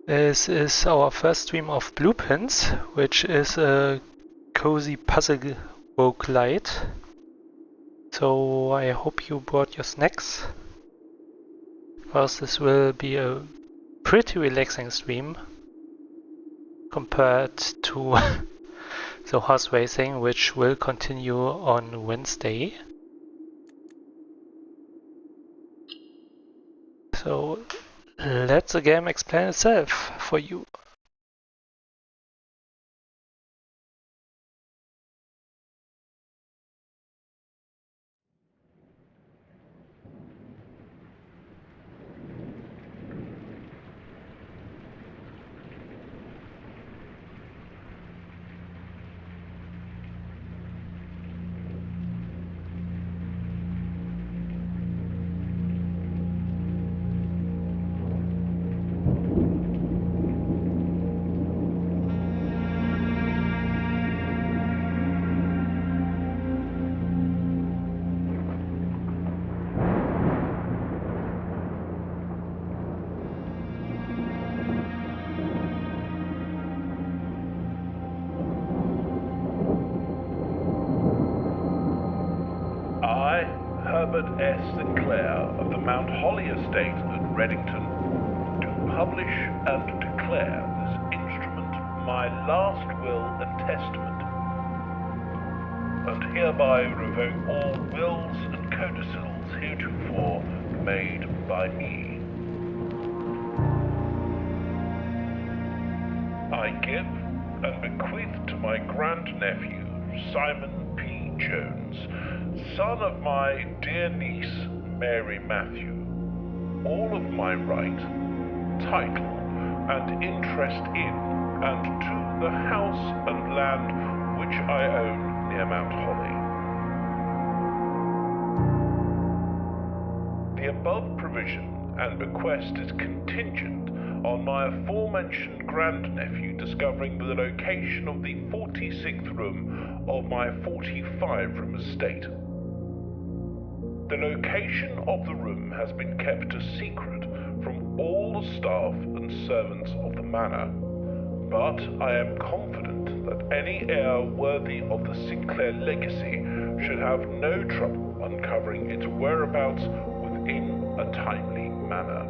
This is our first stream of Blueprints, which is a cozy puzzle roguelite. So I hope you brought your snacks, because this will be a pretty relaxing stream compared to the horse racing, which will continue on Wednesday. So let the game explain itself for you. I, Herbert S. Sinclair of the Mount Holly Estate at Reddington, do publish and declare this instrument my last will and testament, and hereby revoke all wills and codicils heretofore made by me. I give and bequeath to my grandnephew, Simon P. Jones, son of my dear niece, Mary Matthew, all of my right, title, and interest in and to the house and land which I own near Mount Holly. The above provision and bequest is contingent on my aforementioned grandnephew discovering the location of the 46th room of my 45-room estate. The location of the room has been kept a secret from all the staff and servants of the manor, but I am confident that any heir worthy of the Sinclair legacy should have no trouble uncovering its whereabouts within a timely manner.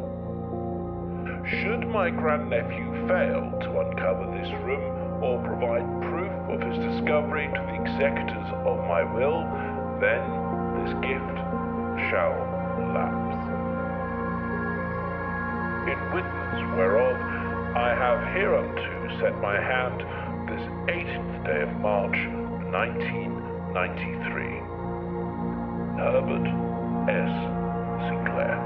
Should my grandnephew fail to uncover this room or provide proof of his discovery to the executors of my will, then this gift shall lapse. In witness whereof I have hereunto set my hand this 18th day of March, 1993. Herbert S. Sinclair.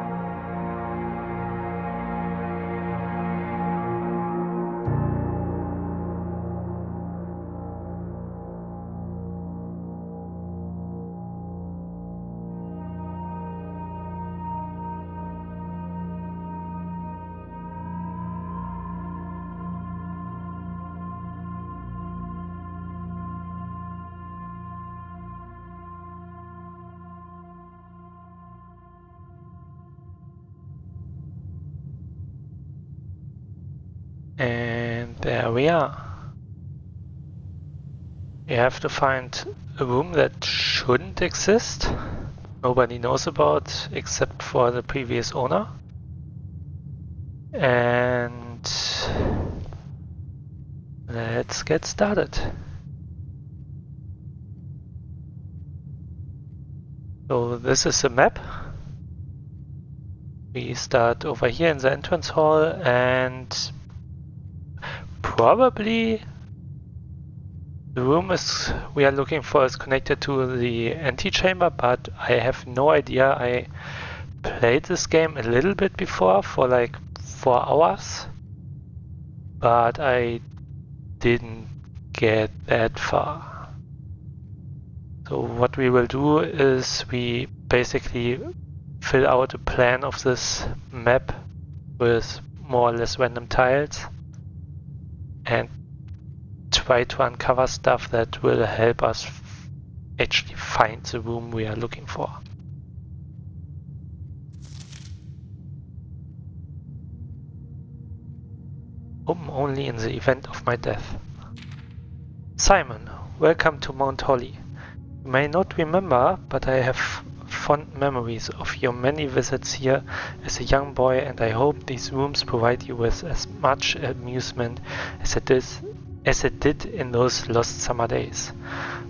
And there we are. You have to find a room that shouldn't exist, nobody knows about except for the previous owner. And let's get started. So this is the map. We start over here in the entrance hall, and probably the room we are looking for is connected to the antechamber, but I have no idea. I played this game a little bit before for like 4 hours, but I didn't get that far. So what we will do is we basically fill out a plan of this map with more or less random tiles and try to uncover stuff that will help us actually find the room we are looking for. Open only in the event of my death. Simon, welcome to Mount Holly. You may not remember, but I have fond memories of your many visits here as a young boy, and I hope these rooms provide you with as much amusement as it did in those lost summer days.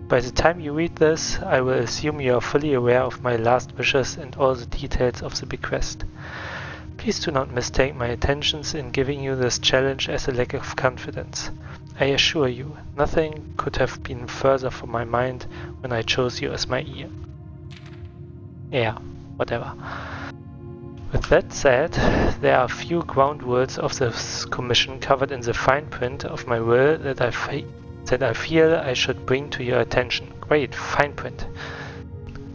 By the time you read this, I will assume you are fully aware of my last wishes and all the details of the bequest. Please do not mistake my intentions in giving you this challenge as a lack of confidence. I assure you, nothing could have been further from my mind when I chose you as my ear. Yeah, whatever. With that said, there are a few ground rules of this commission covered in the fine print of my will that I feel I should bring to your attention. Great, fine print.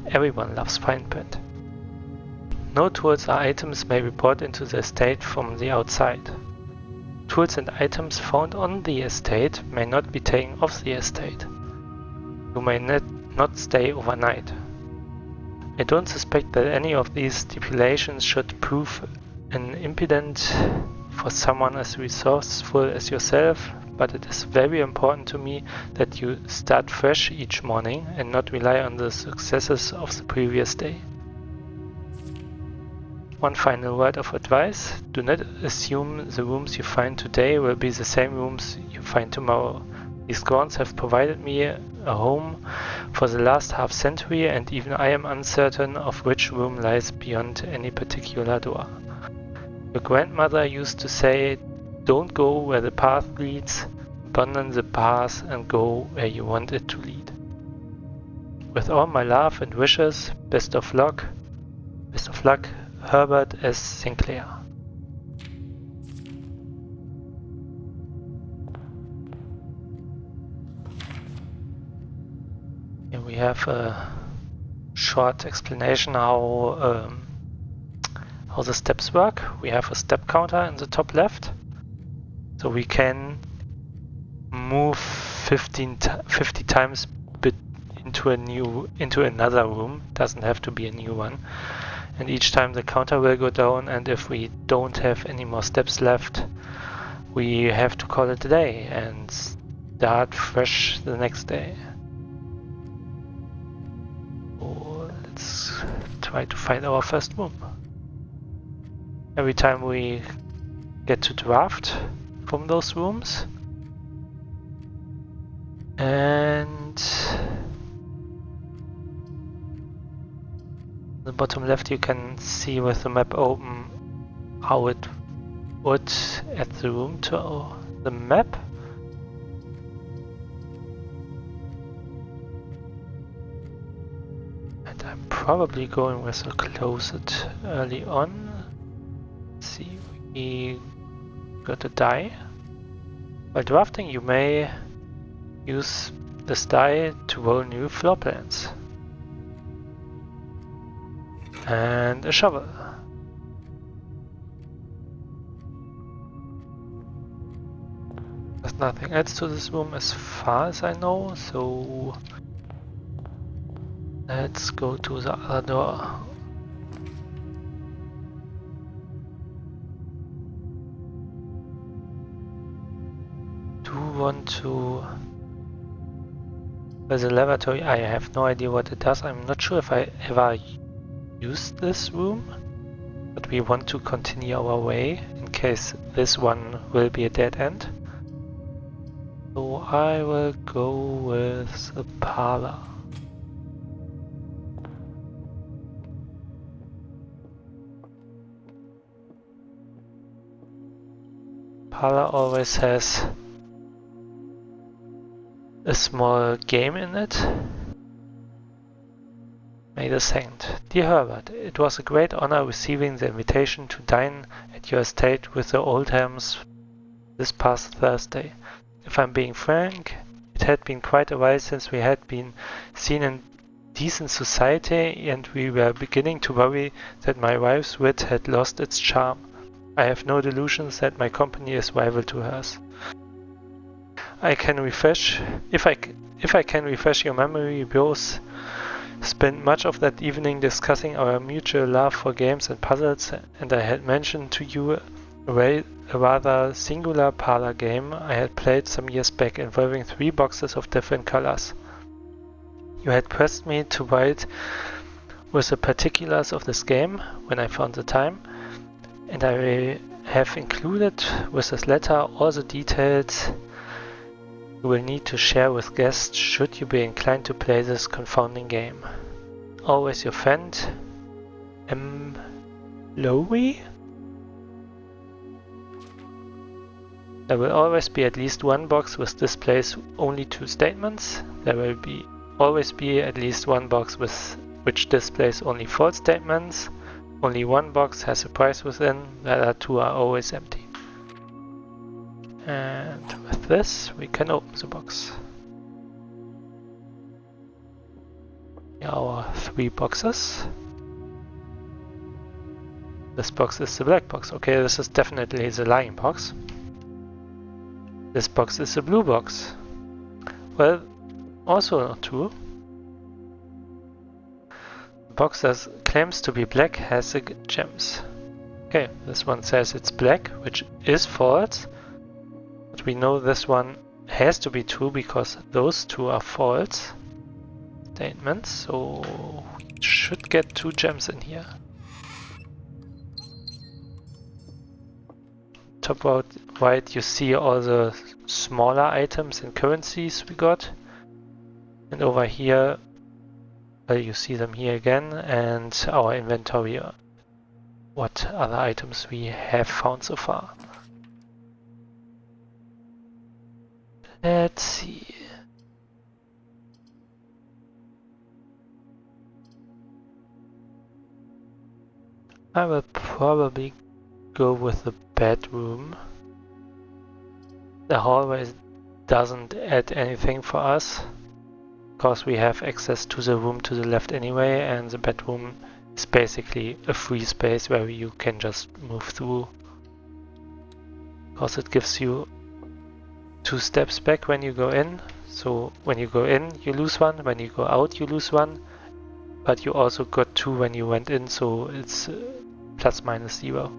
Everyone loves fine print. No tools or items may be brought into the estate from the outside. Tools and items found on the estate may not be taken off the estate. You may not stay overnight. I don't suspect that any of these stipulations should prove an impediment for someone as resourceful as yourself, but it is very important to me that you start fresh each morning and not rely on the successes of the previous day. One final word of advice: do not assume the rooms you find today will be the same rooms you find tomorrow. These grounds have provided me a home for the last half-century, and even I am uncertain of which room lies beyond any particular door. Your grandmother used to say, "Don't go where the path leads, abandon the path and go where you want it to lead." With all my love and wishes, best of luck, Herbert S. Sinclair. Here we have a short explanation how the steps work. We have a step counter in the top left, so we can move 50 times into another room. Doesn't have to be a new one. And each time the counter will go down, and if we don't have any more steps left, we have to call it a day and start fresh the next day. So let's try to find our first room. Every time we get to draft from those rooms, and on the bottom left you can see with the map open how it would add the room to the map. And I'm probably going with a closet early on. Let's see, we got a die. While drafting you may use this die to roll new floor plans. And a shovel. There's nothing else to this room as far as I know, so let's go to the other door. There's a lavatory. I have no idea what it does. I'm not sure if I ever used this room, but we want to continue our way in case this one will be a dead end. So I will go with the parlor. Parlor always has a small game in it. May the 2nd. Dear Herbert, it was a great honor receiving the invitation to dine at your estate with the Oldhams this past Thursday. If I'm being frank, it had been quite a while since we had been seen in decent society, and we were beginning to worry that my wife's wit had lost its charm. I have no delusions that my company is rival to hers. If I can refresh your memory, we both spent much of that evening discussing our mutual love for games and puzzles, and I had mentioned to you A rather singular parlor game I had played some years back involving 3 boxes of different colors. You had pressed me to write with the particulars of this game when I found the time, and I have included with this letter all the details you will need to share with guests should you be inclined to play this confounding game. Always your friend, M. Lowy? There will always be at least one box which displays only 2 statements. There will always be at least one box which displays only 4 statements. Only one box has a prize within, the other 2 are always empty. And with this, we can open the box. Here are our 3 boxes. This box is the black box. Okay, this is definitely the lying box. This box is the blue box. Well, also not true. The box that claims to be black has the gems. Okay, this one says it's black, which is false. But we know this one has to be true because those 2 are false statements. So we should get 2 gems in here. Top right you see all the smaller items and currencies we got, and over here you see them here again, and our inventory, what other items we have found so far. Let's see. I will probably go with the bedroom. The hallway doesn't add anything for us, because we have access to the room to the left anyway, and the bedroom is basically a free space where you can just move through. Because it gives you 2 steps back when you go in. So when you go in, you lose 1. When you go out, you lose 1. But you also got 2 when you went in, so it's plus minus 0.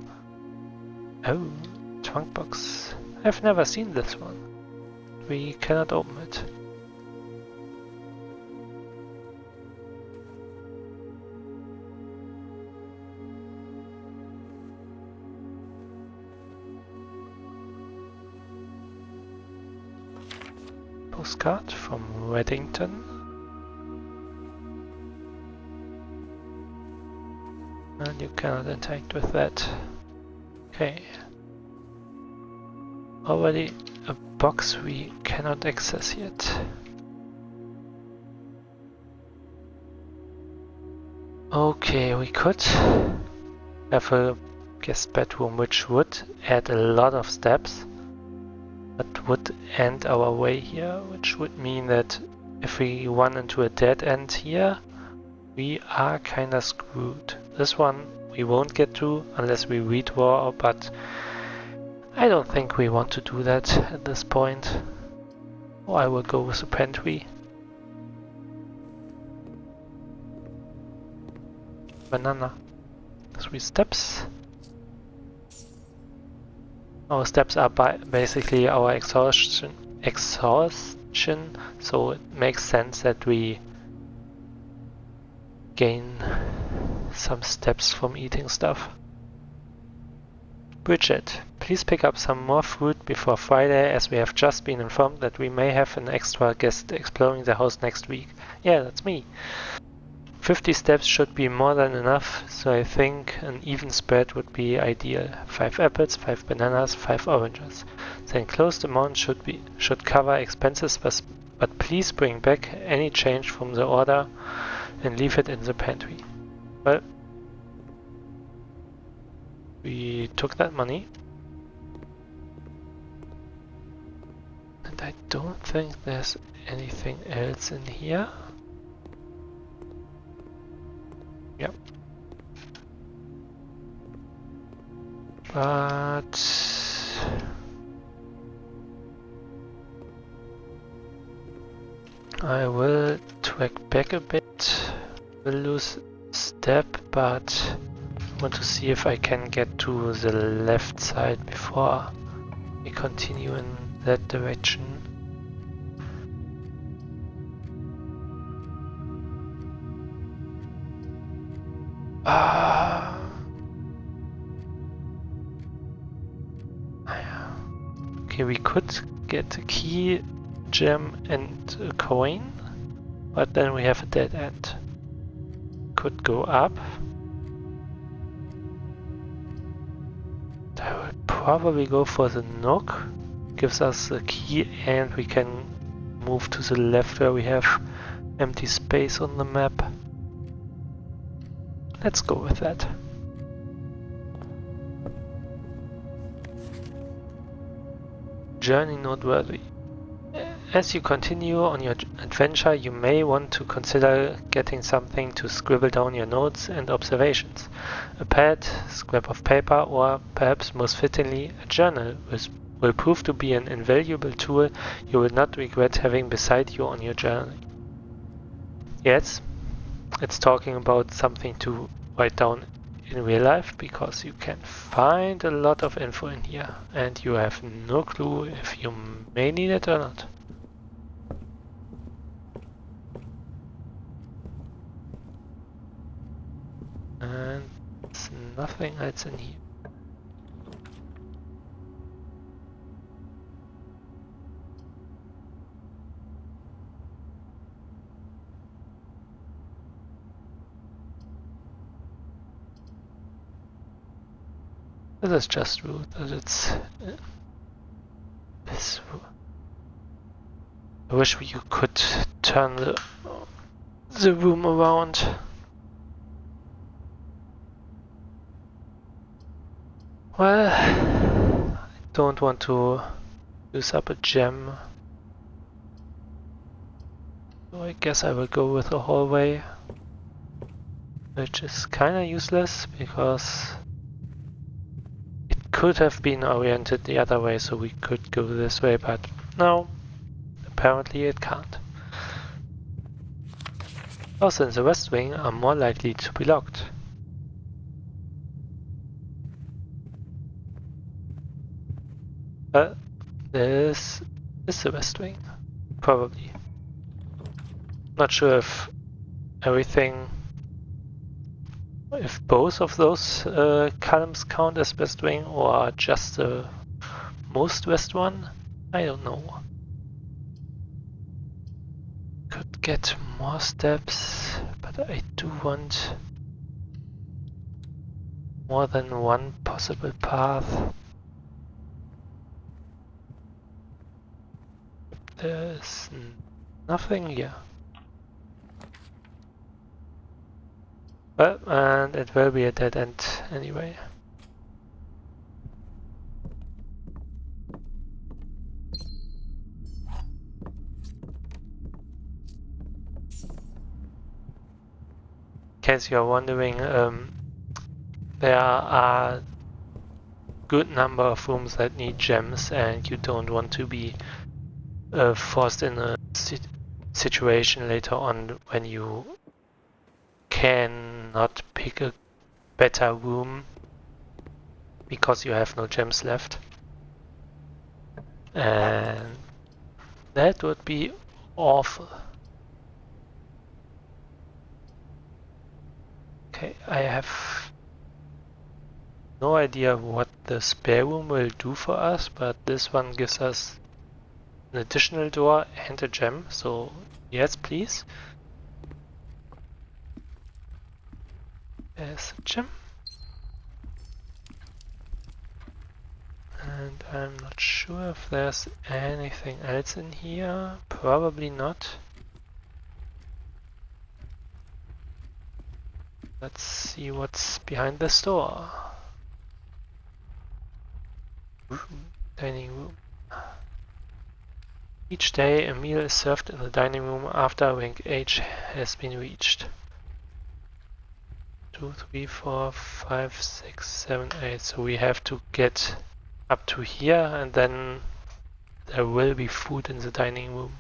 Oh, trunk box. I've never seen this one. We cannot open it. Postcard from Reddington. And you cannot interact with that. Okay. Already a box we cannot access yet. Okay, we could have a guest bedroom which would add a lot of steps, but would end our way here, which would mean that if we run into a dead end here, we are kinda screwed. This one we won't get to unless we redraw, but I don't think we want to do that at this point. Or I will go with the pantry. Banana. 3 steps. Our steps are basically our exhaustion, so it makes sense that we gain some steps from eating stuff. Bridget, please pick up some more fruit before Friday, as we have just been informed that we may have an extra guest exploring the house next week. Yeah, that's me. 50 steps should be more than enough, so I think an even spread would be ideal. 5 apples, 5 bananas, 5 oranges. The enclosed amount should cover expenses, but please bring back any change from the order and leave it in the pantry. Well, we took that money. And I don't think there's anything else in here. Yep. But I will track back a bit. We'll lose step, but want to see if I can get to the left side before we continue in that direction. Okay, we could get a key, gem and a coin, but then we have a dead end. Could go up. I would probably go for the nook. Gives us a key and we can move to the left where we have empty space on the map. Let's go with that. Journey noteworthy. As you continue on your adventure, you may want to consider getting something to scribble down your notes and observations. A pad, scrap of paper, or perhaps most fittingly, a journal will prove to be an invaluable tool you will not regret having beside you on your journey. Yes, it's talking about something to write down in real life, because you can find a lot of info in here and you have no clue if you may need it or not. And there's nothing else in here. This is just rude that it's this. I wish you could turn the room around. Well, I don't want to use up a gem, so I guess I will go with a hallway, which is kinda useless because it could have been oriented the other way, so we could go this way, but no, apparently it can't. Also, in the West Wing are more likely to be locked. This is the West Wing, probably. Not sure if if both of those columns count as West Wing or just the most west one. I don't know. Could get more steps, but I do want more than one possible path. There's nothing here. Well, and it will be a dead end anyway. In case you're wondering, there are good number of rooms that need gems, and you don't want to be forced in a situation later on when you cannot pick a better room because you have no gems left. And that would be awful. Okay, I have no idea what the spare room will do for us, but this one gives us an additional door and a gem, so yes, please. There's a gem. And I'm not sure if there's anything else in here. Probably not. Let's see what's behind this door. Dining room. Each day a meal is served in the dining room after rank H has been reached. 2, 3, 4, 5, 6, 7, 8. So we have to get up to here and then there will be food in the dining room.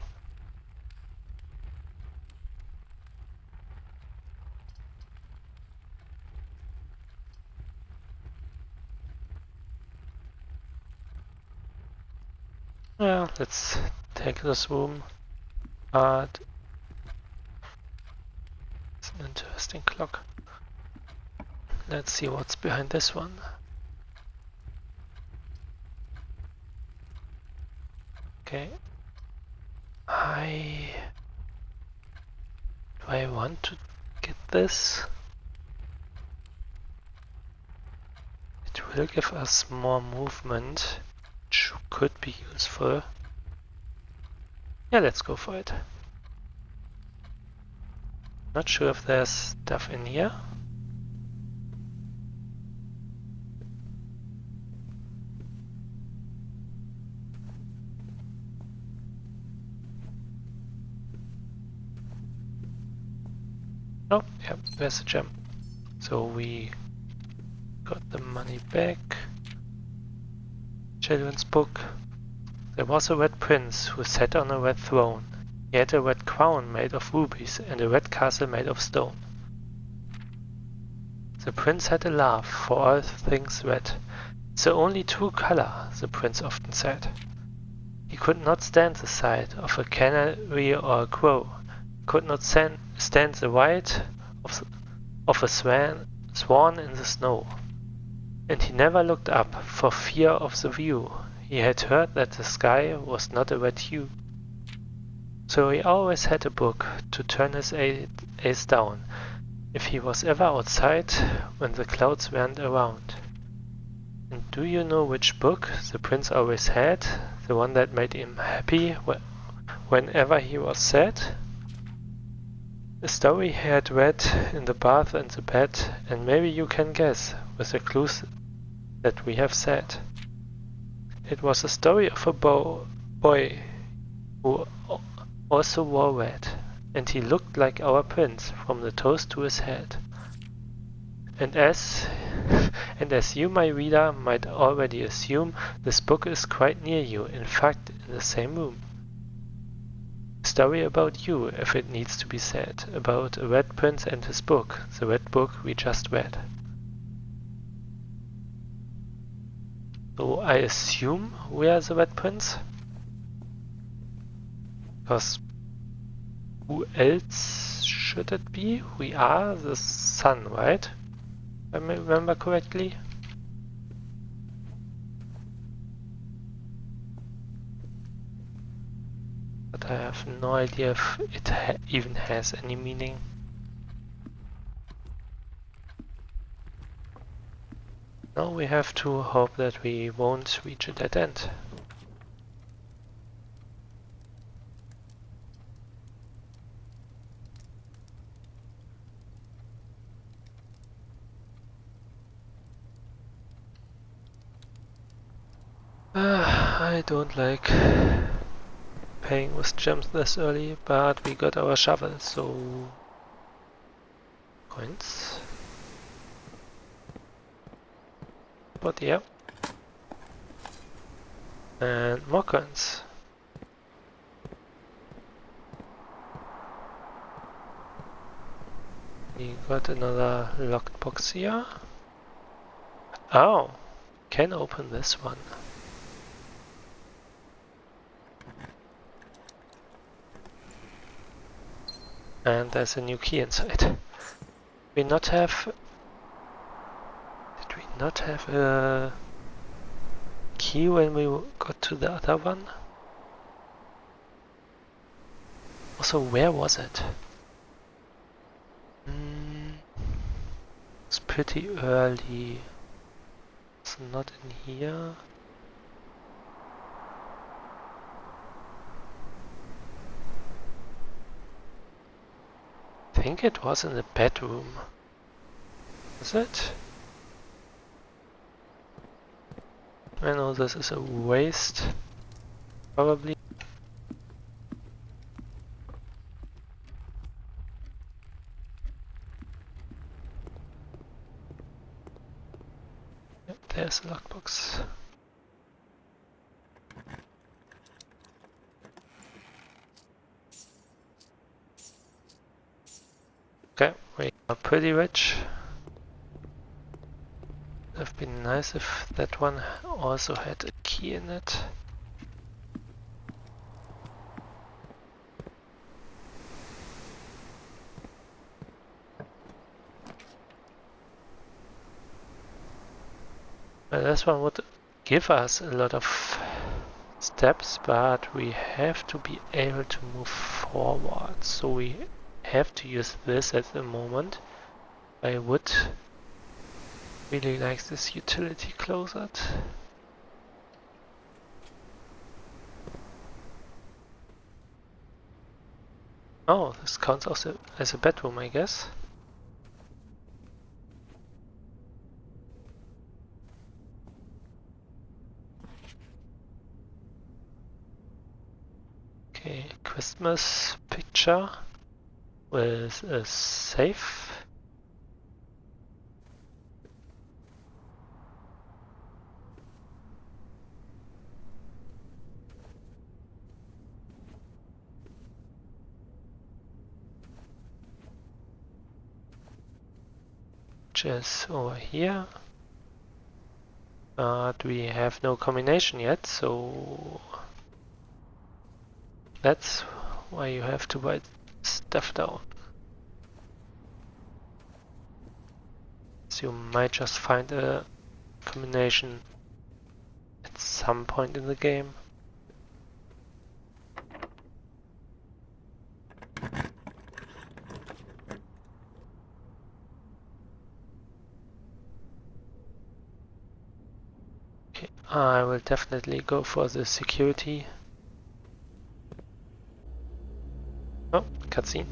Yeah, let's take this room. But it's an interesting clock. Let's see what's behind this one. Okay. Do I want to get this? It will give us more movement, which could be useful. Yeah, let's go for it. Not sure if there's stuff in here. Oh, yeah, there's a gem. So we got the money back. Children's book. There was a red prince who sat on a red throne. He had a red crown made of rubies and a red castle made of stone. The prince had a love for all things red. It's the only true color, the prince often said. He could not stand the sight of a canary or a crow. He could not stand the white of a swan in the snow. And he never looked up for fear of the view. He had heard that the sky was not a red hue. So he always had a book to turn his eyes down, if he was ever outside when the clouds weren't around. And do you know which book the prince always had? The one that made him happy whenever he was sad? A story he had read in the bath and the bed, and maybe you can guess with the clues that we have said. It was a story of a boy who also wore red, and he looked like our prince from the toes to his head. And as you, my reader, might already assume, this book is quite near you, in fact, in the same room. A story about you, if it needs to be said, about a red prince and his book, the red book we just read. So I assume we are the red prince? Because who else should it be? We are the sun, right? If I remember correctly. But I have no idea if it even has any meaning. Now we have to hope that we won't reach a dead end. I don't like paying with gems this early, but we got our shovel, so coins. But yeah, and more coins. We got another locked box here. Oh, can open this one. And there's a new key inside. Did we not have a key when we got to the other one? Also, where was it? It's pretty early. It's not in here. I think it was in the bedroom. Is it? I know this is a waste. Probably. Yep, there's a lockbox. Okay, we are pretty rich. Would have been nice if that one also had a key in it. Well, this one would give us a lot of steps, but we have to be able to move forward. So we have to use this at the moment. I would really like this utility closet. Oh, this counts also as a bedroom, I guess. Okay, Christmas picture with a safe. Which is over here. But we have no combination yet, so that's why you have to write stuff down. So you might just find a combination at some point in the game. Okay, I will definitely go for the security. Oh, cutscene.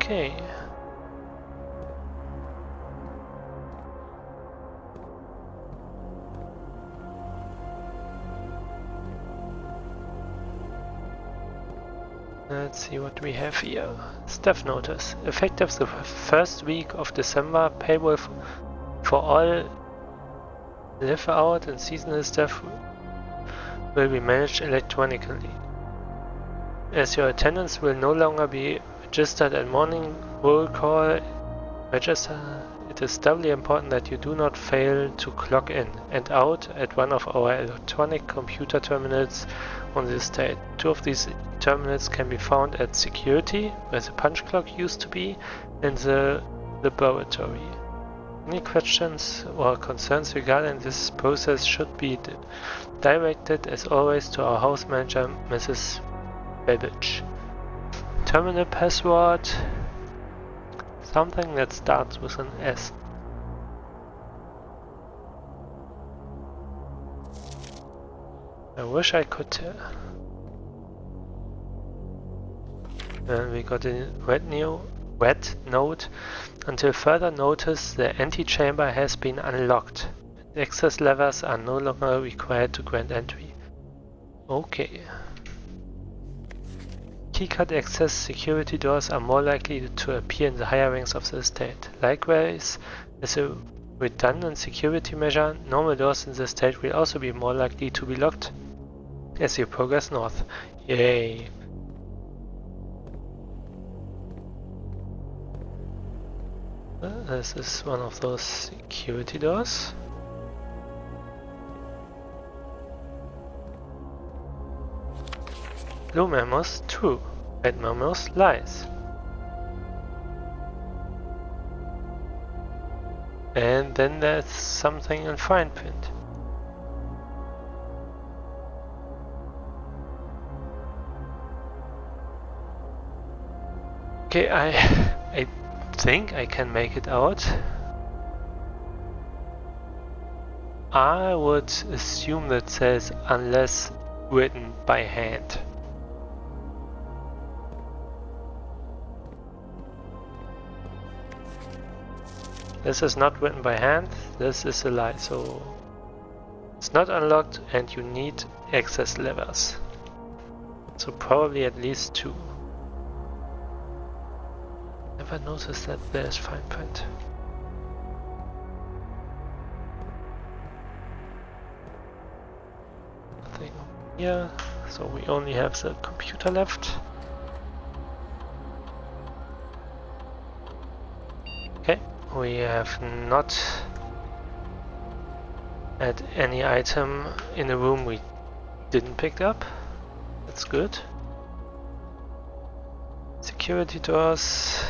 Okay. Let's see what we have here. Staff notice. Effective the first week of December, payroll for all live out and seasonal staff will be managed electronically. As your attendance will no longer be registered at morning roll call register, it is doubly important that you do not fail to clock in and out at one of our electronic computer terminals on the estate. 2 of these terminals can be found at security, where the punch clock used to be, and the laboratory. Any questions or concerns regarding this process should be directed, as always, to our house manager, Mrs. Babbage. Terminal password. Something that starts with an S. I wish I could. And we got a red note. Until further notice, the antechamber has been unlocked. Access levers are no longer required to grant entry. Okay. Keycard access security doors are more likely to appear in the higher ranks of the estate. Likewise, as a redundant security measure, normal doors in the estate will also be more likely to be locked as you progress north. Yay! This is one of those security doors. Blue memos, true. Red memos, lies. And then there's something in fine print. Okay, I think I can make it out. I would assume that says unless written by hand. This is not written by hand, this is a lie, so it's not unlocked and you need access levers. So probably at least 2. Never noticed that there's fine print. Nothing here, so we only have the computer left. Okay, we have not had any item in the room we didn't pick up. That's good. Security doors.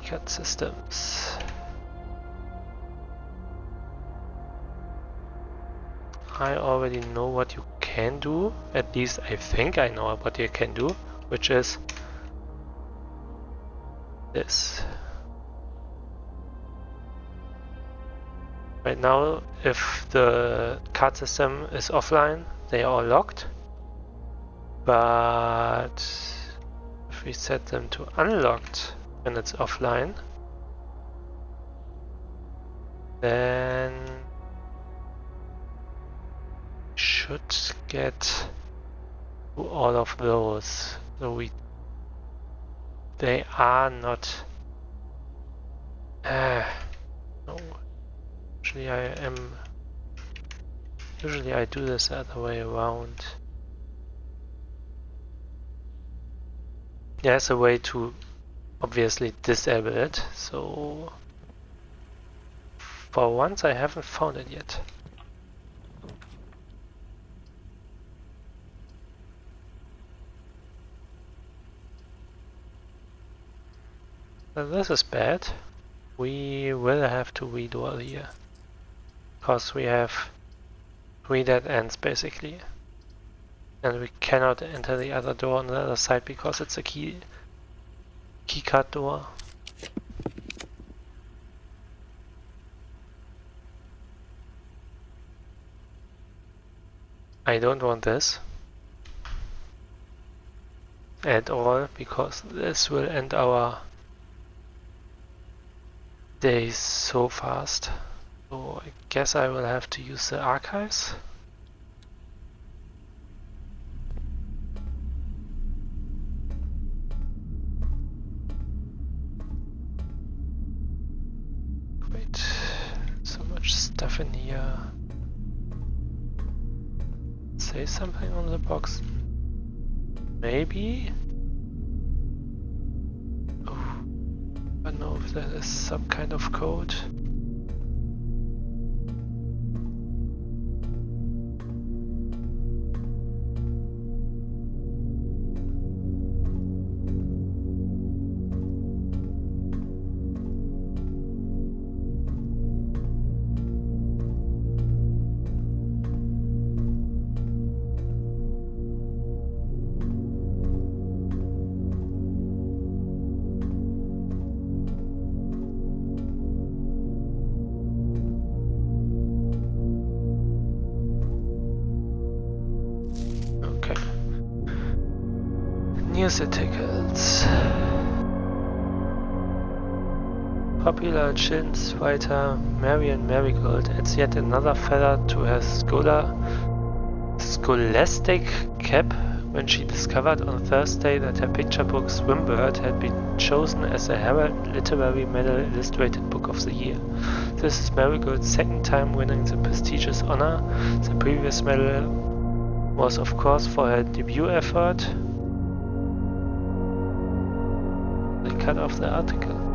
Cut systems. I already know what you can do. At least I think I know what you can do, which is this. Right now, if the card system is offline, they are all locked. But if we set them to unlocked when it's offline, then should get to all of those. So they are not. No. Usually I do this the other way around. There's a way to obviously disable it, so for once I haven't found it yet. Well, this is bad. We will have to redo it here, because we have 3 dead ends basically, and we cannot enter the other door on the other side because it's a keycard door. I don't want this at all, because this will end our days so fast. So I guess I will have to use the archives. Great, so much stuff in here. Say something on the box. Maybe? Oh, I don't know if that is some kind of code. News articles. Popular children's writer Marian Marigold adds yet another feather to her scholastic cap when she discovered on Thursday that her picture book Swimbird had been chosen as a Herald Literary Medal Illustrated Book of the Year. This is Marigold's second time winning the prestigious honor. The previous medal was of course for her debut effort. They cut off the article.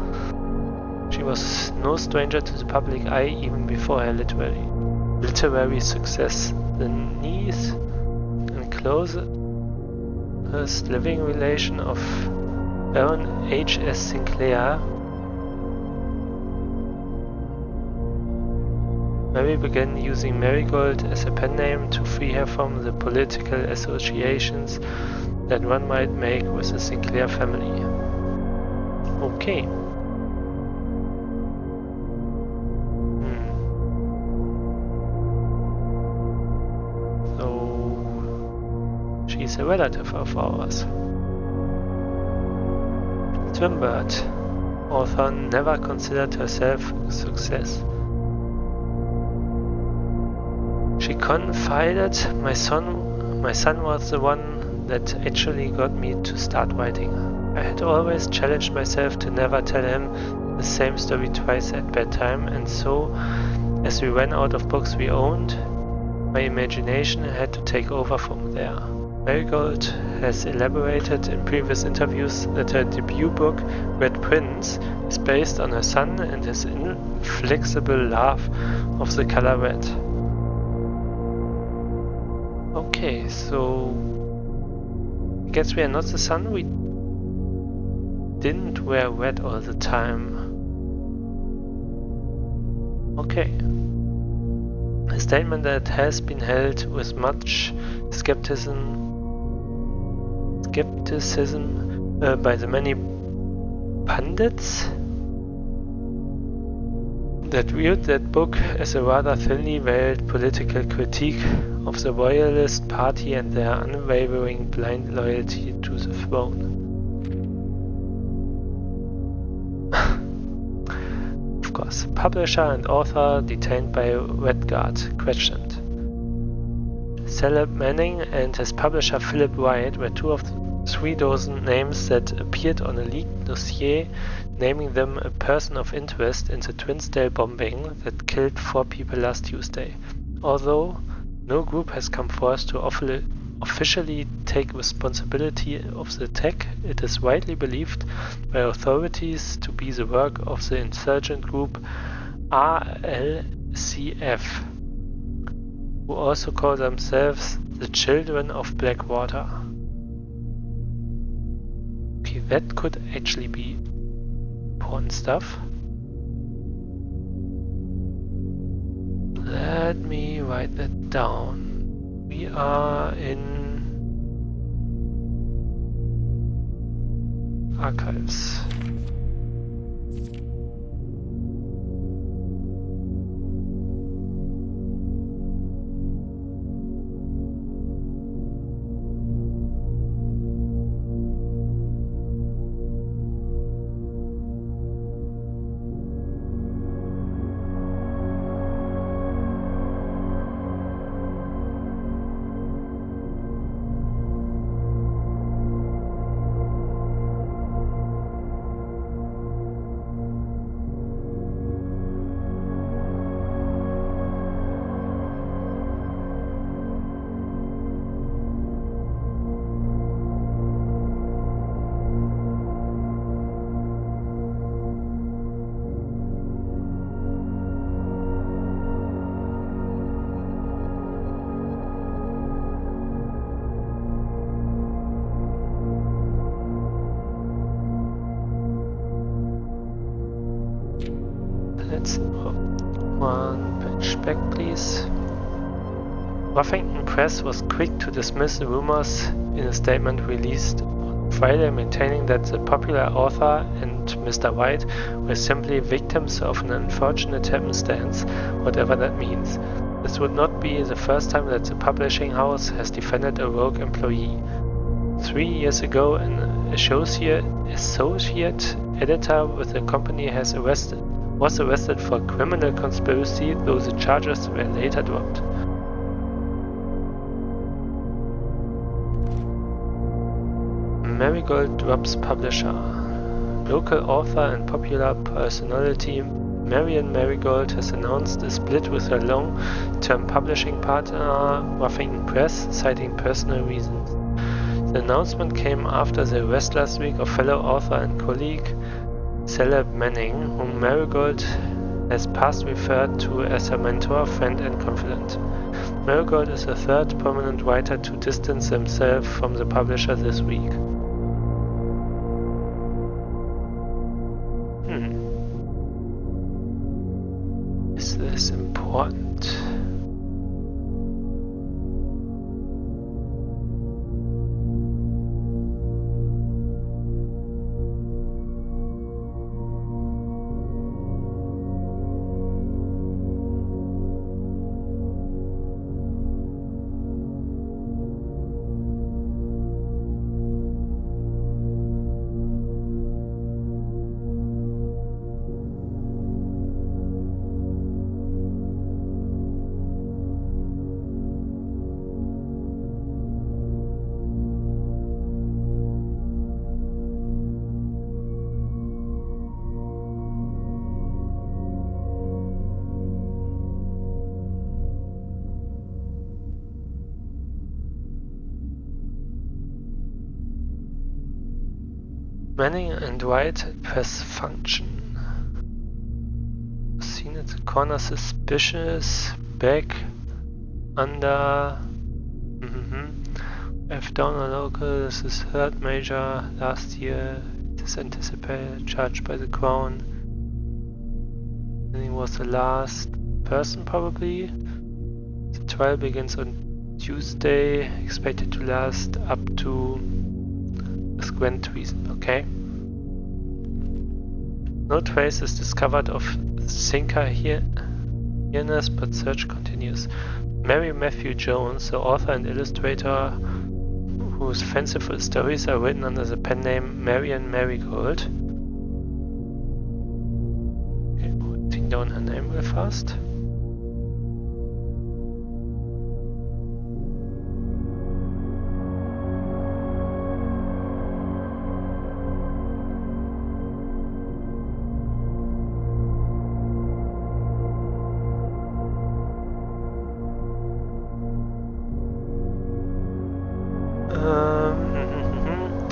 She was no stranger to the public eye even before her literary success. The niece and closest living relation of Baron H.S. Sinclair, Mary began using Marigold as a pen name to free her from the political associations that one might make with the Sinclair family. Okay. So she's a relative of ours. Swimbird. Author never considered herself a success. She confided, my son was the one that actually got me to start writing. I had always challenged myself to never tell him the same story twice at bedtime, and so, as we ran out of books we owned, my imagination had to take over from there. Marigold has elaborated in previous interviews that her debut book, Red Prince, is based on her son and his inflexible love of the color red. Okay, so I guess we are not the sun. We didn't wear red all the time. Okay. A statement that has been held with much skepticism by the many pundits that viewed that book as a rather thinly veiled political critique of the Royalist Party and their unwavering blind loyalty to the throne. Of course, publisher and author detained by Redguard questioned. Caleb Manning and his publisher Philip White were two of the 3 dozen names that appeared on a leaked dossier naming them a person of interest in the Twinsdale bombing that killed 4 people last Tuesday. Although no group has come forth to officially take responsibility of the attack, it is widely believed by authorities to be the work of the insurgent group RLCF, who also call themselves the Children of Blackwater. Okay, that could actually be important stuff. Let me write that down. We are in archives. Let's one page back, please. Huffington Press was quick to dismiss the rumors in a statement released on Friday, maintaining that the popular author and Mr. White were simply victims of an unfortunate happenstance, whatever that means. This would not be the first time that the publishing house has defended a rogue employee. 3 years ago, an associate editor with the company was arrested for criminal conspiracy, though the charges were later dropped. Marigold drops publisher. Local author and popular personality Marian Marigold has announced a split with her long-term publishing partner Huffington Press, citing personal reasons. The announcement came after the arrest last week of fellow author and colleague Caleb Manning, whom Marigold has past referred to as her mentor, friend and confidant. Marigold is the third prominent writer to distance himself from the publisher this week. Is this important? Manning and White press function. Seen at the corner suspicious. Back. Under. F down a local. This is third major last year. It is anticipated. Charged by the Crown. Manning was the last person probably. The trial begins on Tuesday. Expected to last up to grand treason, okay? No trace is discovered of Sinker here-ness, but search continues. Mary Matthew Jones, the author and illustrator whose fanciful stories are written under the pen name Marian Marigold. Okay, writing down her name real fast.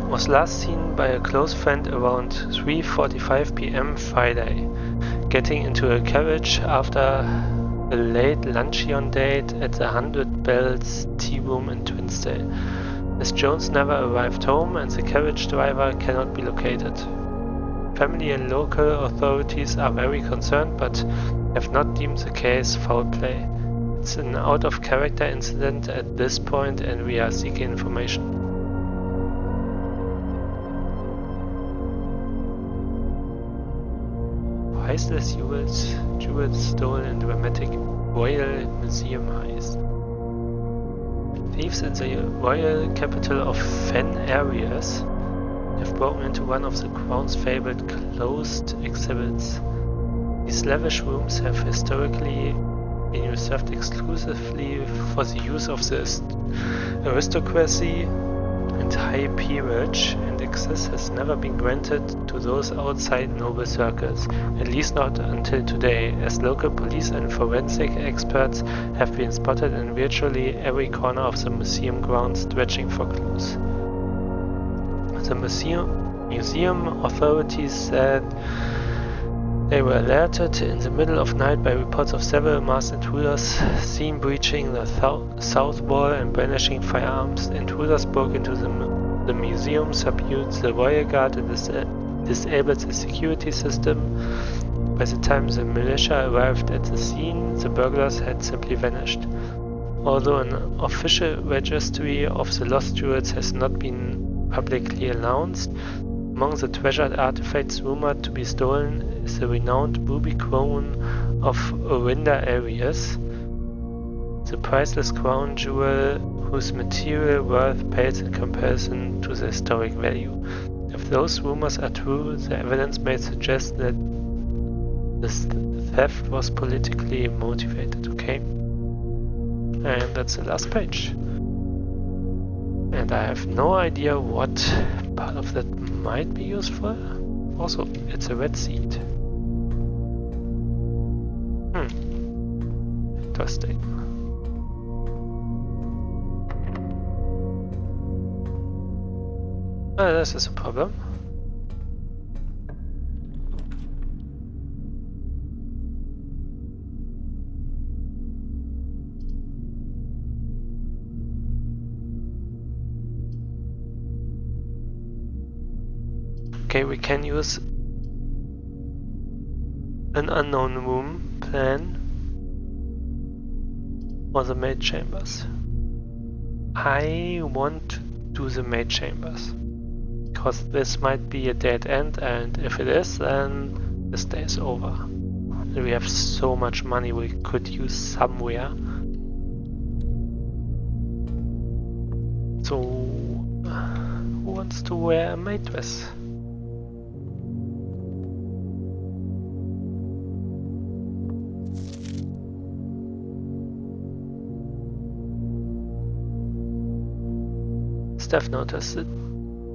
Was last seen by a close friend around 3:45 p.m. Friday, getting into a carriage after a late luncheon date at the 100 Bells Tea Room in Twinsdale. Miss Jones never arrived home and the carriage driver cannot be located. Family and local authorities are very concerned but have not deemed the case foul play. It's an out-of-character incident at this point and we are seeking information. Priceless jewels stolen in dramatic Royal Museum heist. Thieves in the royal capital of Fen Areas have broken into one of the Crown's favorite closed exhibits. These lavish rooms have historically been reserved exclusively for the use of the aristocracy and high peerage, and access has never been granted to those outside noble circles, at least not until today, as local police and forensic experts have been spotted in virtually every corner of the museum grounds stretching for clues. The museum authorities said they were alerted in the middle of night by reports of several masked intruders seen breaching the south wall and brandishing firearms. Intruders broke into the museum, subdued the royal guard and disabled the security system. By the time the militia arrived at the scene, the burglars had simply vanished. Although an official registry of the lost jewels has not been publicly announced, among the treasured artifacts rumored to be stolen is the renowned ruby crown of Orinda Areas, the priceless crown jewel whose material worth pales in comparison to the historic value. If those rumors are true, the evidence may suggest that this theft was politically motivated, okay? And that's the last page. And I have no idea what part of that might be useful. Also, it's a red seed. Interesting. This is a problem. Okay, we can use an unknown room plan for the maid chambers. I want to do the maid chambers because this might be a dead end, and if it is, then this day is over. We have so much money we could use somewhere. So, who wants to wear a maid dress? Steph noticed the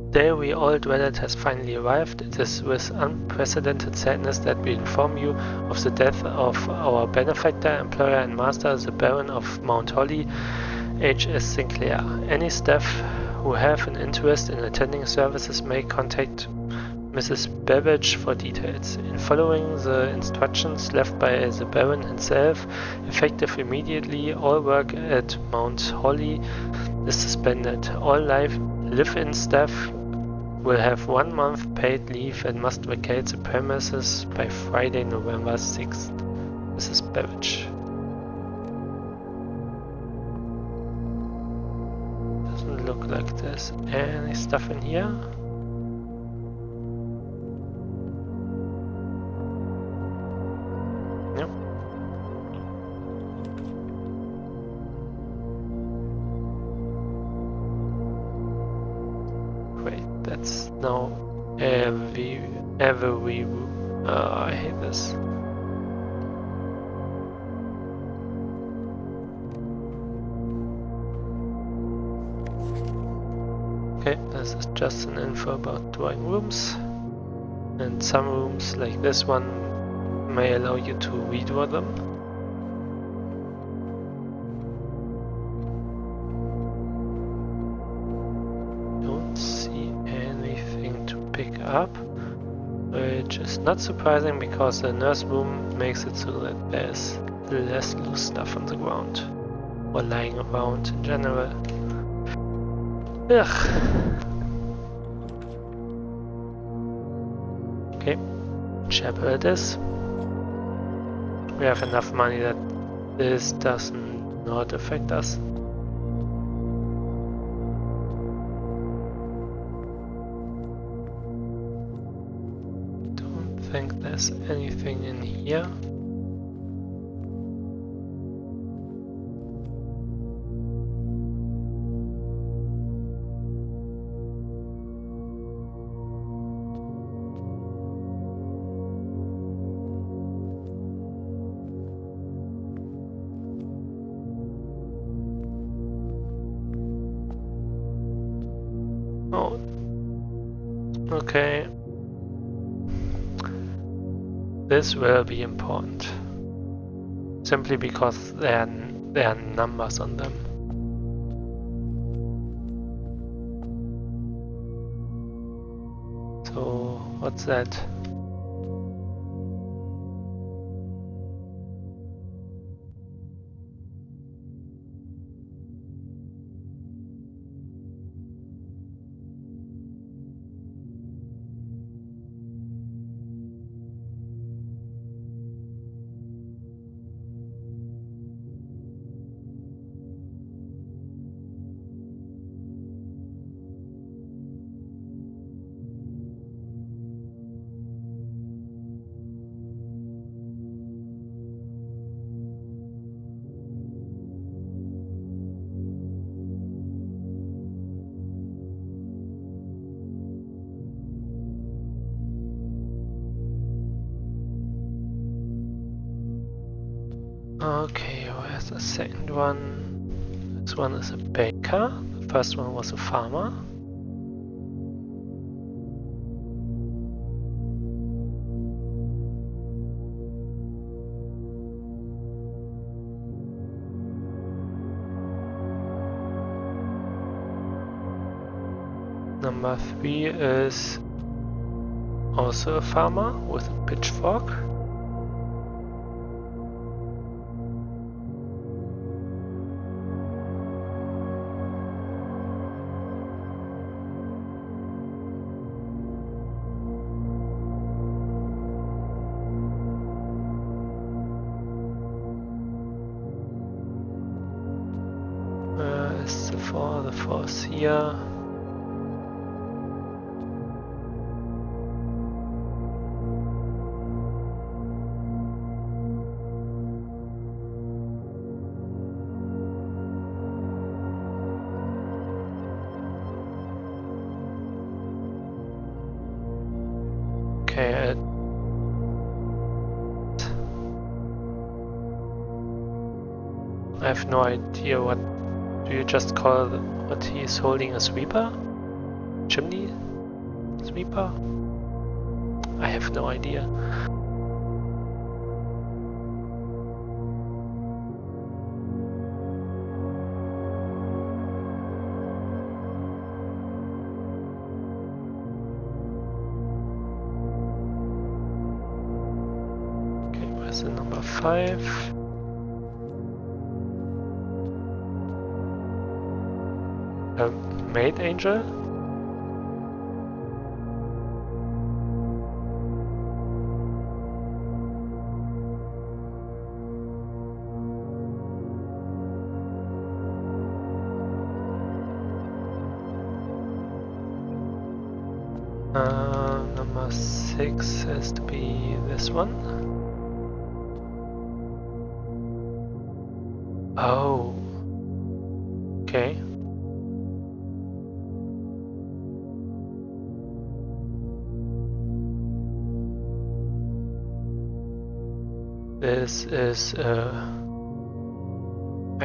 day we all dreaded has finally arrived. It is with unprecedented sadness that we inform you of the death of our benefactor, employer and master, the Baron of Mount Holly, H.S. Sinclair. Any staff who have an interest in attending services may contact Mrs. Babbage for details. In following the instructions left by the Baron himself, effective immediately, all work at Mount Holly is suspended. All live-in staff will have 1 month paid leave and must vacate the premises by Friday, November 6th. Mrs. Babbage. Doesn't look like there's any stuff in here. Nope. Wait, that's now every I hate this. Okay, this is just an info about drawing rooms, and some rooms like this one may allow you to redraw them. Don't see anything to pick up, which is not surprising because the nurse room makes it so that there's less loose stuff on the ground or lying around in general. Ugh. Okay, chapel it is. We have enough money that this does not affect us. Don't think there's anything in here. Oh, okay. This will be important, simply because there are numbers on them. So, what's that? Okay, where's the second one? This one is a baker. The first one was a farmer. Number 3 is also a farmer with a pitchfork. Where's the 4? The 4 is here. Okay, I have no idea what do you just call what he is holding, a sweeper? Chimney sweeper? I have no idea. Okay, where's the number 5? Maid Angel? Number 6 has to be this one. Oh. Okay. This is I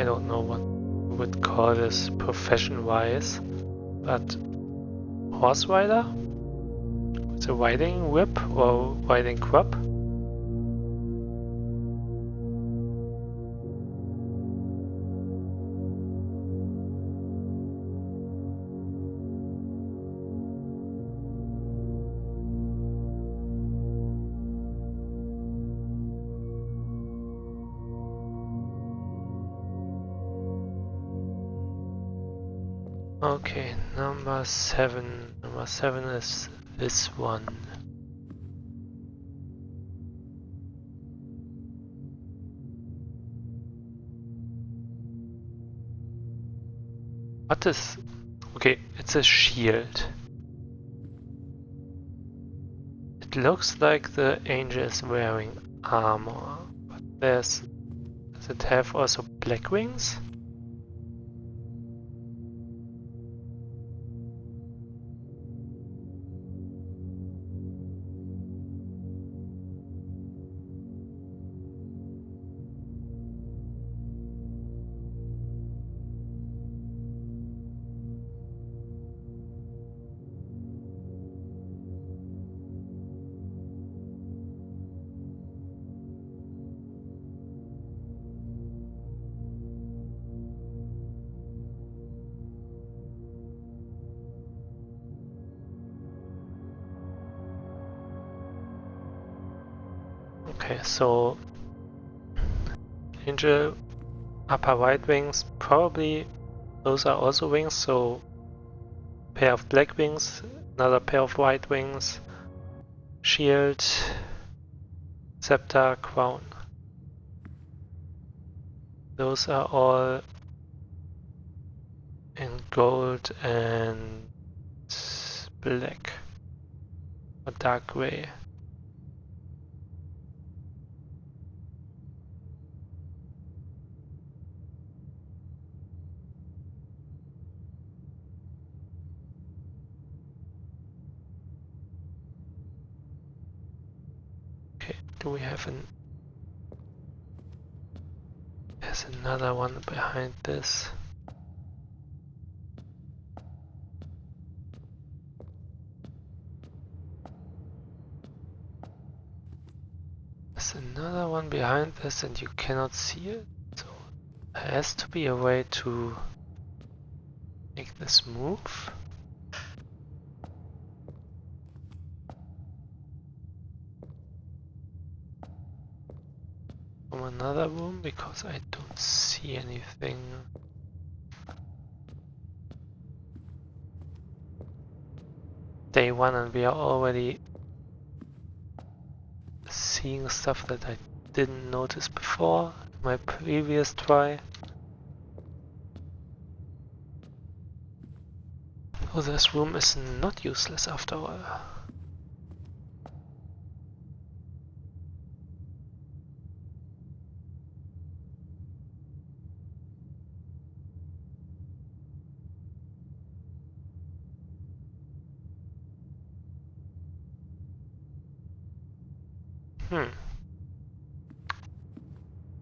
don't know what we would call this profession-wise, but horse rider? It's a riding whip or riding crop? Okay, number 7. Number 7 is this one. What is... Okay, it's a shield. It looks like the angel is wearing armor, but does it have also black wings? Okay, so angel upper right wings, probably those are also wings, so pair of black wings, another pair of white wings, shield, scepter, crown. Those are all in gold and black or dark gray. Okay, do we have an... There's another one behind this. There's another one behind this and you cannot see it. So there has to be a way to make this move. From another room because I don't see anything. Day 1 and we are already seeing stuff that I didn't notice before in my previous try. So this room is not useless after all.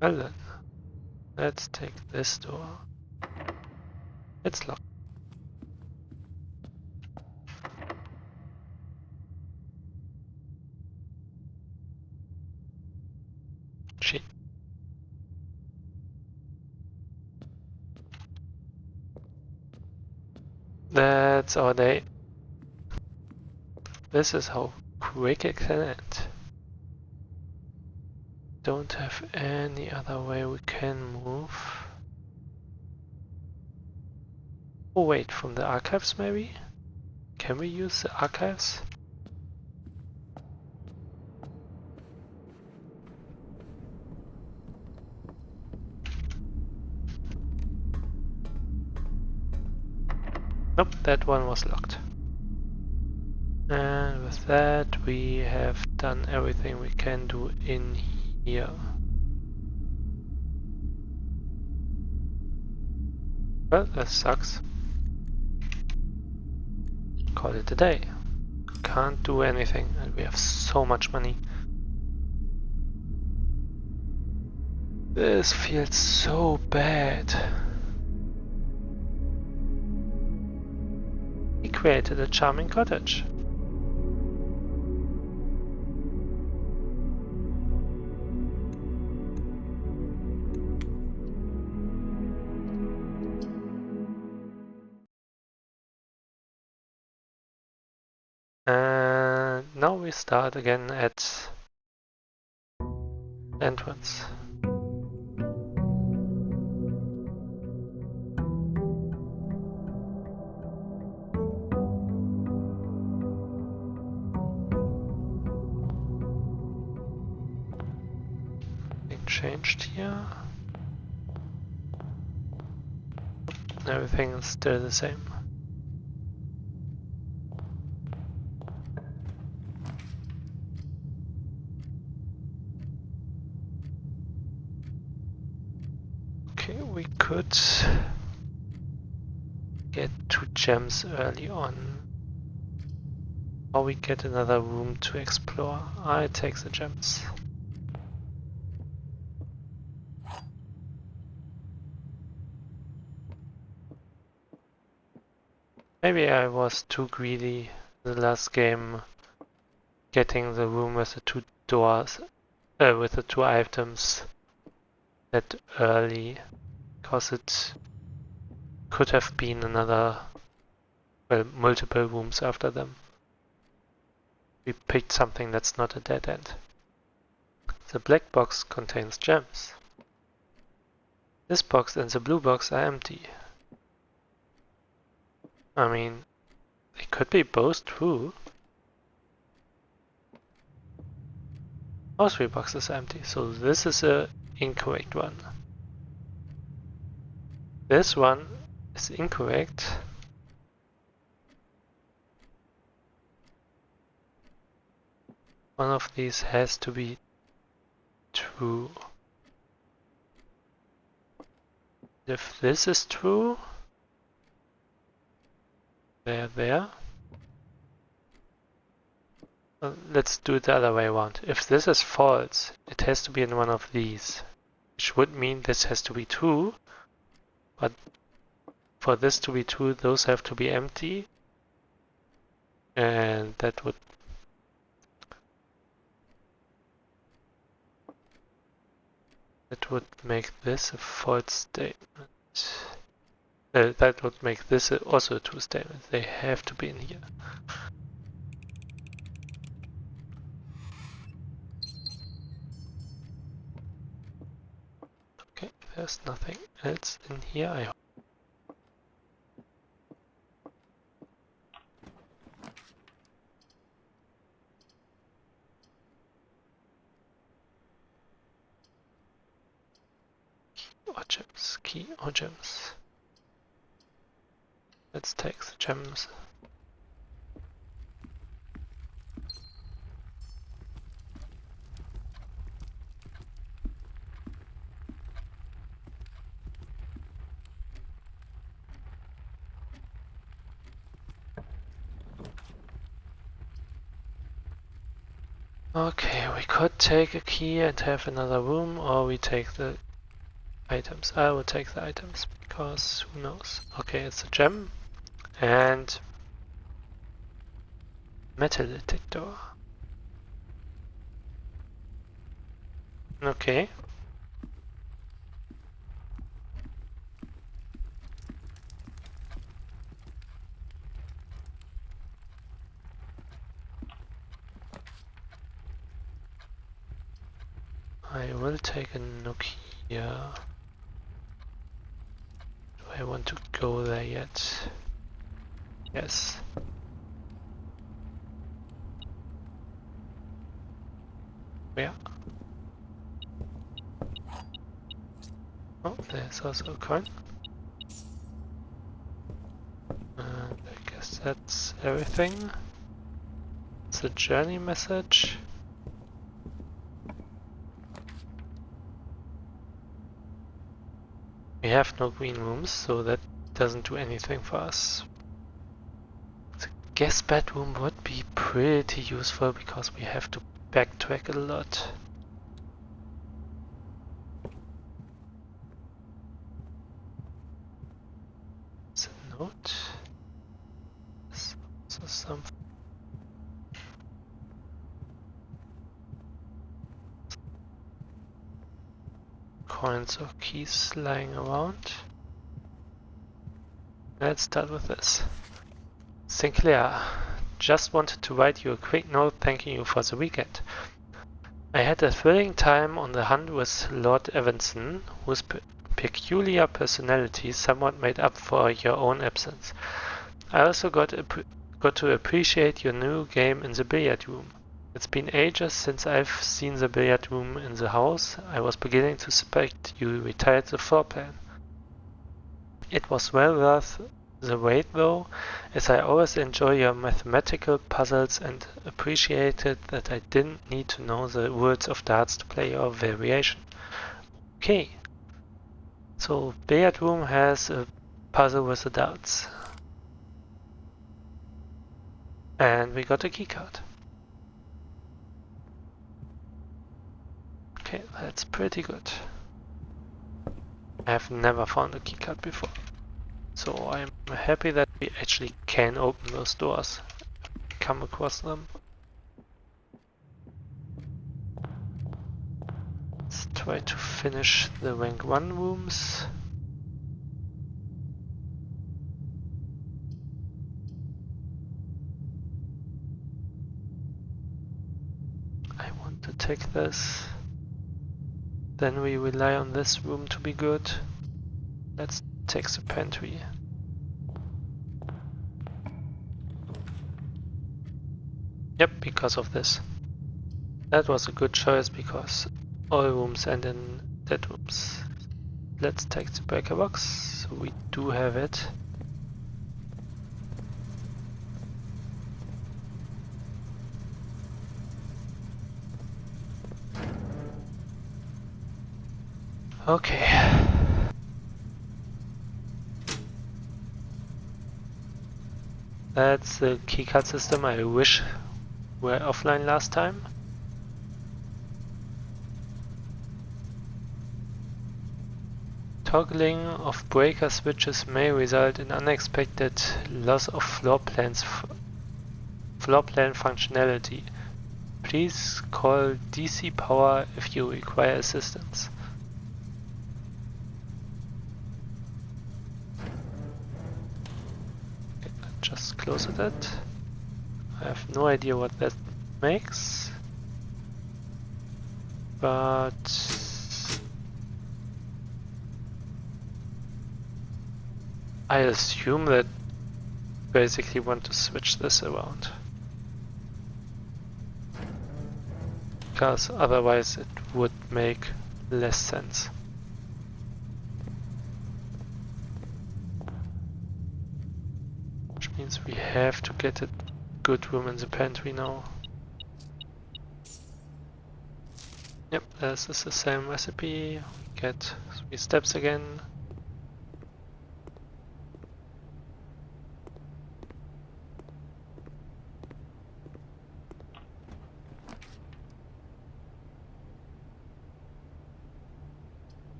Well then, let's take this door. It's locked. Shit. That's our day. This is how quick it can end. Don't have any other way we can move. Oh wait, from the archives maybe? Can we use the archives? Nope, that one was locked. And with that we have done everything we can do in here. Well, that sucks. Call it a day. Can't do anything and we have so much money. This feels so bad. He created a charming cottage. And now we start again at entrance. Changed here. Everything is still the same. Okay, we could get 2 gems early on. Or we get another room to explore. I take the gems. Maybe I was too greedy the last game, getting the room with the 2 doors, with the 2 items that early, because it could have been another, well, multiple rooms after them. We picked something that's not a dead end. The black box contains gems. This box and the blue box are empty. I mean, they could be both true. All 3 boxes are empty, so this is a incorrect one. This one is incorrect. One of these has to be true. If this is true, there. Let's do it the other way around. If this is false, it has to be in one of these, which would mean this has to be true, but for this to be true, those have to be empty, and that would make this a false statement. That would make this also a true statement. They have to be in here. Okay, there's nothing else in here, I hope. Or gems, key or gems. Let's take the gems. Okay, we could take a key and have another room, or we take the items. I will take the items, because who knows. Okay, it's a gem, and metal detector. Okay. I will take a Nokia. Do I want to go there yet? Yes. Yeah. Oh, there's also a coin. And I guess that's everything. It's a journey message. We have no green rooms, so that doesn't do anything for us. The guest bedroom would be pretty useful because we have to backtrack a lot. It's a note. There's also something. Coins or keys lying around. Let's start with this. Sinclair, just wanted to write you a quick note thanking you for the weekend. I had a thrilling time on the hunt with Lord Evanson, whose peculiar personality somewhat made up for your own absence. I also got to appreciate your new game in the billiard room. It's been ages since I've seen the billiard room in the house. I was beginning to suspect you retired the floor plan. It was well worth the wait though, as I always enjoy your mathematical puzzles and appreciated that I didn't need to know the rules of darts to play your variation. Okay, so billiard room has a puzzle with the darts. And we got a keycard. Okay, that's pretty good. I have never found a keycard before. So I'm happy that we actually can open those doors. Come across them. Let's try to finish the rank 1 rooms. I want to take this. Then we rely on this room to be good. Let's take the pantry. Yep, because of this. That was a good choice because all rooms end in dead rooms. Let's take the breaker box. We do have it. Okay. That's the keycard system I wish were offline last time. Toggling of breaker switches may result in unexpected loss of floor plan functionality. Please call DC Power if you require assistance. Okay, just close that. I have no idea what that makes, but I assume that basically want to switch this around, because otherwise it would make less sense. Means we have to get a good room in the pantry now. Yep, this is the same recipe. We get 3 steps again.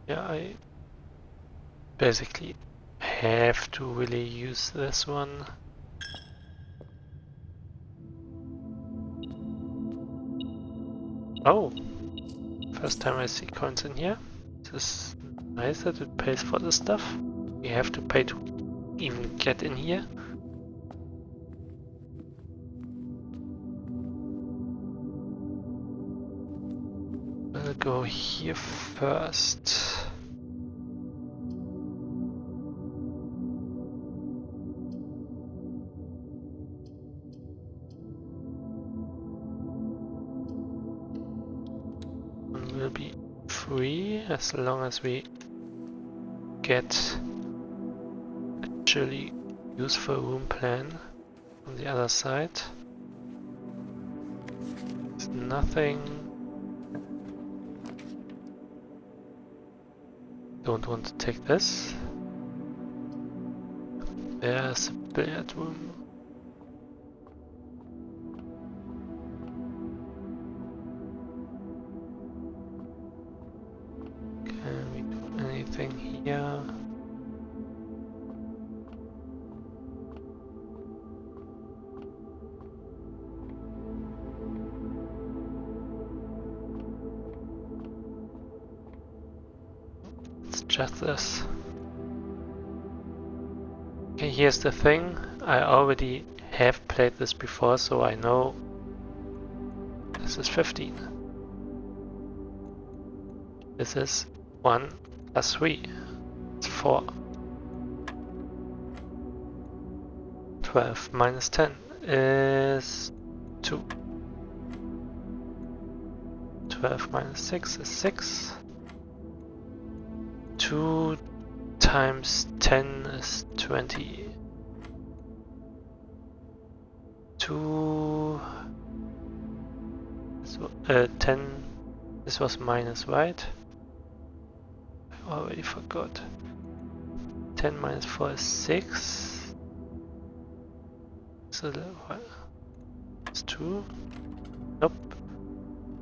Yeah, I basically have to really use this one. Oh, first time I see coins in here. This is nice that it pays for the stuff. We have to pay to even get in here. We'll go here first. One will be free as long as we get actually useful room plan on the other side. There's nothing. Don't want to take this. There's a billiard room. Can we do anything here? It's just this. Okay, here's the thing. I already have played this before, so I know this is 15. This is 1 plus 3. It's 4. 12 minus 10 is 2. 12 minus 6 is 6. 2 times 10 is 20. 2... So, 10... This was minus, right? I already forgot. 10 minus 4 is 6. So it's 2. Nope.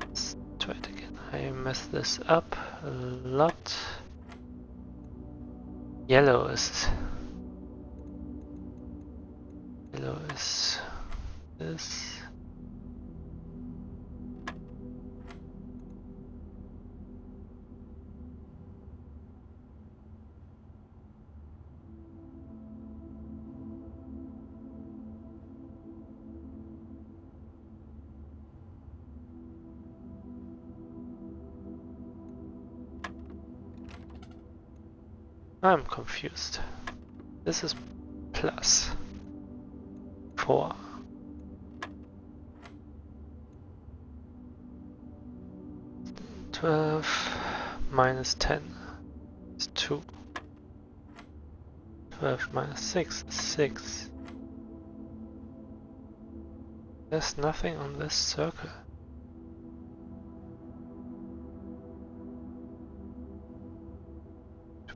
Let's try it again. I messed this up a lot. Yellow is this. I'm confused. This is plus 4. $12 minus 10 is 2. 12 minus 6 is 6. There's nothing on this circle.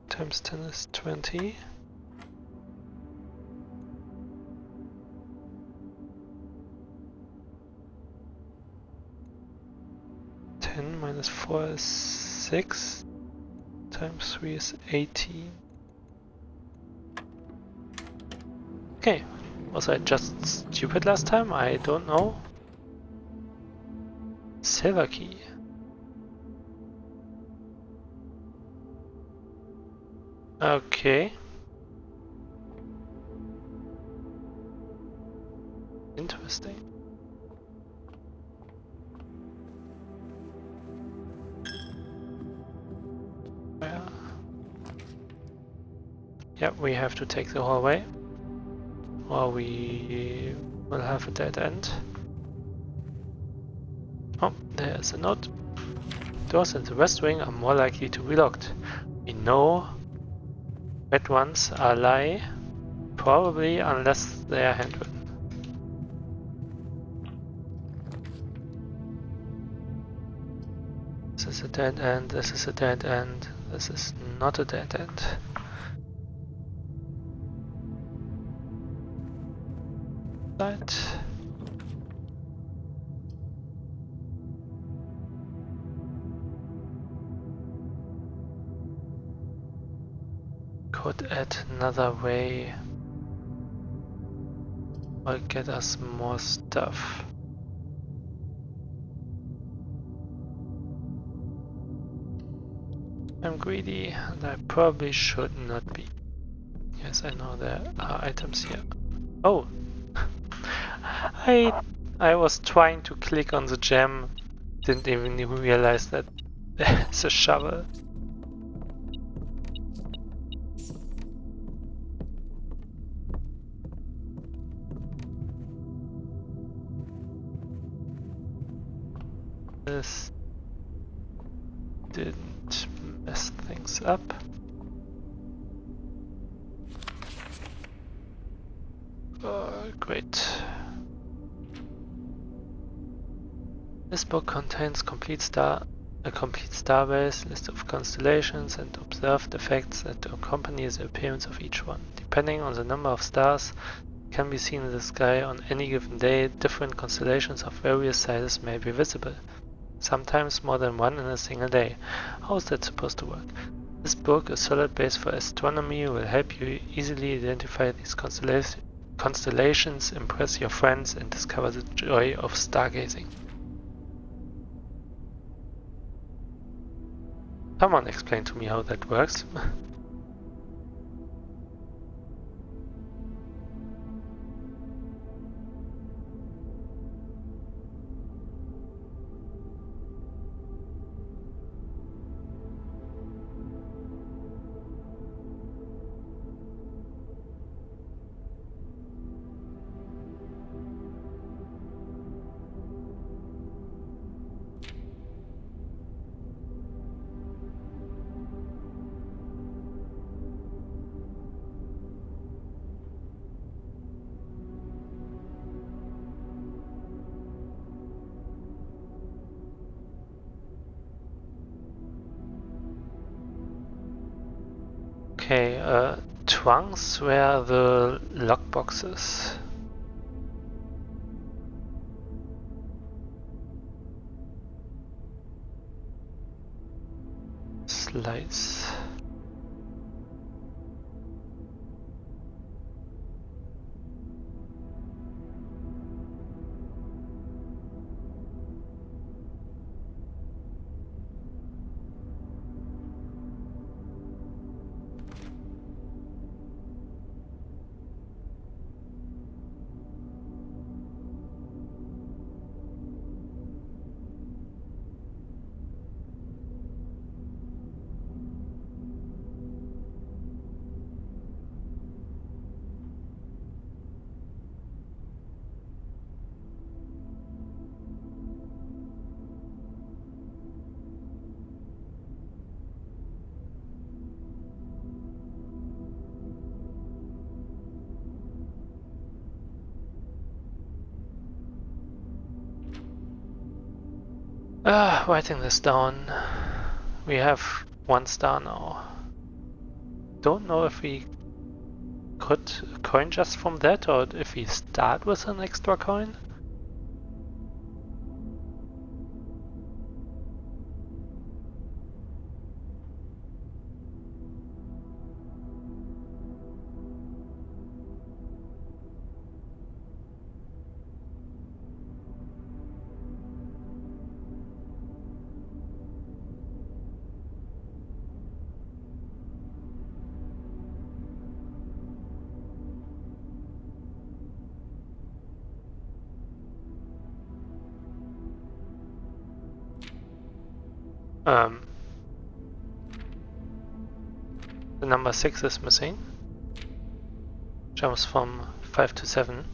Times 10 is 20. Minus 4 is 6. Times 3 is 18. Okay. Was I just stupid last time? I don't know. Silver key. Okay. Interesting. Yep, we have to take the hallway, or we will have a dead end. Oh, there's a note. Doors in the west wing are more likely to be locked. We know Red ones are lie, probably, unless they are handwritten. This is a dead end, this is a dead end, this is not a dead end. Right. Could add another way or get us more stuff. I'm greedy and I probably should not be. Yes, I know there are items here. Oh! I was trying to click on the gem, didn't even realize that there's a shovel. This didn't mess things up. Great. This book contains a complete starbase, list of constellations, and observed effects that accompany the appearance of each one. Depending on the number of stars can be seen in the sky on any given day, different constellations of various sizes may be visible. Sometimes more than one in a single day. How is that supposed to work? This book, a solid base for astronomy, will help you easily identify these constellations, impress your friends, and discover the joy of stargazing. Someone explain to me how that works. Okay, trunks were the lockboxes. Slice. Writing this down. We have 1 star now. Don't know if we could coin just from that or if we start with an extra coin. The number 6 is missing. Jumps from 5 to 7.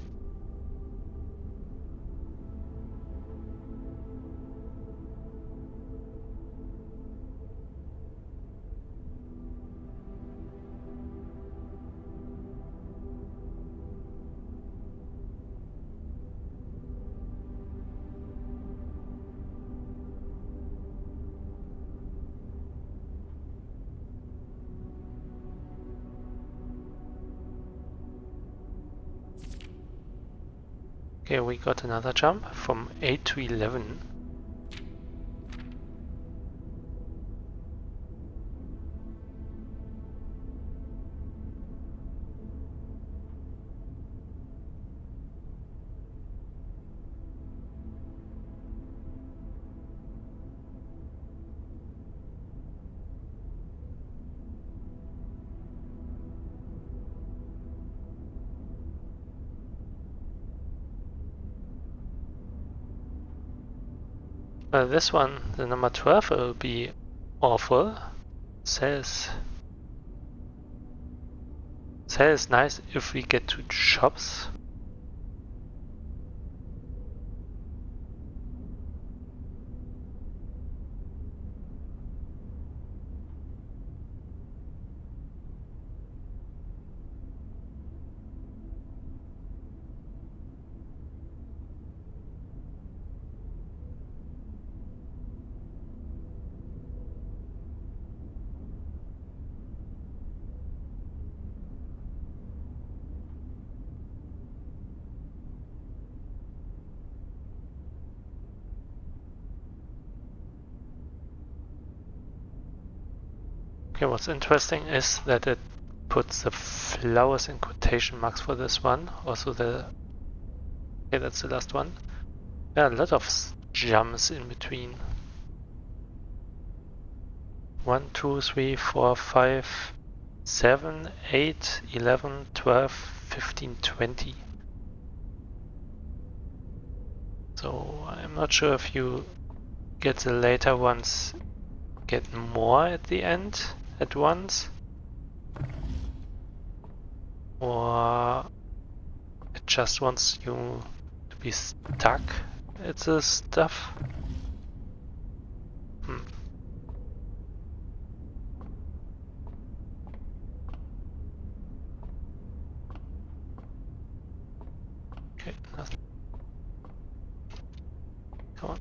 Okay, we got another jump from 8 to 11. This one, the number 12, will be awful. Cell is nice if we get to shops. Okay, what's interesting is that it puts the flowers in quotation marks for this one. Also okay, that's the last one. There are a lot of jumps in between. 1, 2, 3, 4, 5, 7, 8, 11, 12, 15, 20. So I'm not sure if you get the later ones get more at the end at once, or it just wants you to be stuck at the stuff. Okay, nothing. Come on.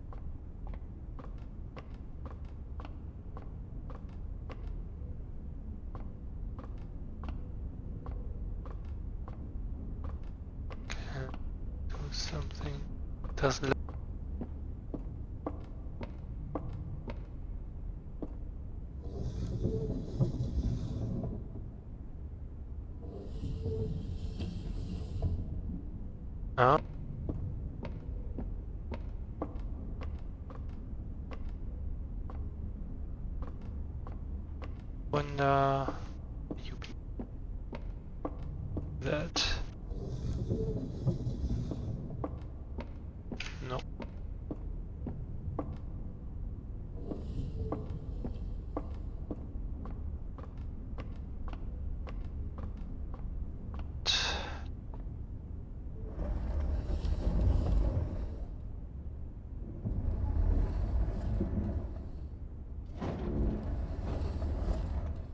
Can do something. Doesn't look. No. Wonder you that. No.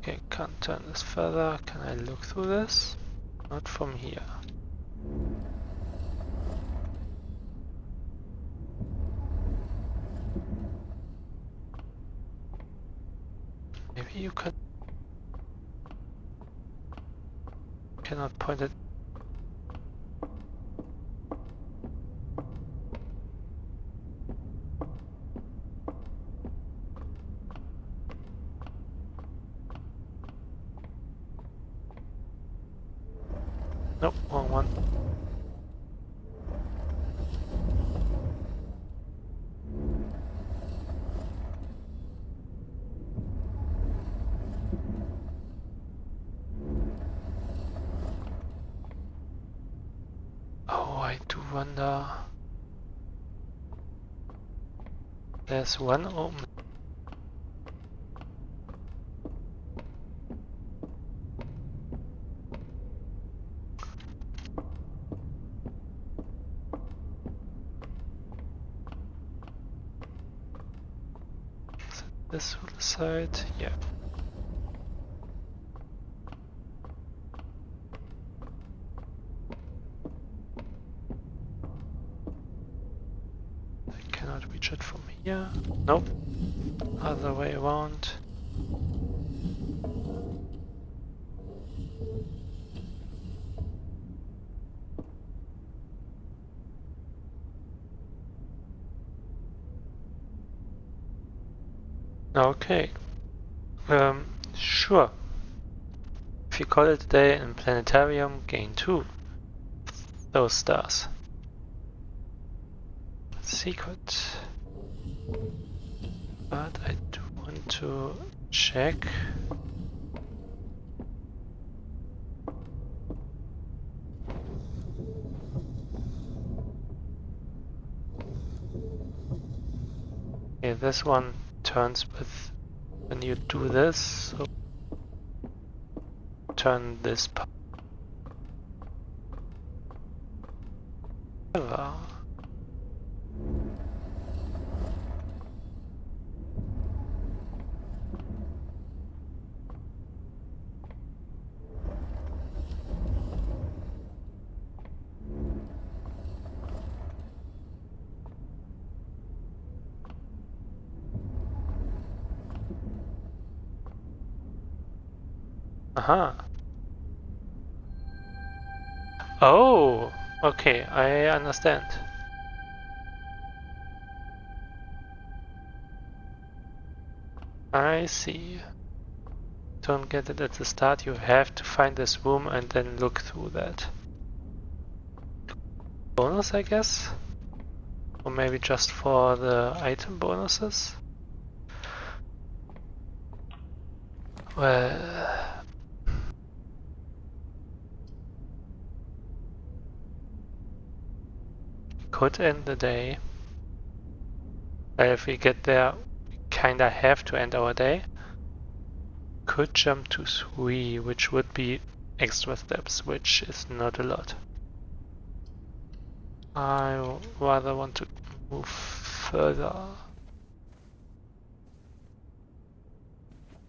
Okay, can't turn this further. Can I look through this? Not from here. Maybe you cannot point it. Nope, wrong one. Oh, I do wonder. There's one open. Is it this side? Yeah. I cannot reach it from here. Nope. Other way around. Okay. Sure. If you call it a day in planetarium, gain 2. Those stars. Secret. But I do want to check. Okay, this one turns with when you do this, so turn this power. Aha. Oh, okay, I understand. I see. Don't get it at the start, you have to find this room and then look through that. Bonus, I guess? Or maybe just for the item bonuses? Well... could end the day. If we get there, we kinda have to end our day. Could jump to 3, which would be extra steps, which is not a lot. I rather want to move further.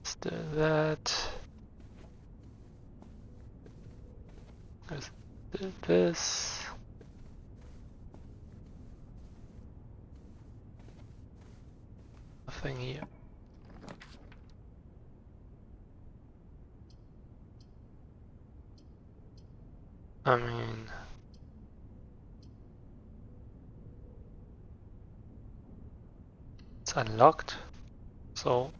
Still that. Still this. Nothing here. I mean... it's unlocked, so...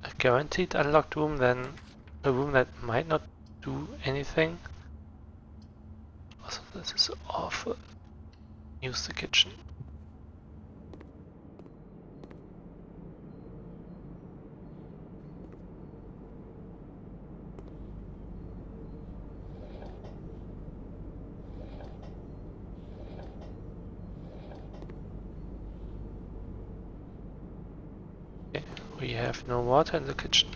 a guaranteed unlocked room, then a room that might not do anything. Also, this is awful. Use the kitchen. Okay, we have no water in the kitchen.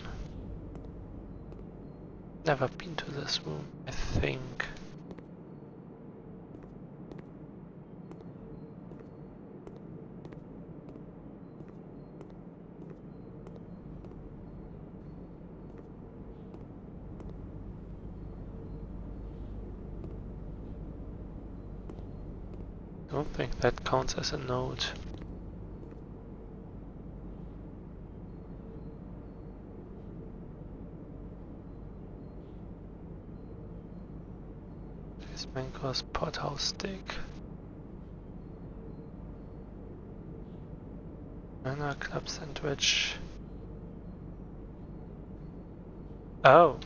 Never been to this room, I think. Don't think that counts as a node. This main course pothouse steak. Manor club sandwich. Oh.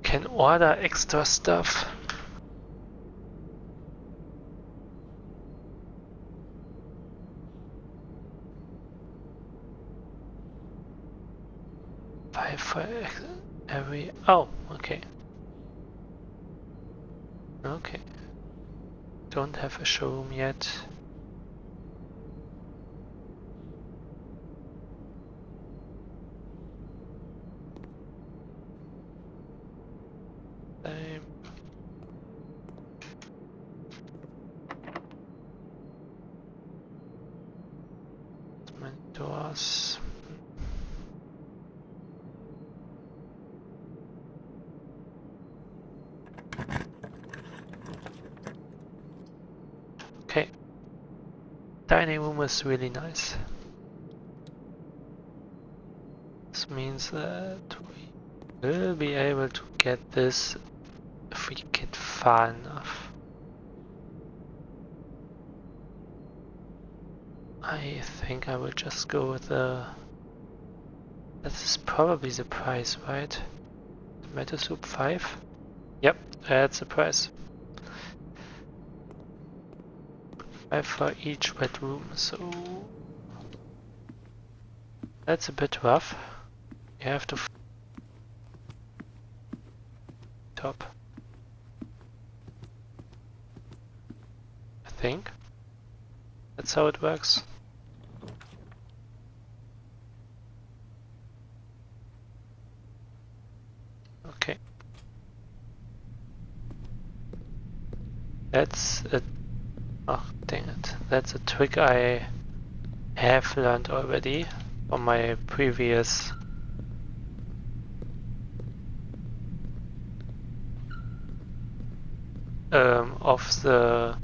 Can order extra stuff. Buy for every... oh, okay. Okay. Don't have a showroom yet. Same. Many doors. Okay. Dining room is really nice. This means that we We'll be able to get this if we get far enough. I think I will just go with the... This is probably the price, right? Tomato soup 5? Yep, that's the price. 5 for each bedroom, so... That's a bit rough. You have to... top. I think. That's how it works. Okay. That's a... Oh, dang it. That's a trick I have learned already from my previous of the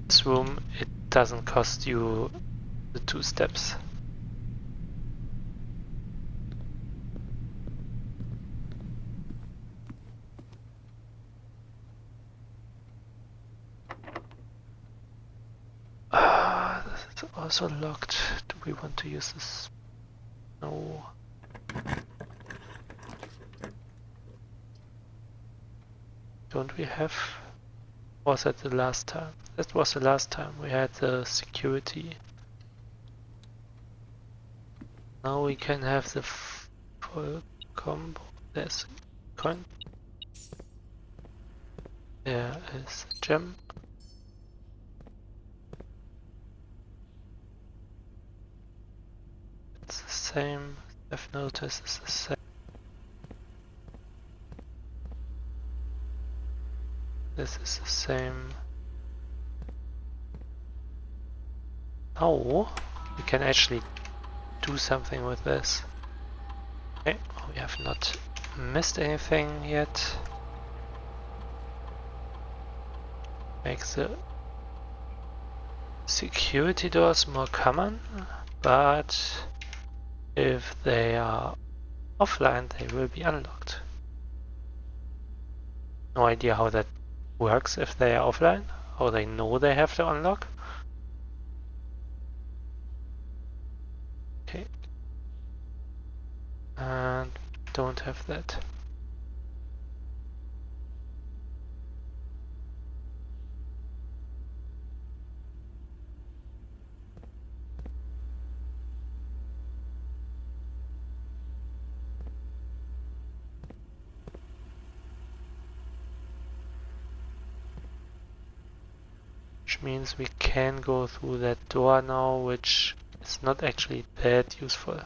this room. It doesn't cost you the 2 steps. This is also locked. Do we want to use this? No. Don't we have? Was that the last time? That was the last time we had the security. Now we can have the full combo. There's a coin. There is a gem. It's the same. I've noticed it's the same. This is the same. Oh, we can actually do something with this. Okay, we have not missed anything yet. Make the security doors more common, but if they are offline, they will be unlocked. No idea how that works if they are offline, how they know they have to unlock. Okay. And don't have that. Which means we can go through that door now, which is not actually that useful.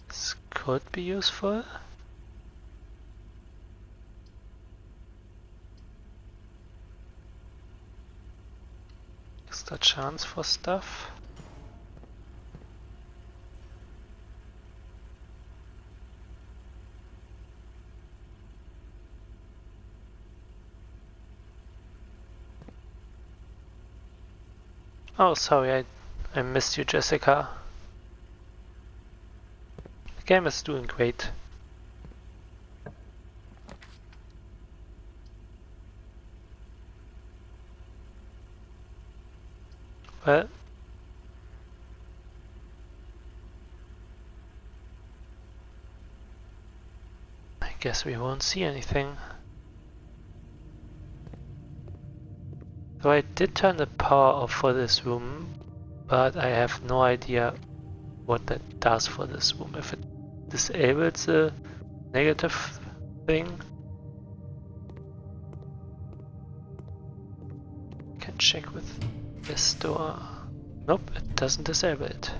This could be useful. Extra chance for stuff. Oh, sorry, I missed you, Jessica. The game is doing great. Well, I guess we won't see anything. So I did turn the power off for this room, but I have no idea what that does for this room. If it disables the negative thing. Can check with this door. Nope, it doesn't disable it.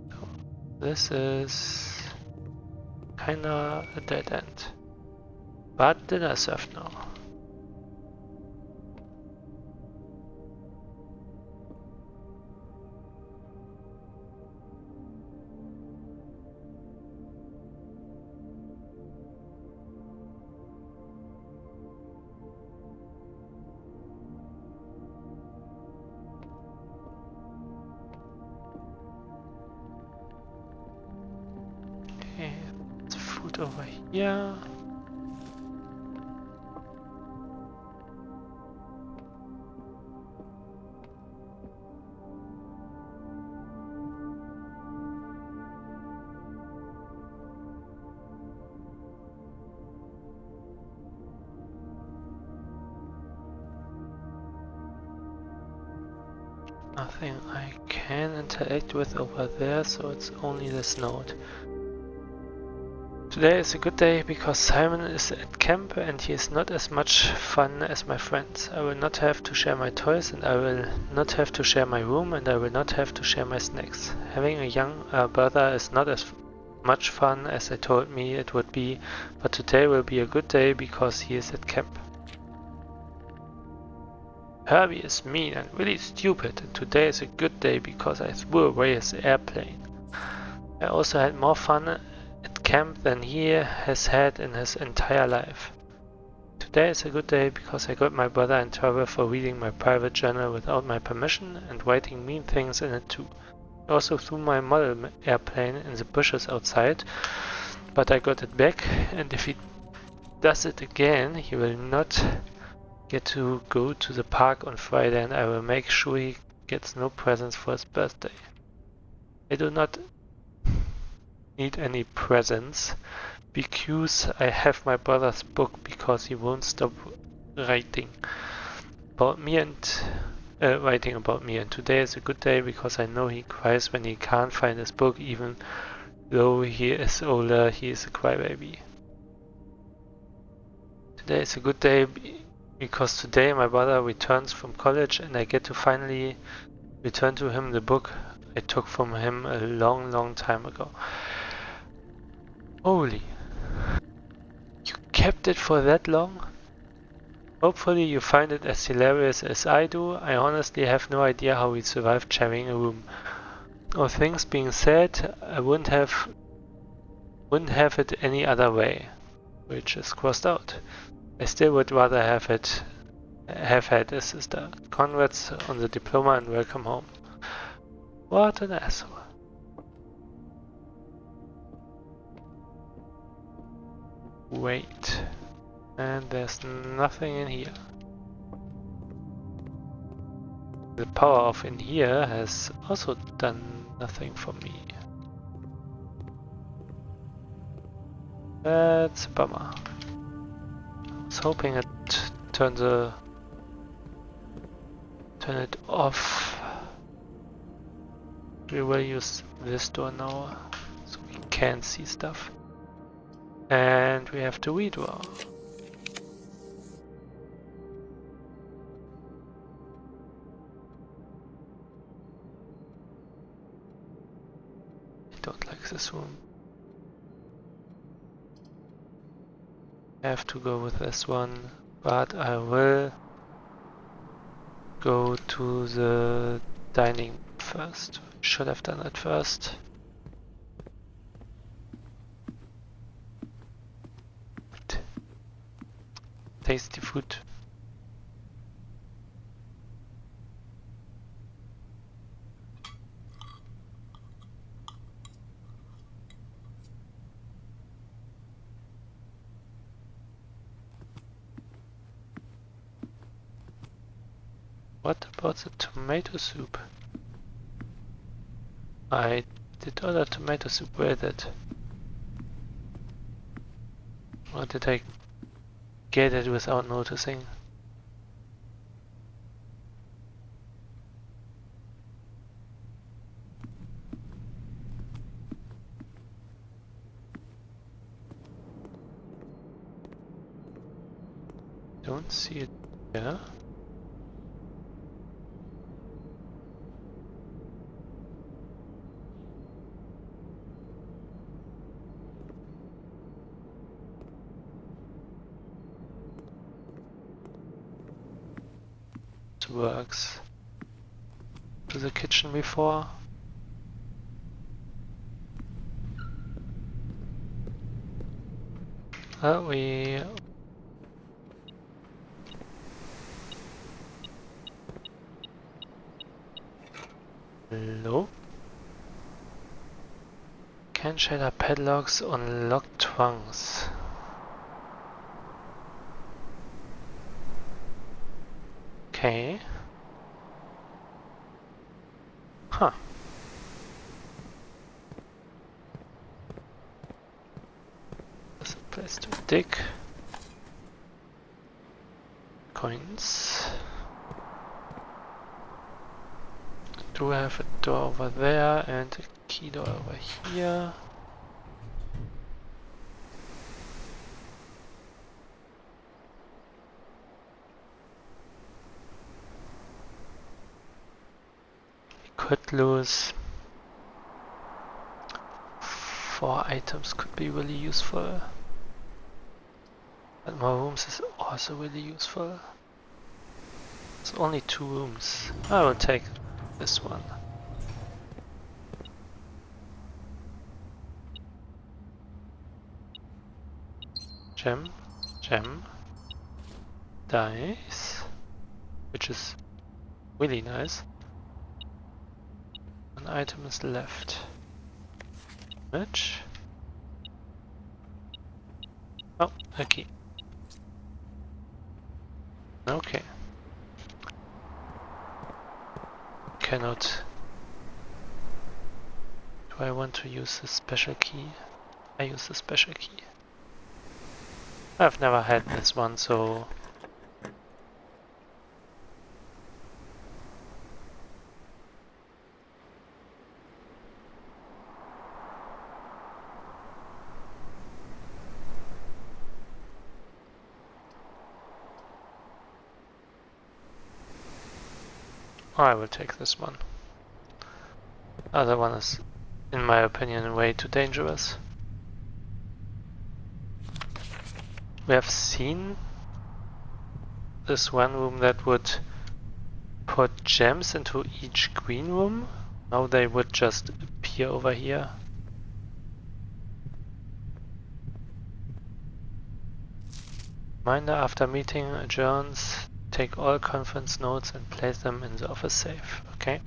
So this is kinda a dead end. But dinner served now. head over here. Nothing I can interact with over there, so it's only this node. Today is a good day because Simon is at camp and he is not as much fun as my friends. I will not have to share my toys, and I will not have to share my room, and I will not have to share my snacks. Having a young brother is not as much fun as they told me it would be, but today will be a good day because he is at camp. Herbie is mean and really stupid, and today is a good day because I threw away his airplane. I also had more fun at camp than he has had in his entire life. Today is a good day because I got my brother in trouble for reading my private journal without my permission and writing mean things in it too. I also threw my model airplane in the bushes outside, but I got it back, and if he does it again, he will not get to go to the park on Friday, and I will make sure he gets no presents for his birthday. I do not need any presents because I have my brother's book because he won't stop writing about me and today is a good day because I know he cries when he can't find his book. Even though he is older, he is a crybaby. Today is a good day because today my brother returns from college and I get to finally return to him the book I took from him a long time ago. Holy. You kept it for that long? Hopefully you find it as hilarious as I do. I honestly have no idea how we survived sharing a room. All things being said, I wouldn't have it any other way, which is crossed out. I still would rather have had a sister. Congrats on the diploma and welcome home. What an asshole. Wait. And there's nothing in here. The power off in here has also done nothing for me. That's a bummer. I was hoping it turn it off. We will use this door now so we can see stuff. And we have to redraw. I don't like this room. I have to go with this one, but I will go to the dining first. Should have done it first. Tasty food. What about the tomato soup? I did order tomato soup with it. Or did I get it without noticing? Don't see it there. It works. To the kitchen before. We hello? Can shader padlocks on locked trunks. Okay. Huh. There's a place to dig. Coins. Do have a door over there and a key door over here. Could lose 4 items, could be really useful. But more rooms is also really useful. It's only 2 rooms. I will take this one. Gem, gem, dice, which is really nice. An item is left. Which? Oh, a key. Okay. Cannot. Do I want to use the special key? I use the special key. I've never had this one, so I will take this one. Other one is, in my opinion, way too dangerous. We have seen this one room that would put gems into each green room. Now they would just appear over here. Reminder: after meeting adjourns, take all conference notes and place them in the office safe. Okay.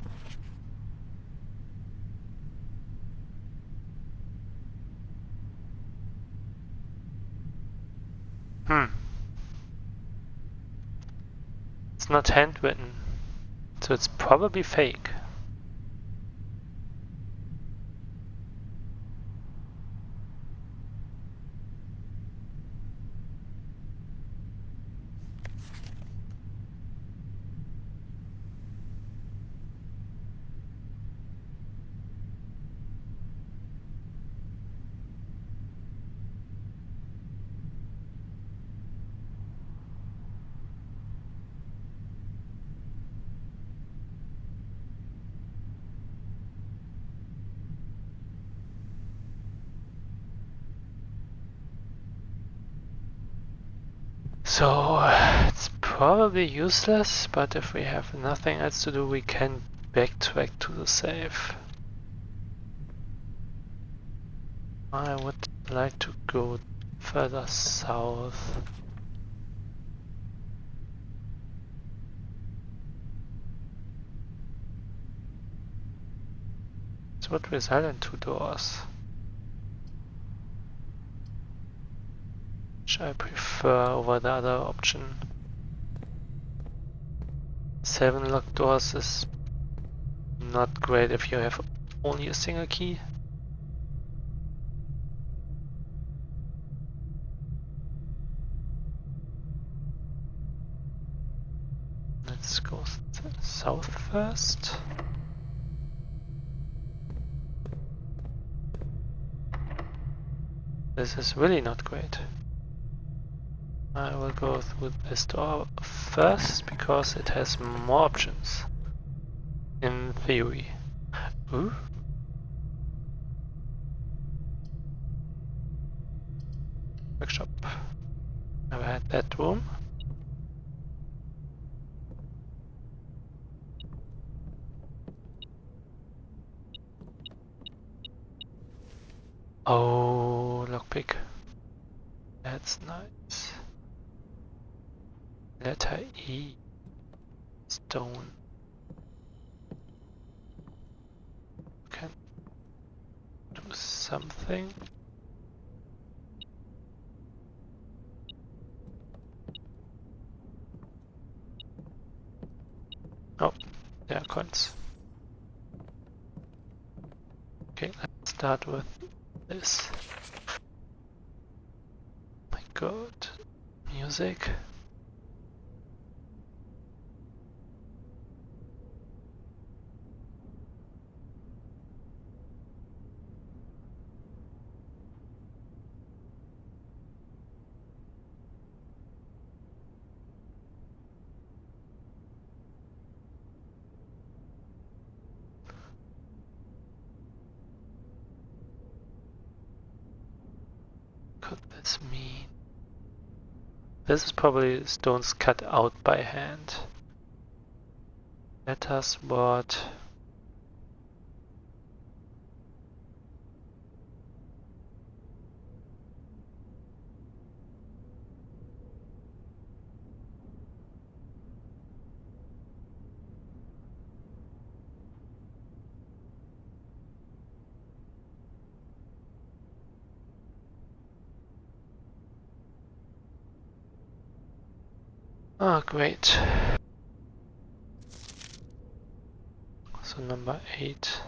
It's not handwritten, so it's probably fake. So it's probably useless, but if we have nothing else to do, we can backtrack to the safe. I would like to go further south. This would result in 2 doors, which I prefer over the other option. 7 locked doors is not great if you have only a single key. Let's go south first. This is really not great. I will go through this door first because it has more options. In theory. Ooh. Workshop. Never had that room. Oh, lockpick. That's nice. Letter E. Stone. Can do something. Oh, there are coins. Okay, let's start with this. My god. Music. Could this mean? This is probably stones cut out by hand. Letters, what? Oh, great. So number 8.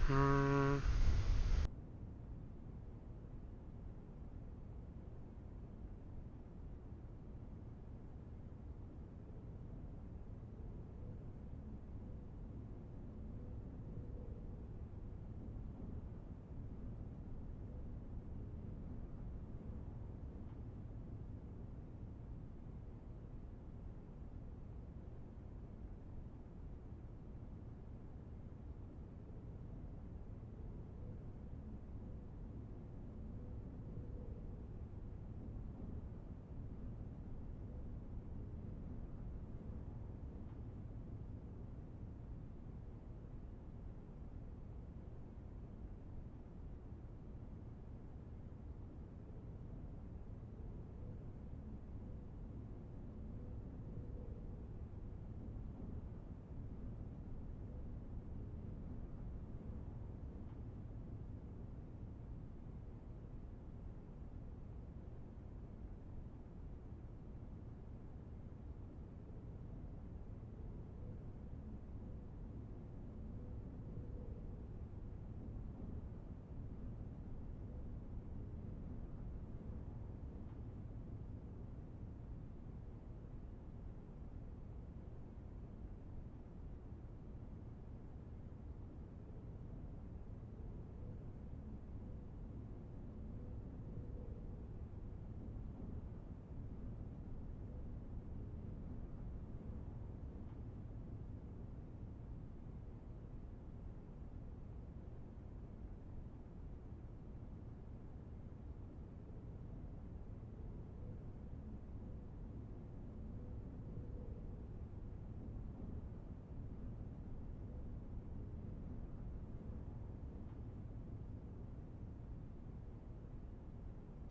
Hmm.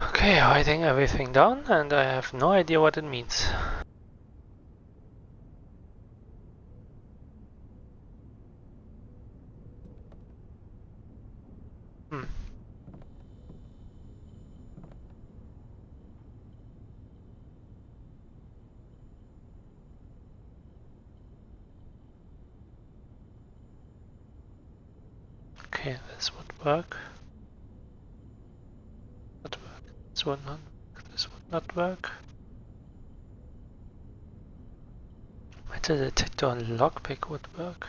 Okay, writing everything down, and I have no idea what it means. Hmm. Okay, this would work. Would work. This would not work. This would not work. Metal detector on lockpick would work.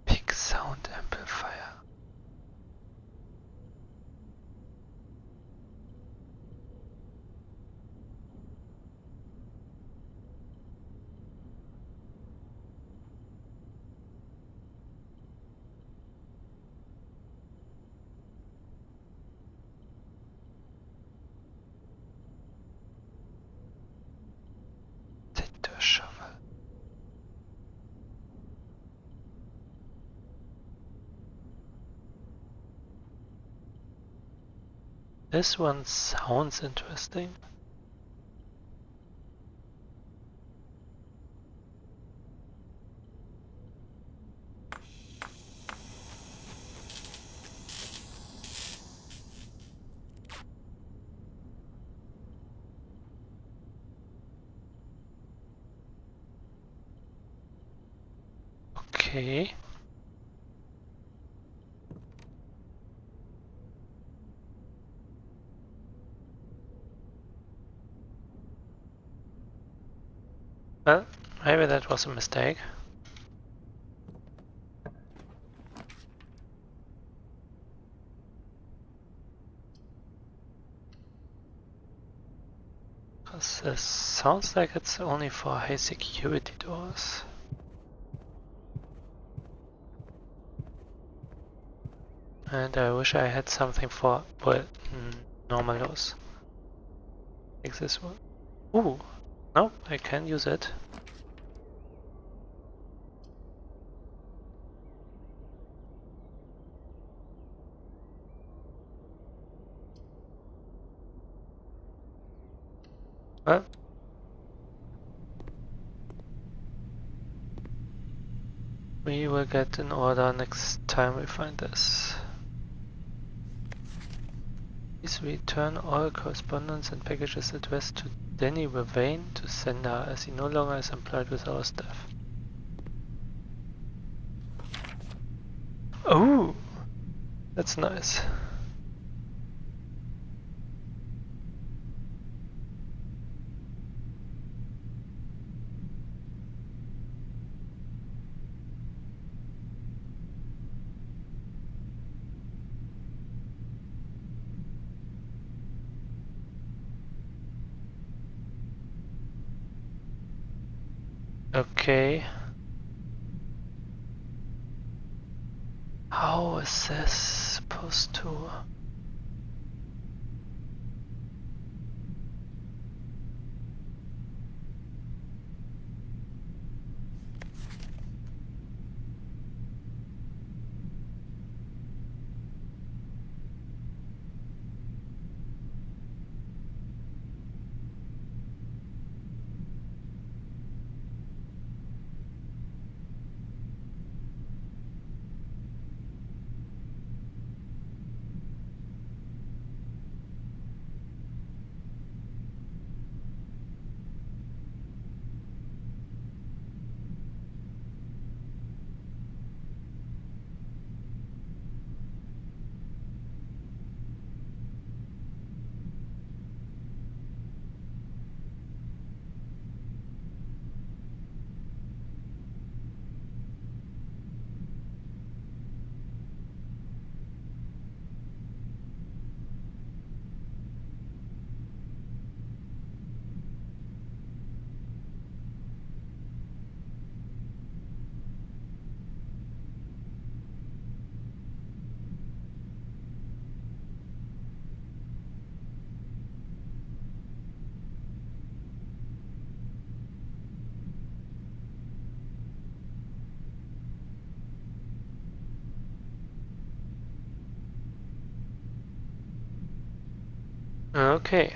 Big sound amplifier. This one sounds interesting. Okay. Well, maybe that was a mistake. Because this sounds like it's only for high security doors. And I wish I had something for, well, normal doors. Like this one. Ooh, no, I can use it. Well, we will get an order next time we find this. Please return all correspondence and packages addressed to Danny Vervain to sender, as he no longer is employed with our staff. Oh, that's nice. Okay. How is this supposed to... Okay.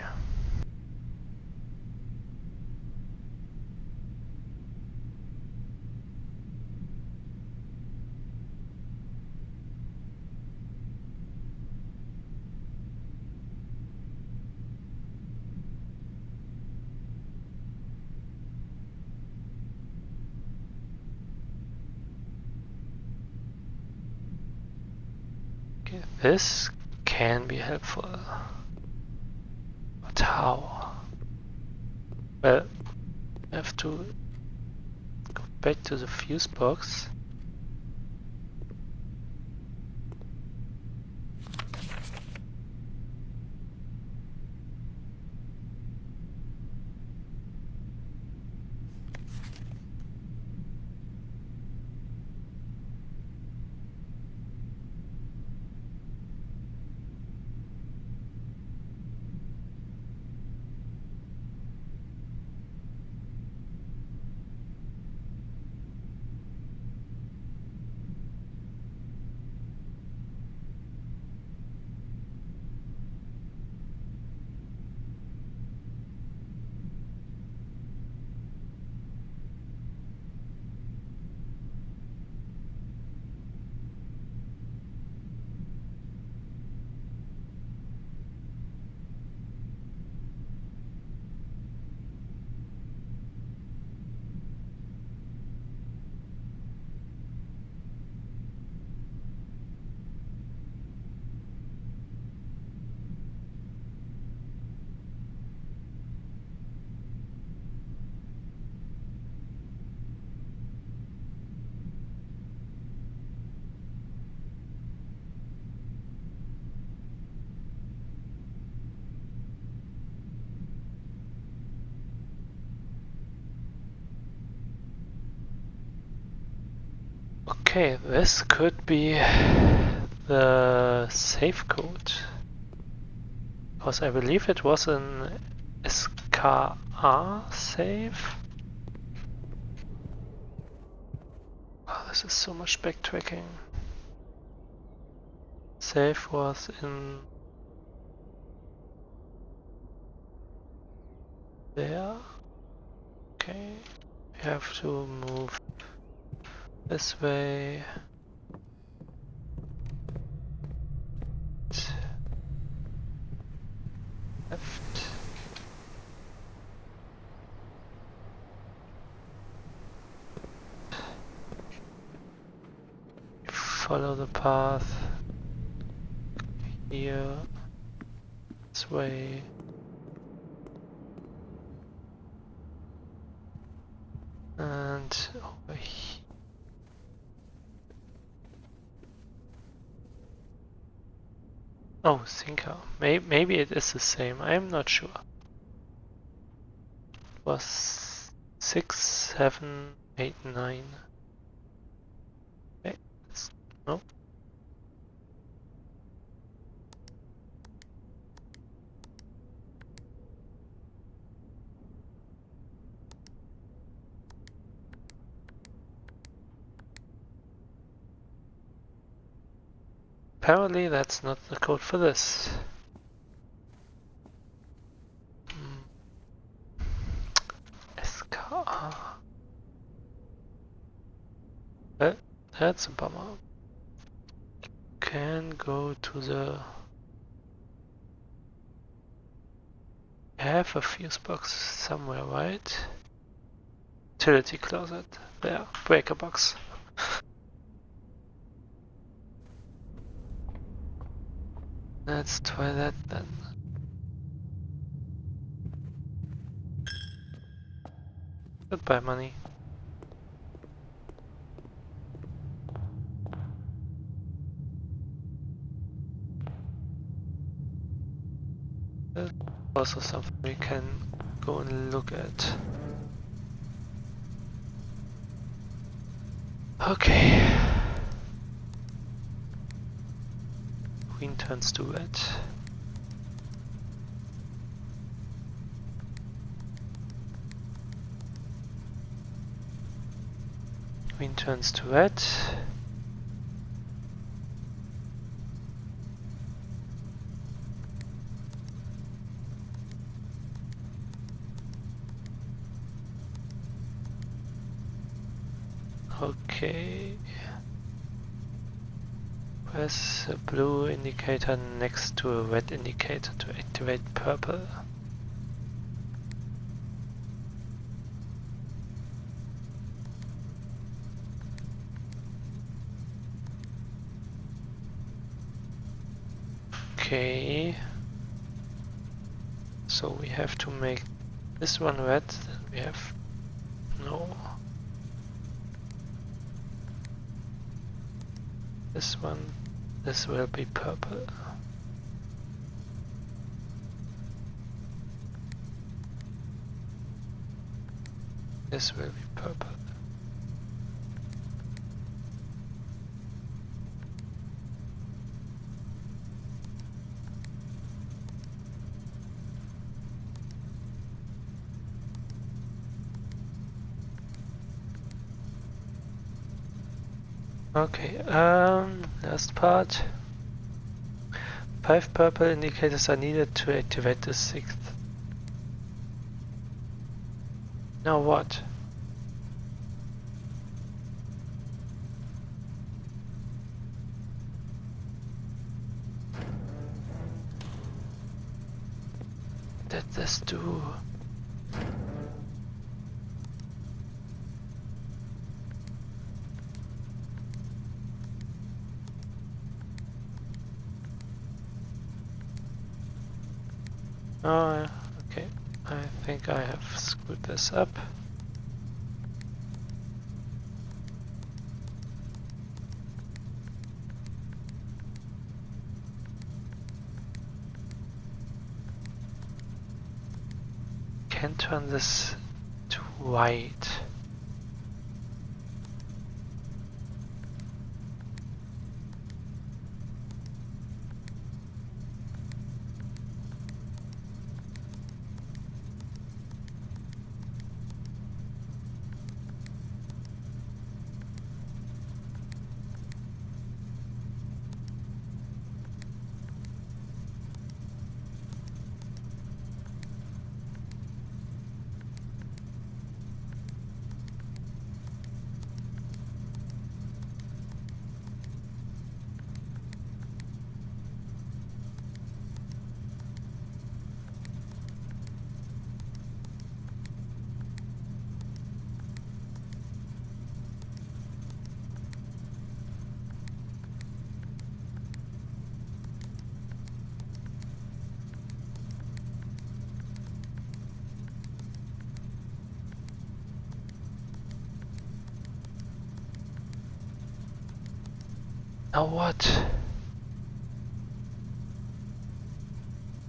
Okay, this can be helpful. But how? Well, I have to go back to the fuse box. Okay, this could be the safe code. Because I believe it was an SKA save. Oh, this is so much backtracking. Save was in there. Okay, we have to move this way. Left. Follow the path here, this way. And over here. Oh, Sinker. Maybe it is the same. I'm not sure. It was 6, 7, 8, 9. Okay. No. Apparently that's not the code for this. SKA. That's a bummer. Can go to the... have a fuse box somewhere, right? Utility closet. There, breaker box. Let's try that then. Goodbye, money. There's also something we can go and look at. Okay. Queen turns to red. Queen turns to red. Okay. Press a blue indicator next to a red indicator to activate purple. Okay. So we have to make this one red, then we have no. This one, this will be purple. This will be purple. Okay, last part. 5 purple indicators are needed to activate the 6th. Now what? Did this do? Oh, okay. I think I have screwed this up. Can turn this to white. Now what?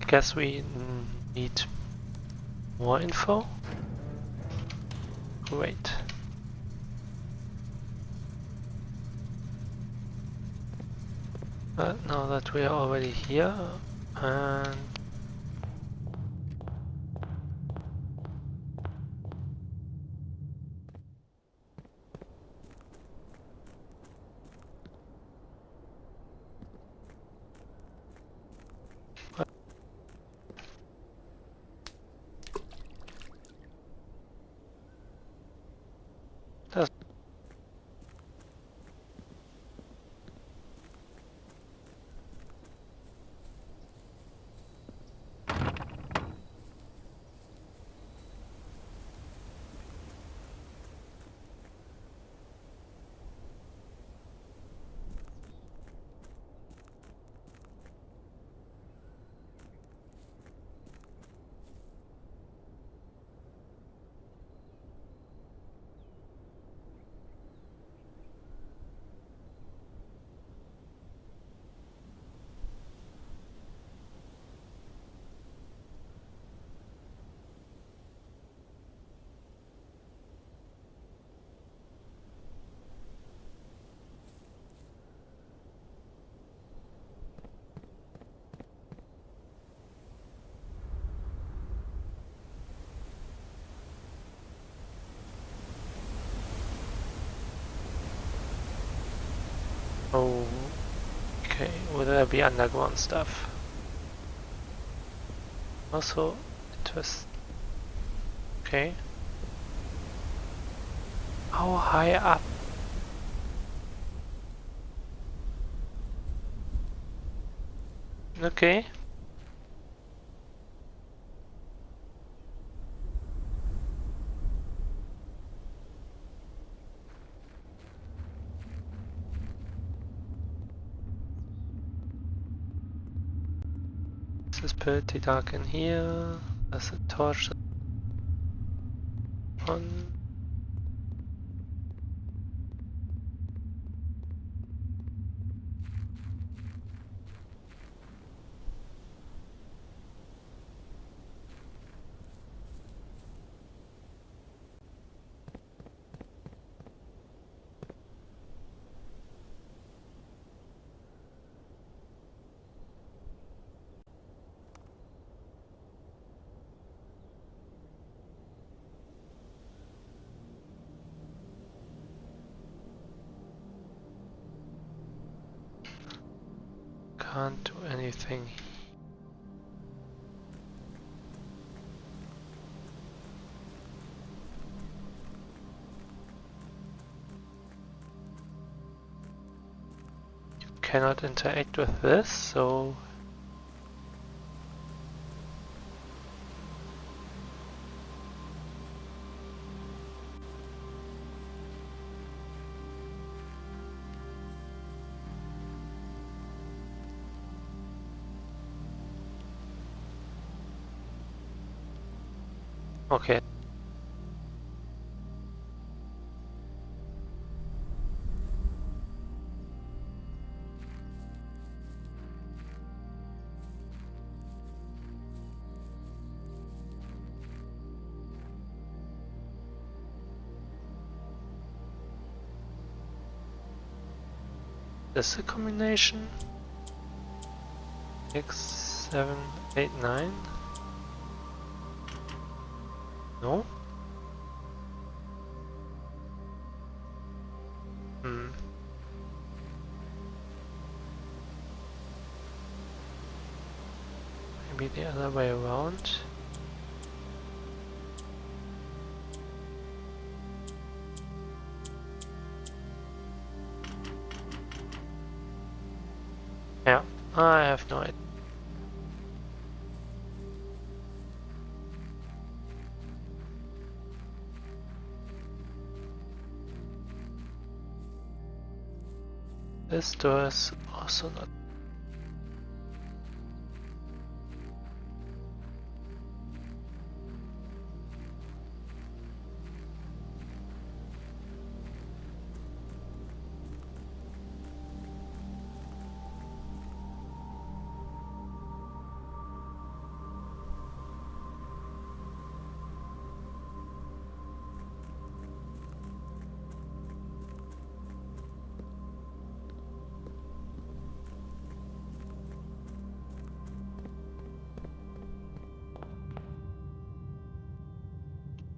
I guess we need more info. Great. But now that we are already here, and that's okay. Will there be underground stuff? Also, interest. Okay. How high up? Okay. This is pretty dark in here. There's a torch on. Can't do anything. You cannot interact with this, so okay. This is a combination. 6, 7, 8, 9. No? Hmm. Maybe the other way around. Yeah, I have no idea. This door is also not.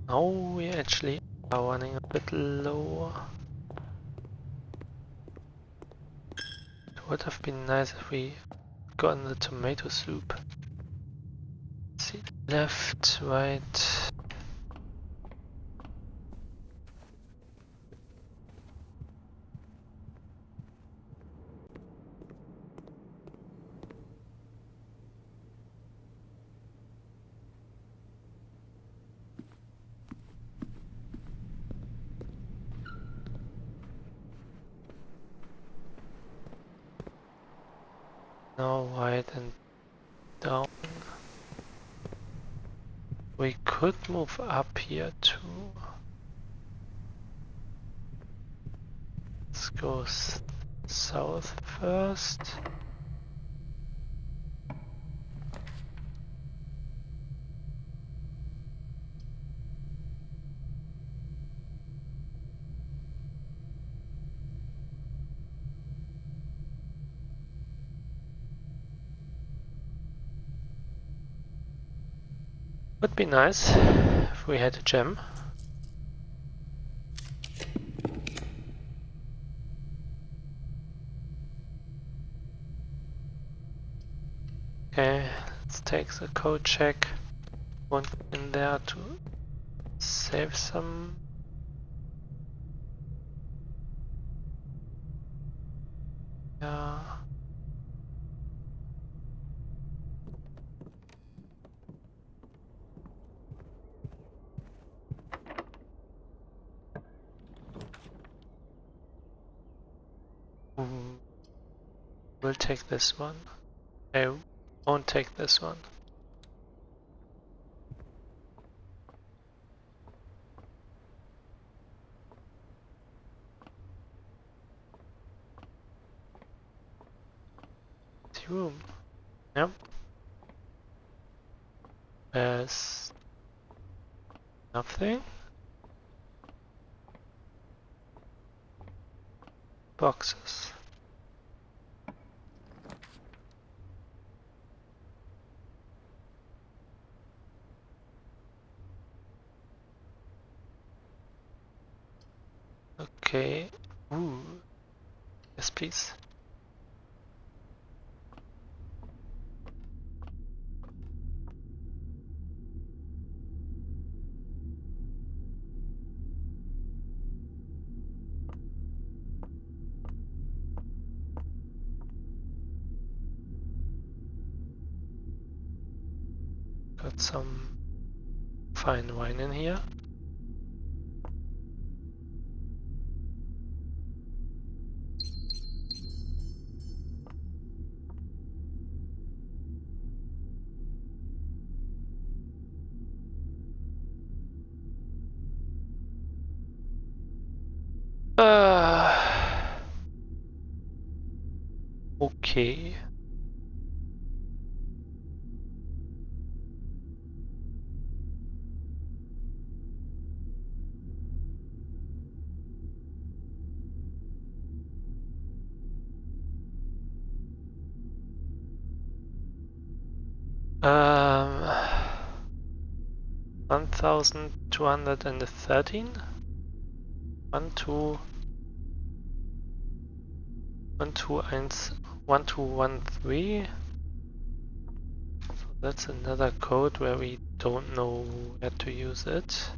Now we actually are running a bit low. It would have been nice if we gotten the tomato soup. Let's see, left, right. Now right and down. We could move up here too. Let's go south first. Would be nice if we had a gem. Okay, let's take the code check. One in there to save some. Yeah. We'll take this one. I won't take this one. The room. Yep. There's nothing. Boxes. Okay. Ooh. Yes, please. Got some fine wine in here. Okay. Um, 1213. 1213. So that's another code where we don't know where to use it.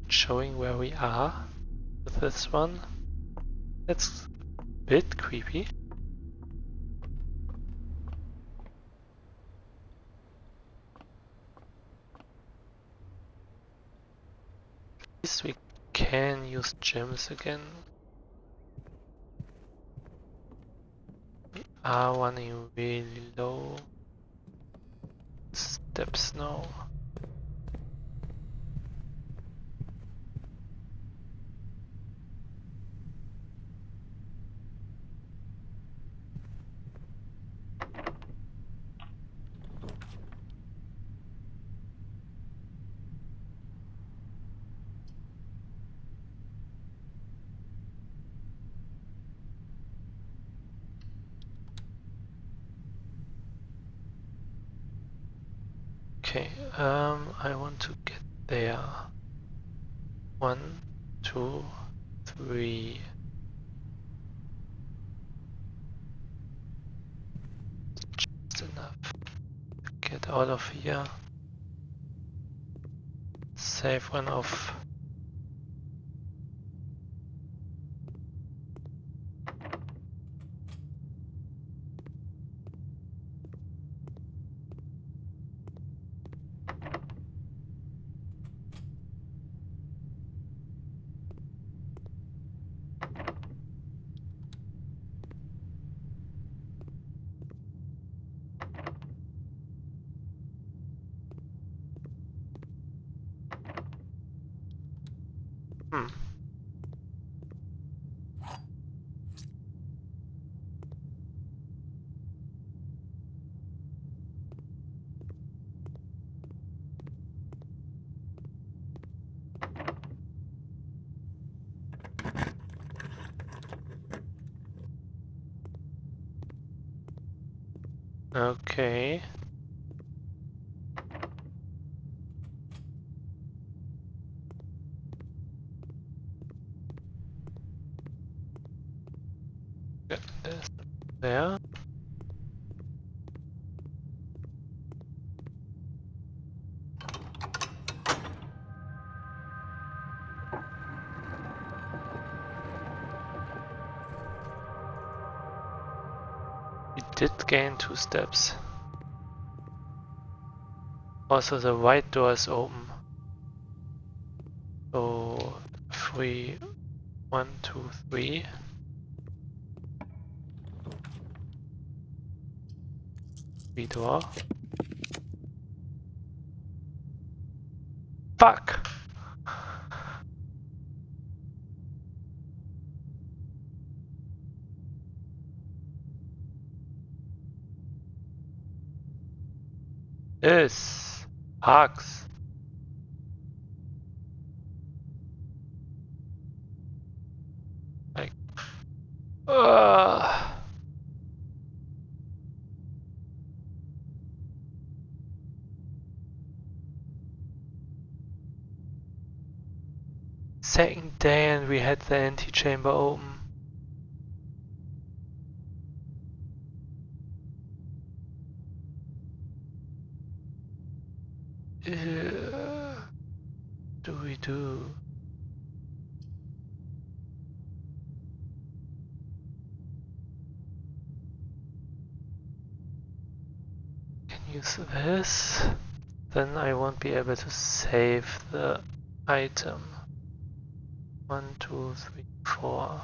Showing where we are with this one. That's a bit creepy. At least we can use gems again. We are running really low. Steps now. Okay, I want to get there. 1, 2, 3. Just enough. Get out of here. Save one off. Hmm. Okay. Get this there. We did gain 2 steps. Also, the white door is open. So, 3, 1, 2, 3. Door. Fuck! This sucks. Like, second day and we had the antechamber open. Do we do? Can use this. Then I won't be able to save the item. 1, 2, 3, 4.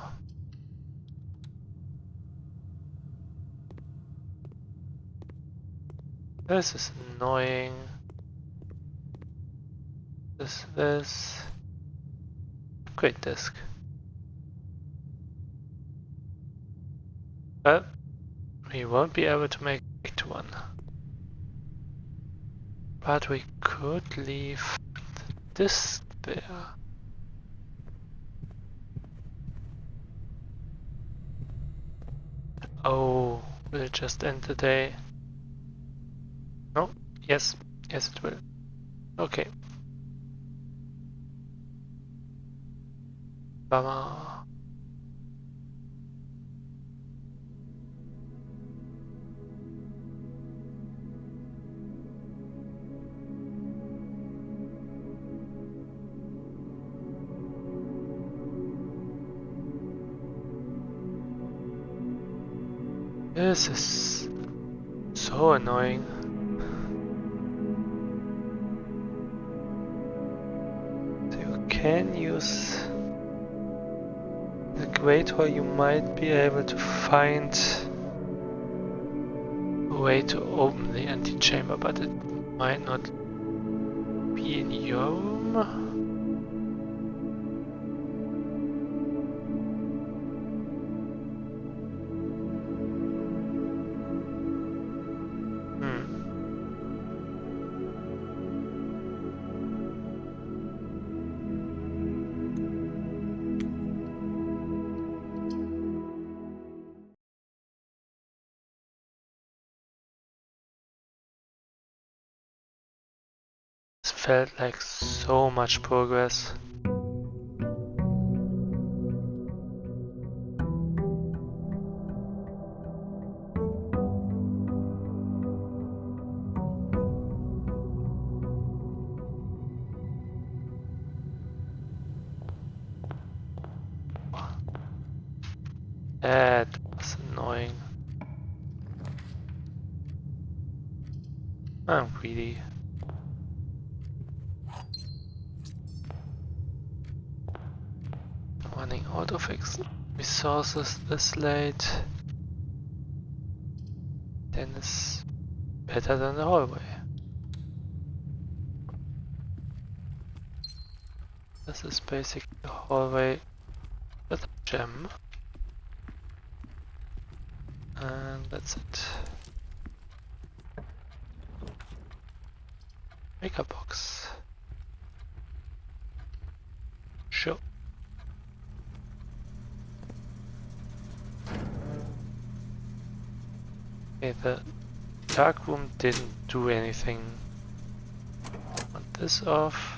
This is annoying. This. Great disk. But we won't be able to make one. But we could leave the disk there. Oh, will it just end the day? No? Yes. Yes, it will. Okay. Bummer. This is so annoying. So you can use the equator, you might be able to find a way to open the antechamber, but it might not be in your room. felt like so much progress. That was annoying. I'm greedy. Running out of resources this late. Then it's better than the hallway. This is basically a hallway with a gem. And that's it. Make a box. Sure. Okay, the dark room didn't do anything. Want this off.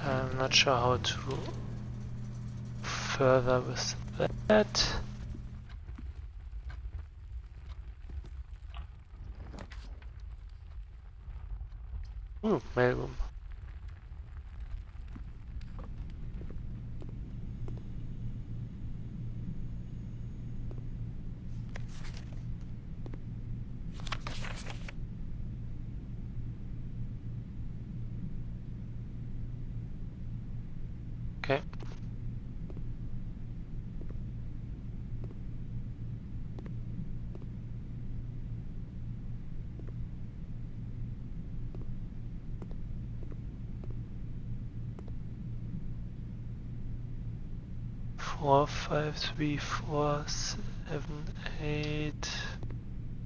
I'm not sure how to further with that. Ooh, mailroom. Okay. Four, 5, 3, 4, 7, 8.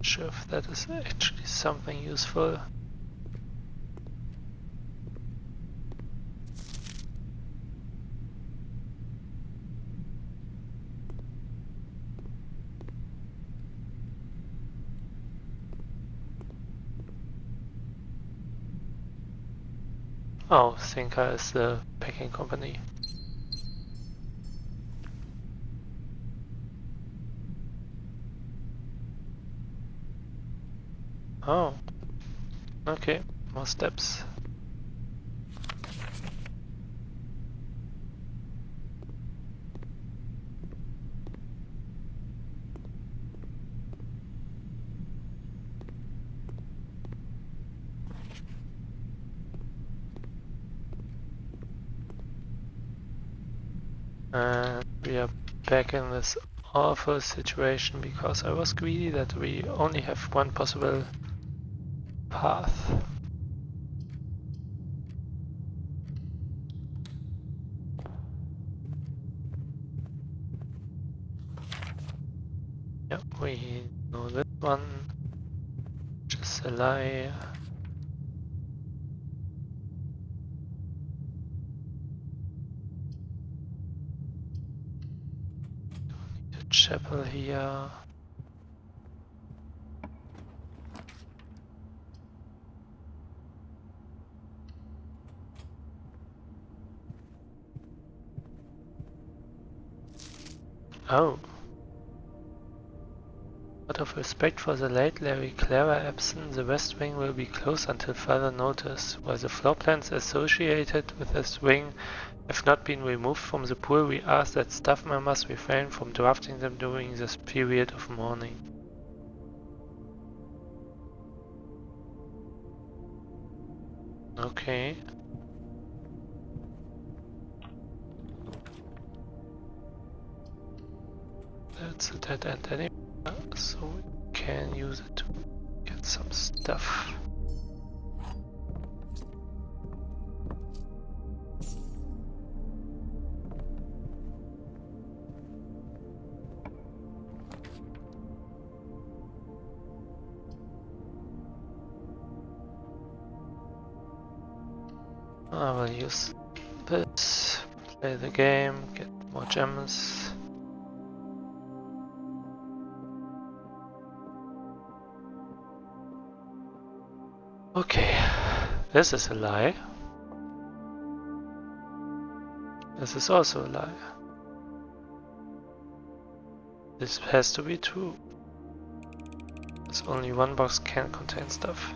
Sure if that is actually something useful. Oh, Sinka is the packing company. Oh, okay, more steps. And we are back in this awful situation because I was greedy that we only have one possible path. Yep, we know this one. Just a lie. The chapel here. Oh. Out of respect for the late Larry Clara Epson, the West Wing will be closed until further notice. While the floor plans associated with this wing have not been removed from the pool, we ask that staff members refrain from drafting them during this period of mourning. Okay. That's a dead end anyway, so we can use it to get some stuff. I will use this, play the game, get more gems. Okay, this is a lie. This is also a lie. This has to be true. Because only one box can contain stuff.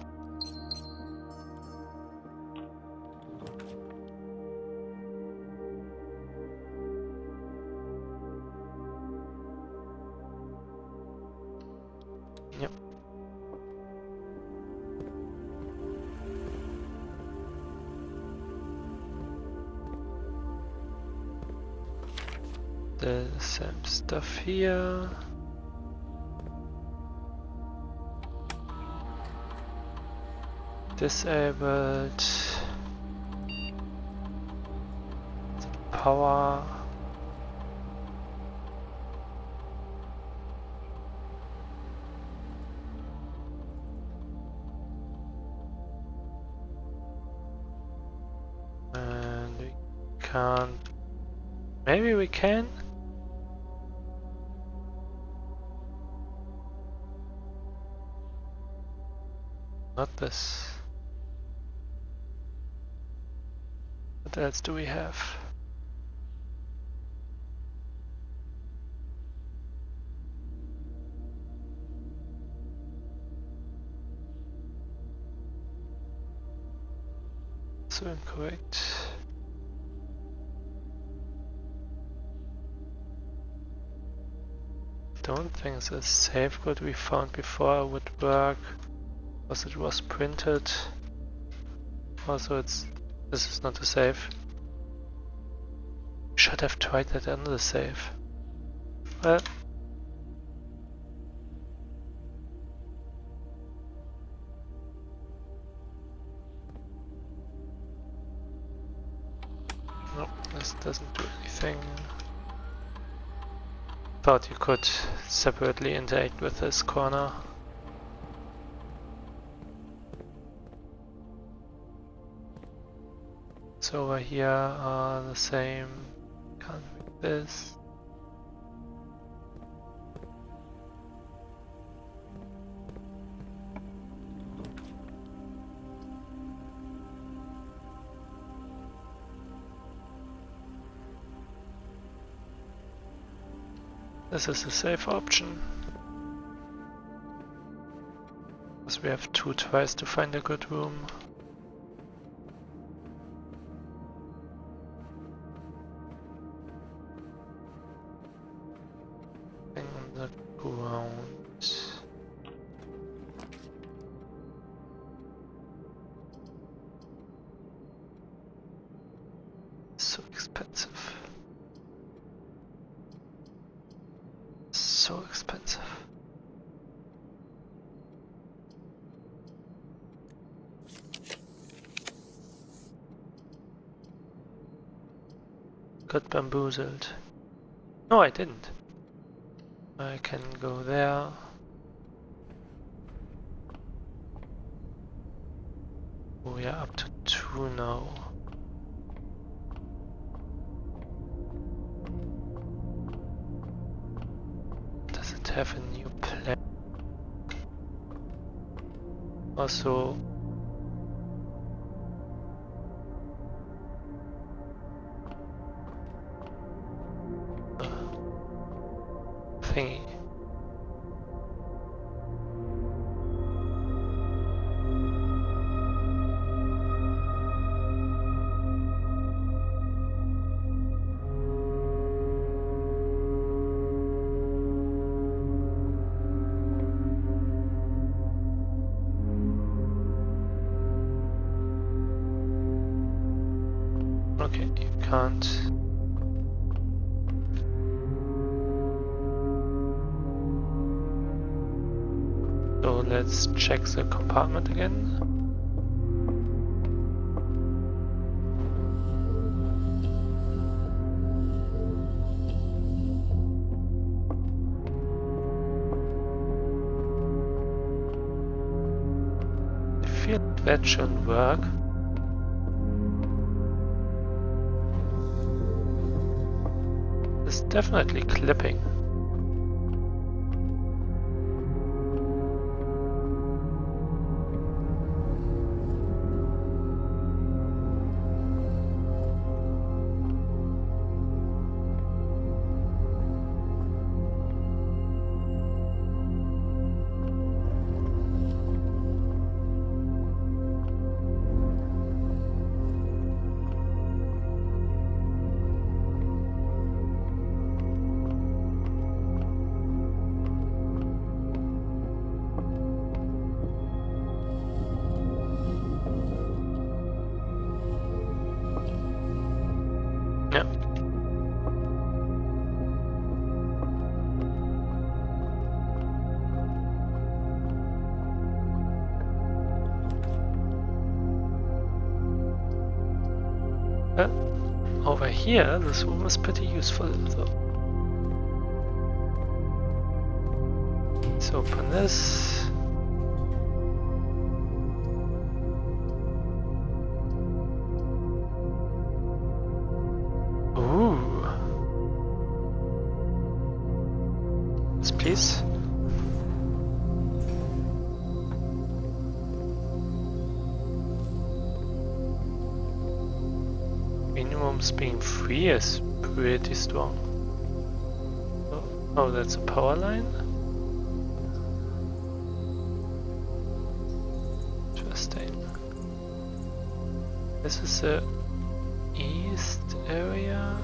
Yep. The same stuff here. Disabled. Power. And we can't. Maybe we can. Not this. What else do we have? So incorrect. Don't think the save code we found before would work, because it was printed. Also, this is not a save. Should have tried that on the save. Well, nope, this doesn't do anything. Thought you could separately interact with this corner. So over here are the same. Can't read this. This is a safe option. Because we have 2 tries to find a good room. Thing on the ground. So expensive. So expensive. Got bamboozled. No, I didn't. I can go there. We are up to 2 now. Have a new plan. Also, thingy. Okay, you can't. So let's check the compartment again. I feel that should work. It's definitely clipping. Yeah. Over here, this room is pretty useful though. Let's open this. Ooh. Yes, please. Minimums being free is pretty strong. Oh, that's a power line? Interesting. This is the east area.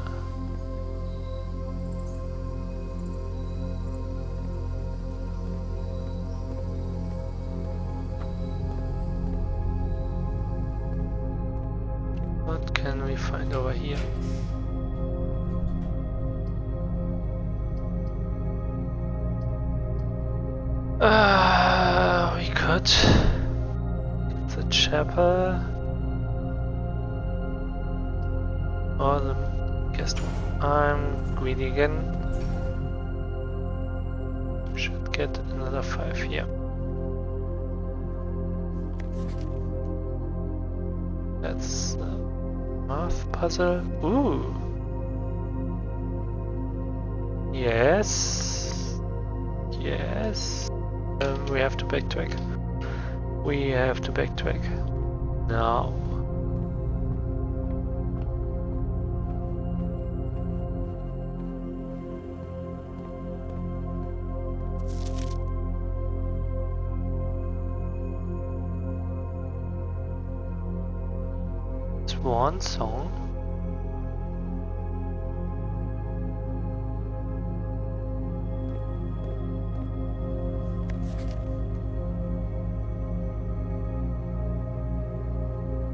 What can we find over here? We could get the chapel or the guest room. I'm greedy again. Should get another 5 here. That's the math puzzle. Ooh. Yes. Yes. We have to backtrack. We have to backtrack. Now. Swan song.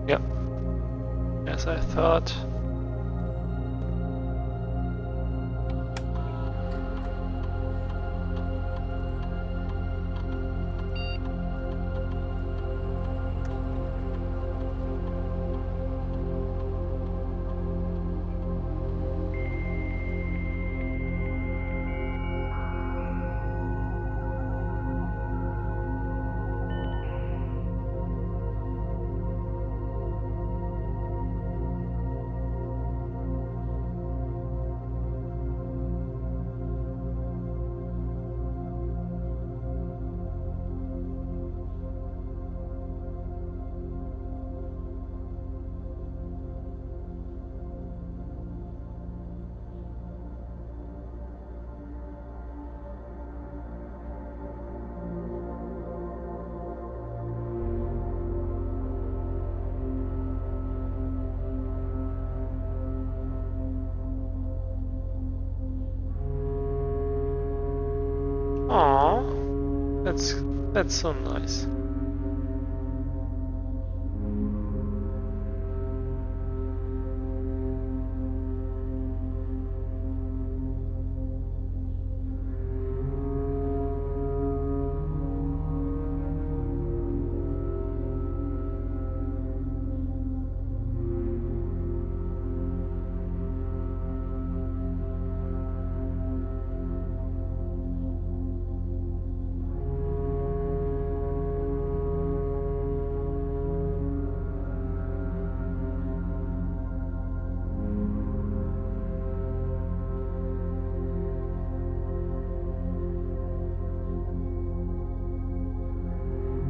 Yep. As I thought. Aww, that's so nice.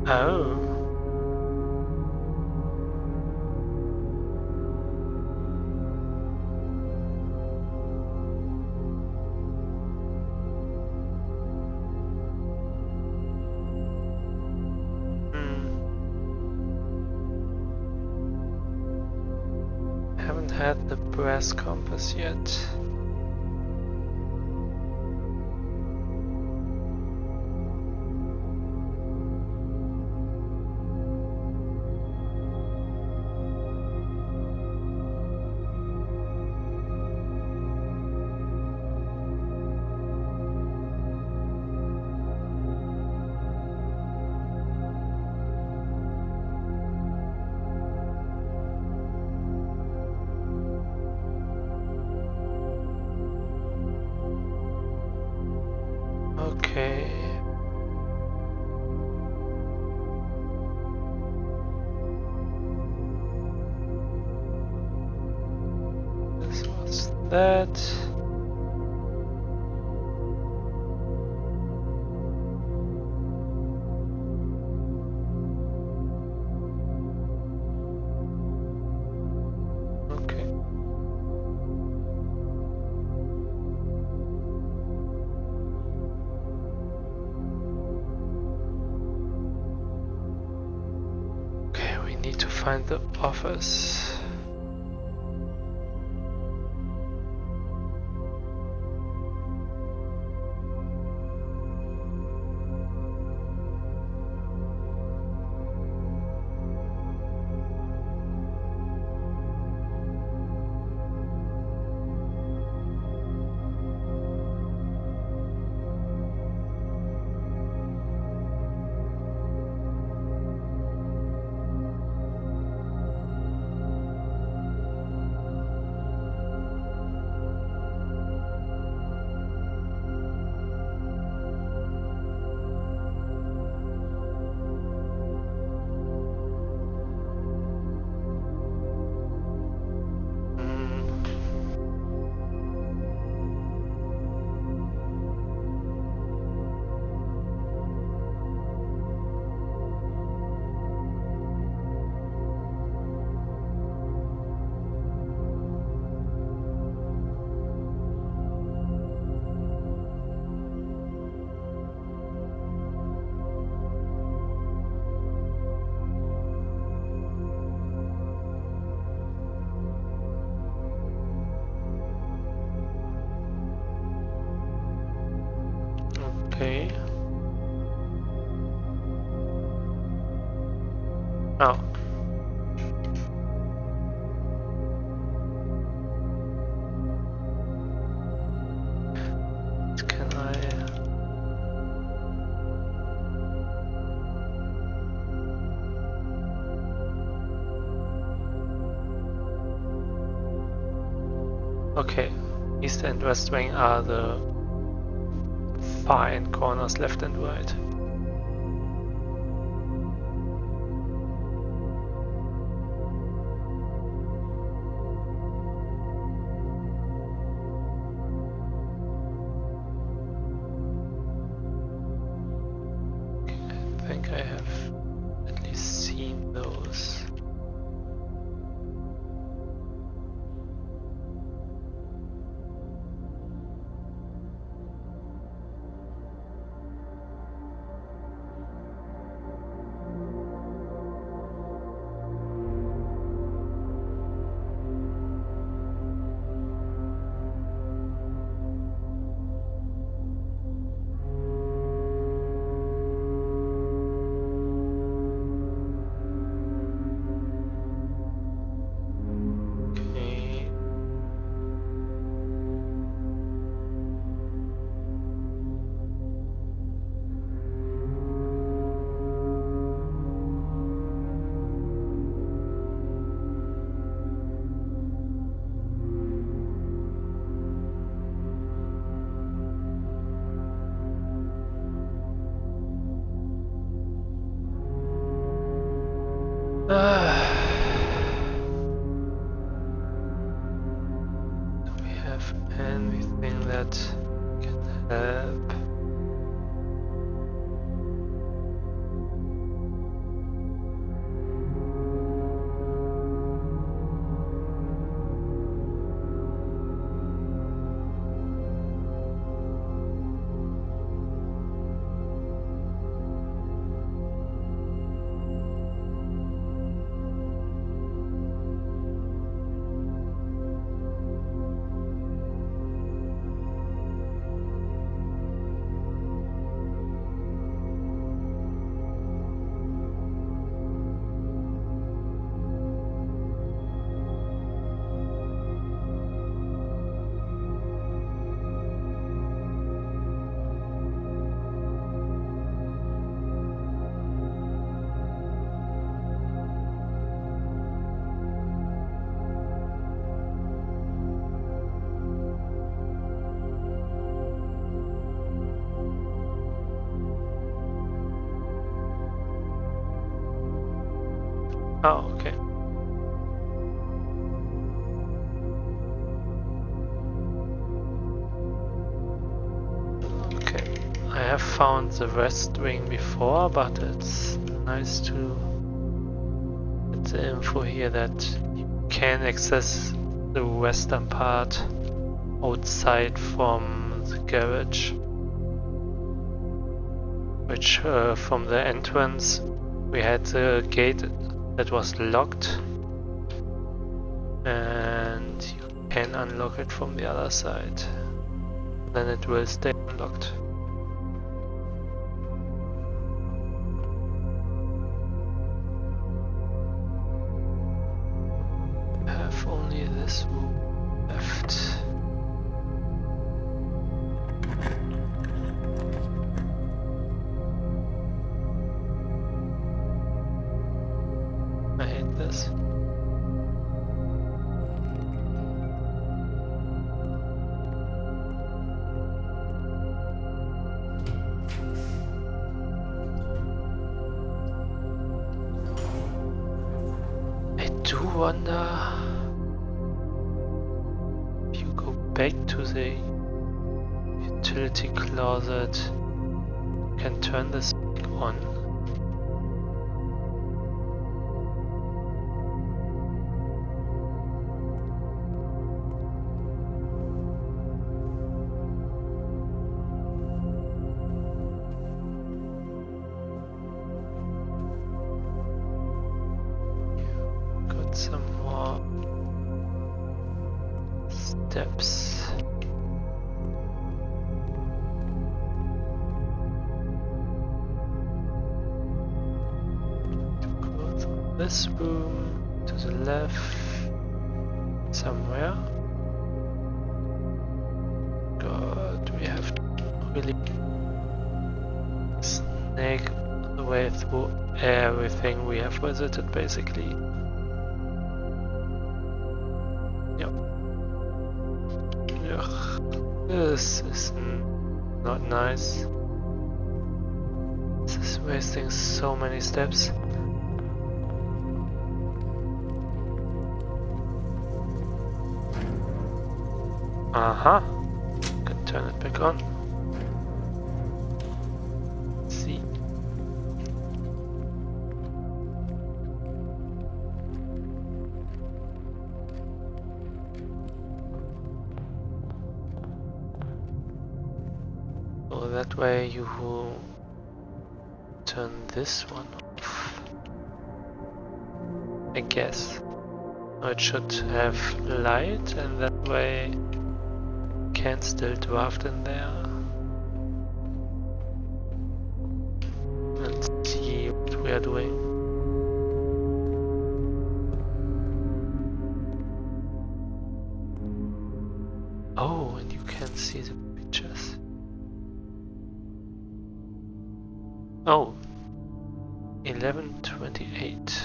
Oh. Haven't had the brass compass yet. Okay. This was that. Okay. Okay, we need to find the office. Okay. Oh. Can I? Okay. East and west wing are the far end corners, left and right. I think I have at least seen those. Okay. Do we have anything that can help? Oh, okay. Okay, I have found the west wing before, but it's nice to get the info here that you can access the western part outside from the garage. Which from the entrance we had a gate that was locked, and you can unlock it from the other side. Then it will stay unlocked. I have only this room left. I hate this. I do wonder if you go back to the utility closet, you can turn this on. Some more steps. Go through this room to the left somewhere. God, we have to really snake the way through everything we have visited basically. Ugh, this is not nice. This is wasting so many steps. Uh-huh. Can turn it back on. See. So that way you turn this one off, I guess. Or it should have light, and that way you can still draft in there. And see what we are doing. Oh, and you can see the pictures. Oh, 11:28.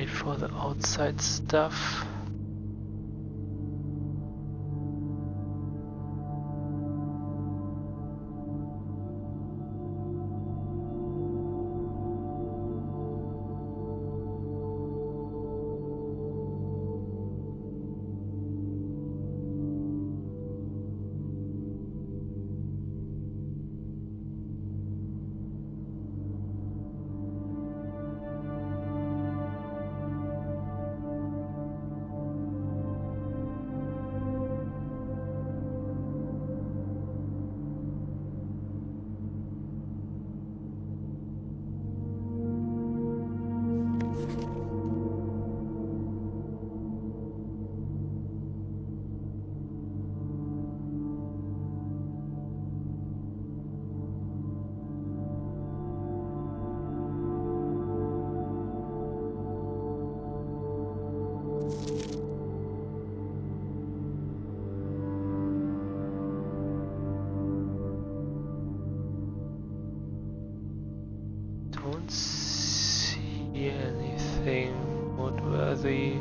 For the outside stuff. Don't see anything the...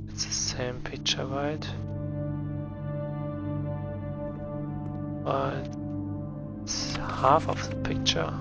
It's the same picture, right? But it's half of the picture.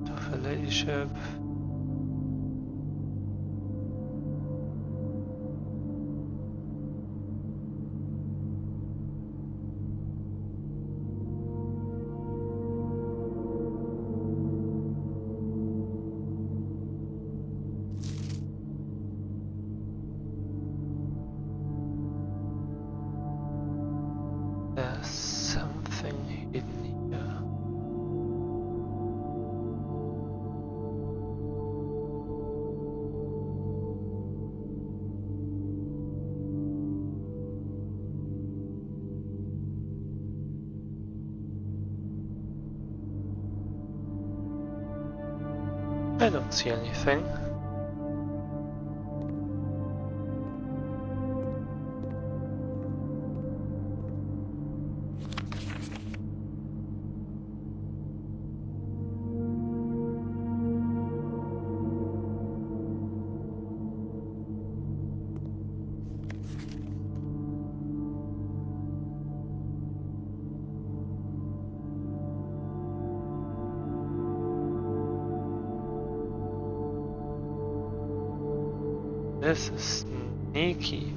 Of a ladyship. There's something hidden here. I don't see anything. This is sneaky.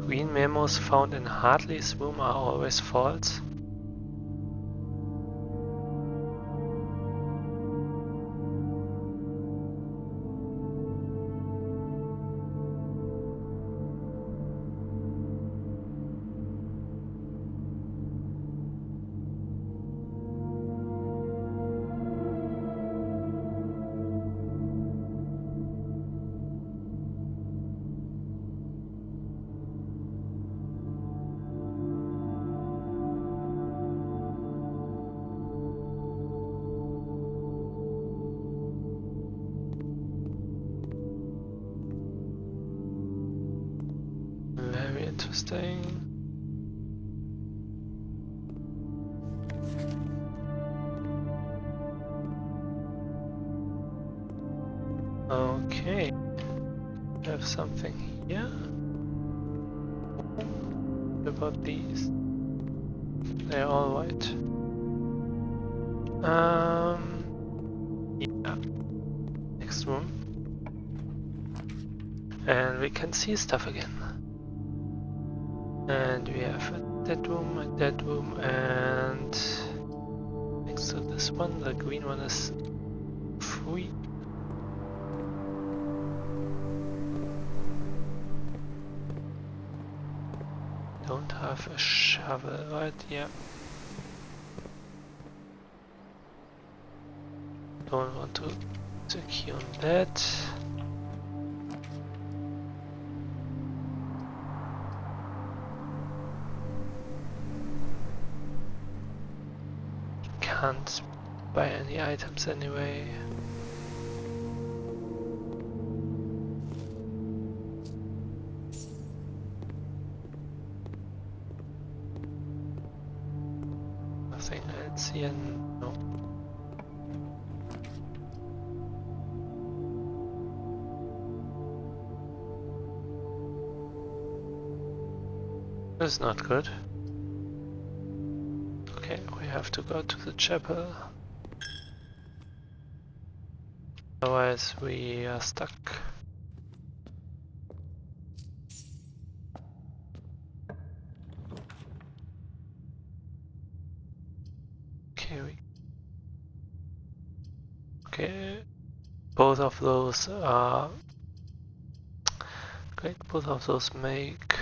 Green memos found in Hartley's room are always false. Very interesting. Okay, we have something here. What about these? They're all white. Yeah. Next room. And we can see stuff again. And we have that room, and next to this one, the green one is free. Don't have a shovel, right? Yeah. Don't want to secure that. Can't buy any items anyway. That's not good. Okay, we have to go to the chapel. Otherwise we are stuck. Okay, both of those are great. Both of those make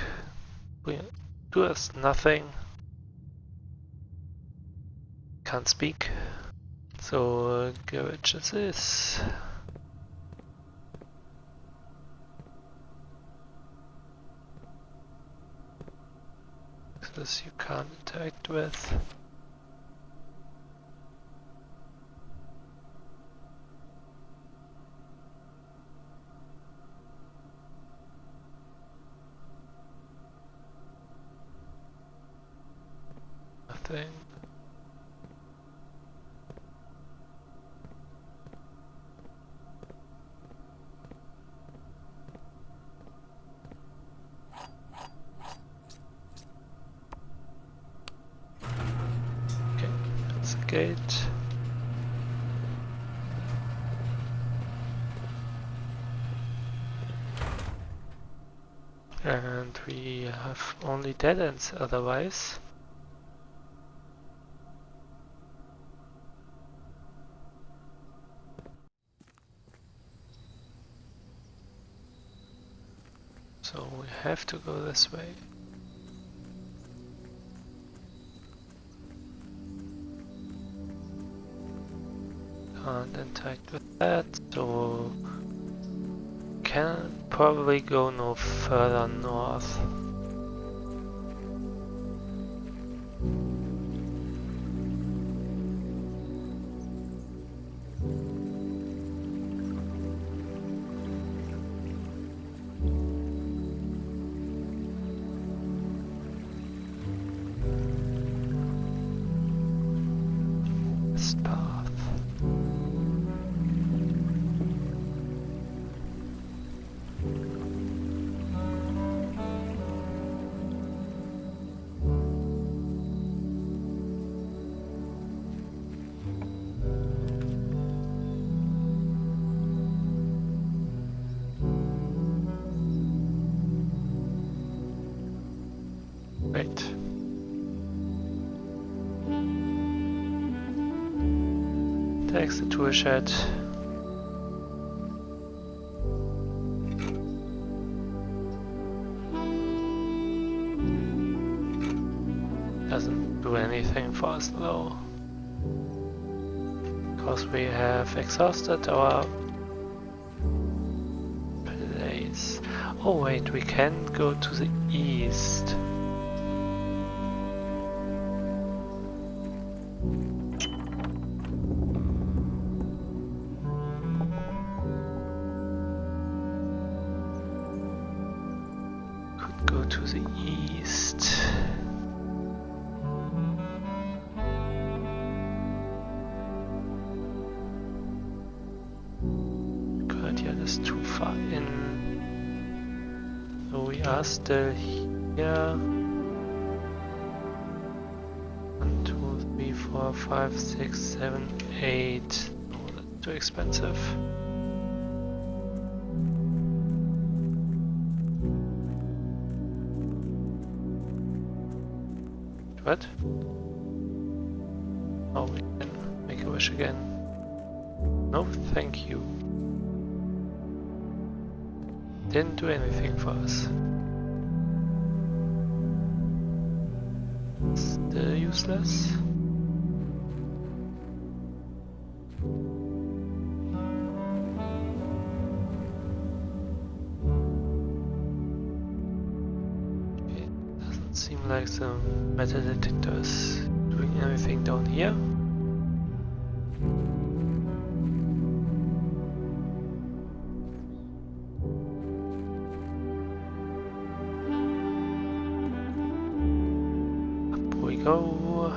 do us nothing. Can't speak. So garage is this. This you can't interact with. Nothing. Okay, that's a gate. And we have only dead ends otherwise. So we have to go this way. Can't interact with that, so can probably go no further north. West path. Right. Takes the tool shed. Doesn't do anything for us though. Because we have exhausted our place. Oh wait, we can go to the east. Could go to the east. Yeah, that's too far in. So we are still here. 1, 2, 3, 4, 5, 6, 7, 8. Oh, that's too expensive. What? Oh, we can make a wish again. No, thank you. Didn't do anything for us. Still useless. It doesn't seem like the metal detector is doing anything down here. Go,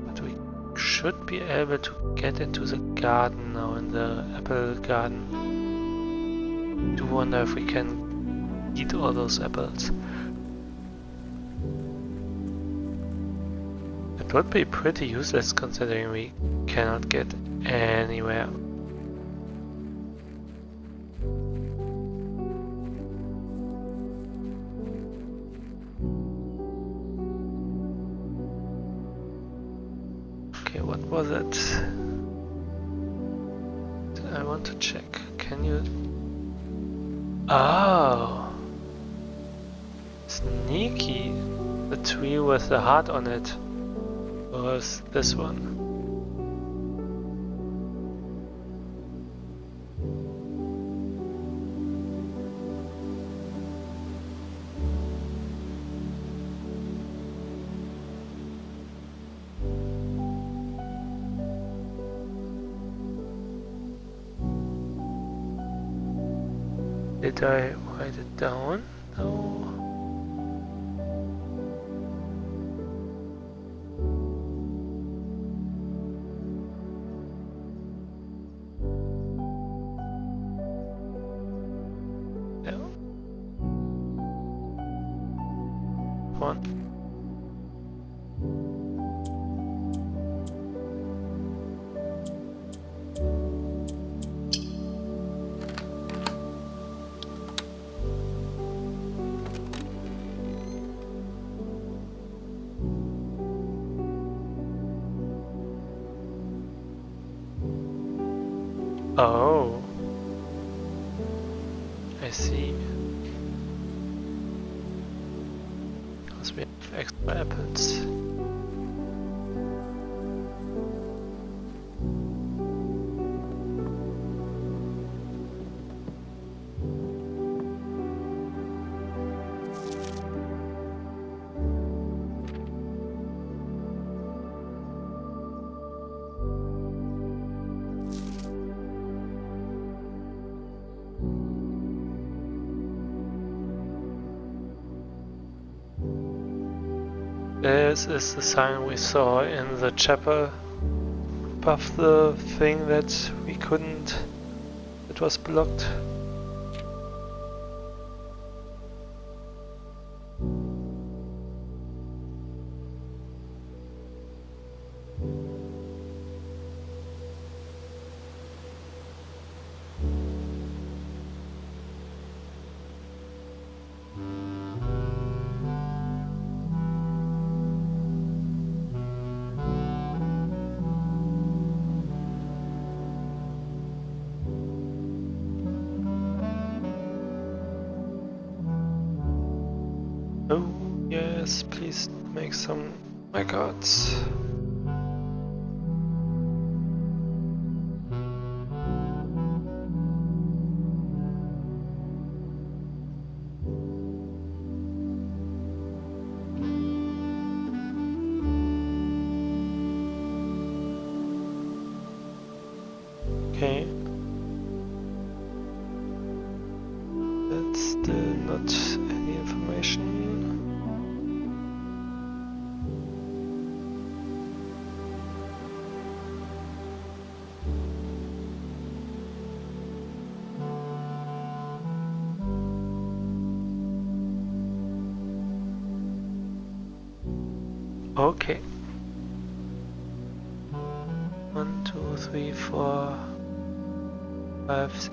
but we should be able to get into the garden now, in the apple garden. Do wonder if we can eat all those apples. It would be pretty useless considering we cannot get anywhere. Okay, what was it? I want to check. Can you... Oh! Sneaky! The tree with the heart on it was this one. Did I write it down? No. No. One. Oh, I see. Because we have extra apples. This is the sign we saw in the chapel above the thing that we couldn't, it was blocked. Oh, yes, please make some records. Okay. That's still not any information. Okay. 1, 2, 3, 4, 5, 6.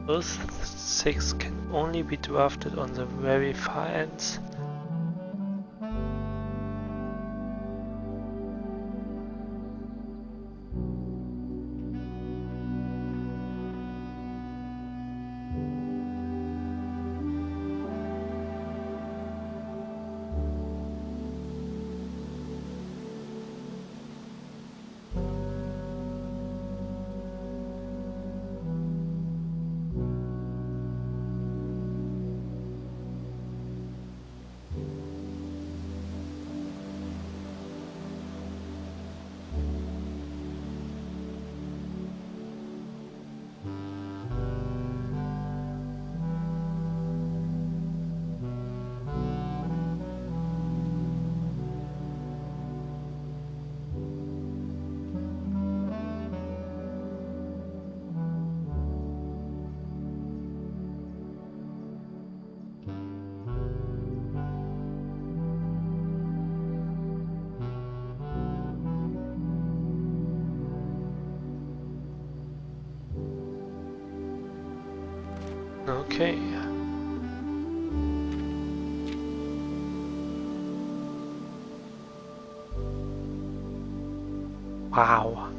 Those 6 can only be drafted on the very far ends. Okay. Wow.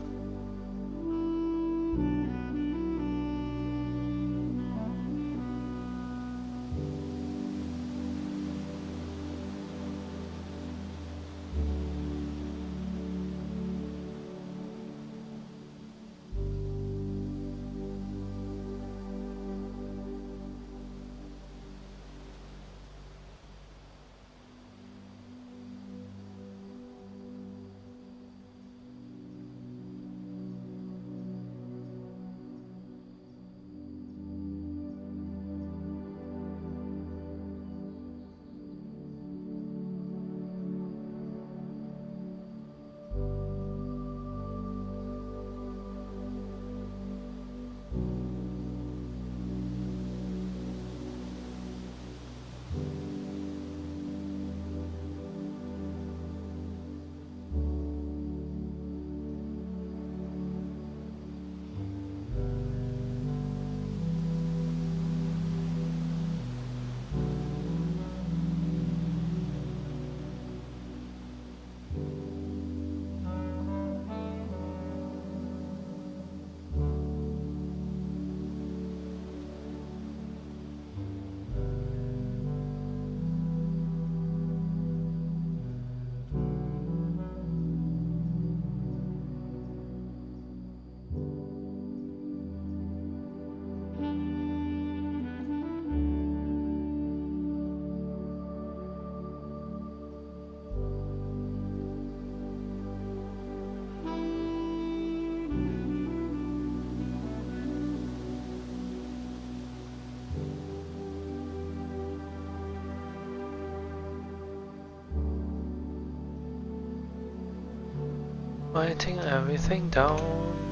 Writing everything down.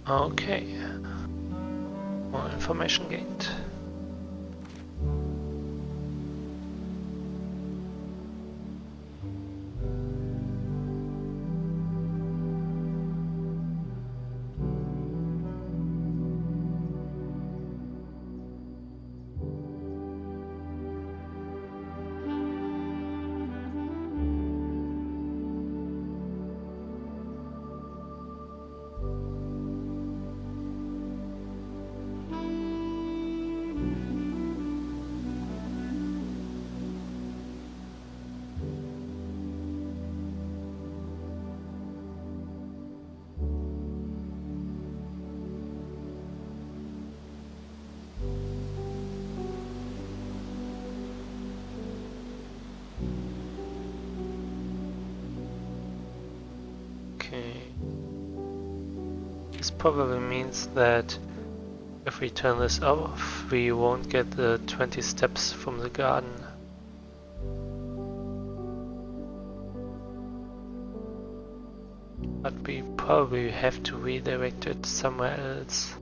Okay. More information gained. Okay. This probably means that if we turn this off, we won't get the 20 steps from the garden. But we probably have to redirect it somewhere else.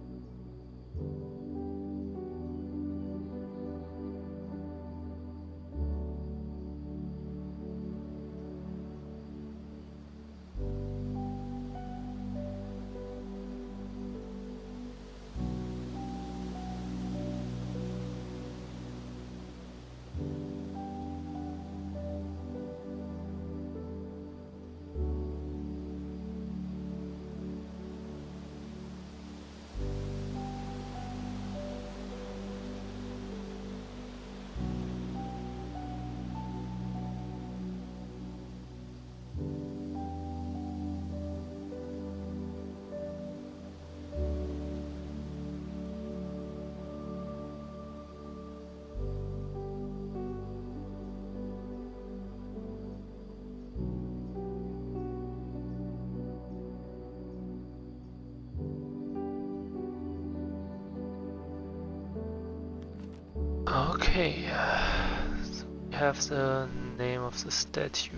Okay, so we have the name of the statue.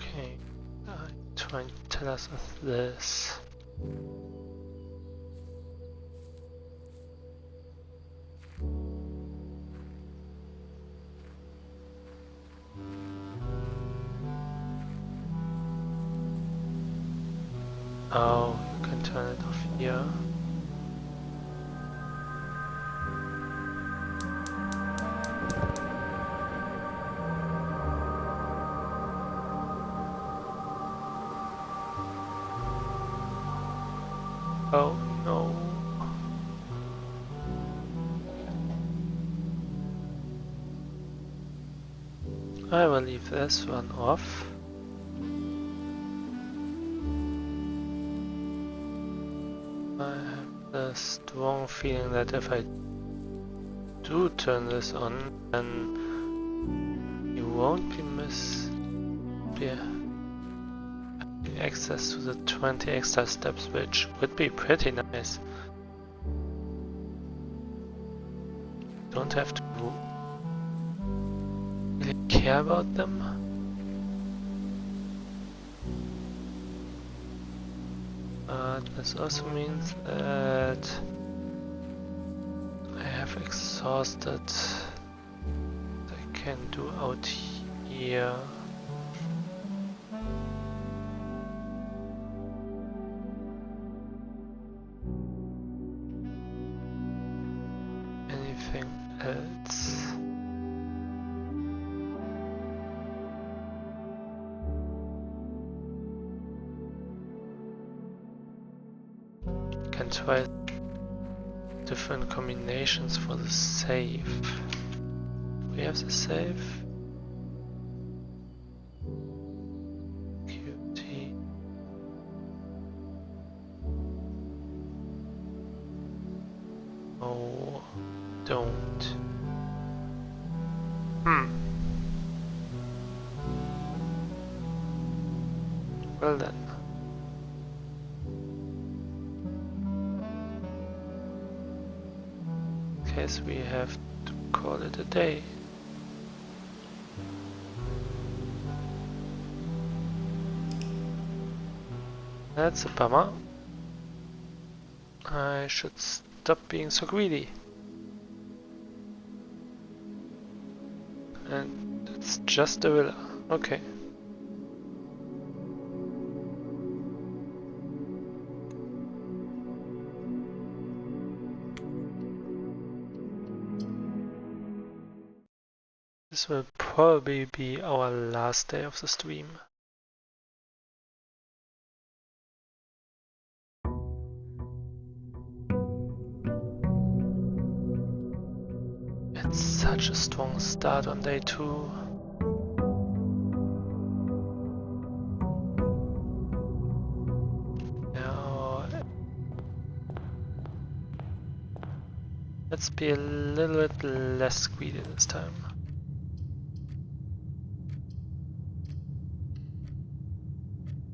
Okay, trying to tell us of this. Oh, you can turn it off here. Oh no. I will leave this one off. I have the strong feeling that if I do turn this on, then you won't be having access to the 20 extra steps, which would be pretty nice. Don't have to really care about them. But this also means that I have exhausted what I can do out here. Anything else? Can try different combinations for the save. We have the save. QT. Oh, don't. Well then. Guess we have to call it a day. That's a bummer. I should stop being so greedy. And it's just a villa. Okay. This will probably be our last day of the stream. It's such a strong start on day 2. Now, let's be a little bit less greedy this time.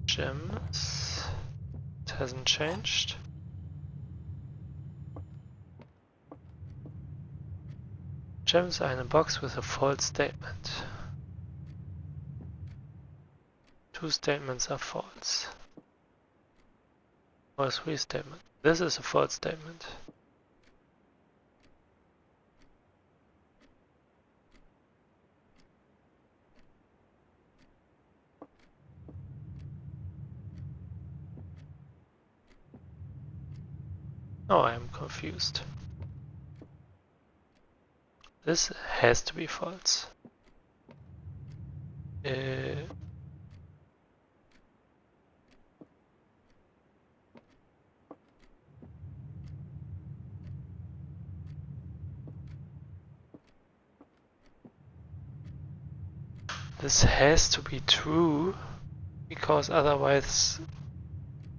Gems. It hasn't changed. Gems are in a box with a false statement. 2 statements are false. Or 3 statements. This is a false statement. Oh, I am confused. This has to be false. This has to be true, because otherwise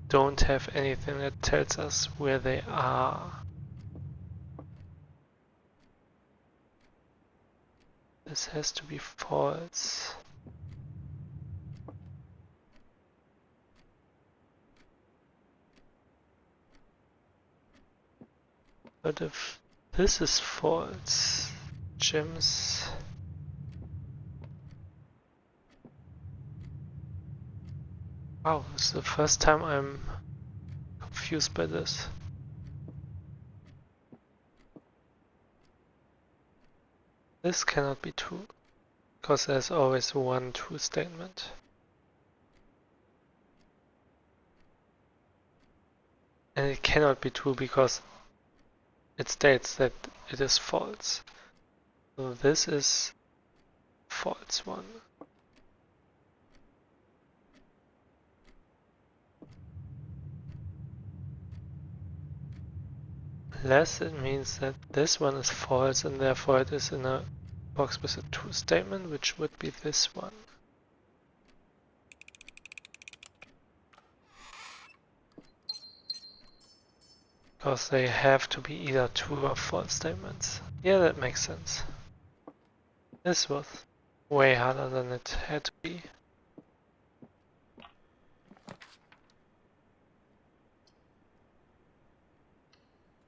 don't have anything that tells us where they are. This has to be false. But if this is false, gems. Wow, this is the first time I'm confused by this. This cannot be true, because there's always one true statement. And it cannot be true because it states that it is false. So this is false one. Unless it means that this one is false and therefore it is in a box with a true statement, which would be this one. Because they have to be either true or false statements. Yeah, that makes sense. This was way harder than it had to be.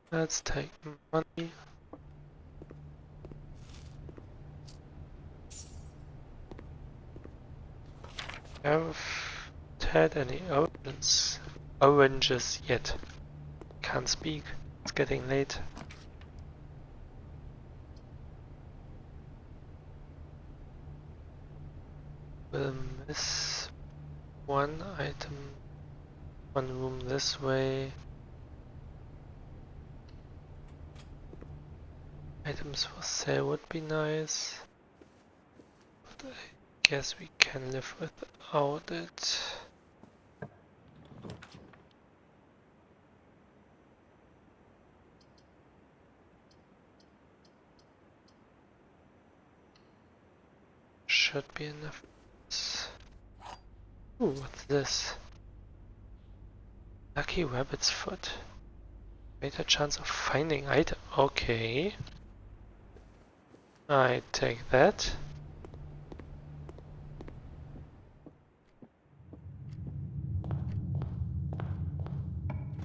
Let's take money. Haven't had any oranges yet. Can't speak. It's getting late. We'll miss one item, one room this way. Items for sale would be nice, but I guess we can live without it. Should be enough. Ooh, what's this? Lucky rabbit's foot. Greater chance of finding item. Okay. I take that.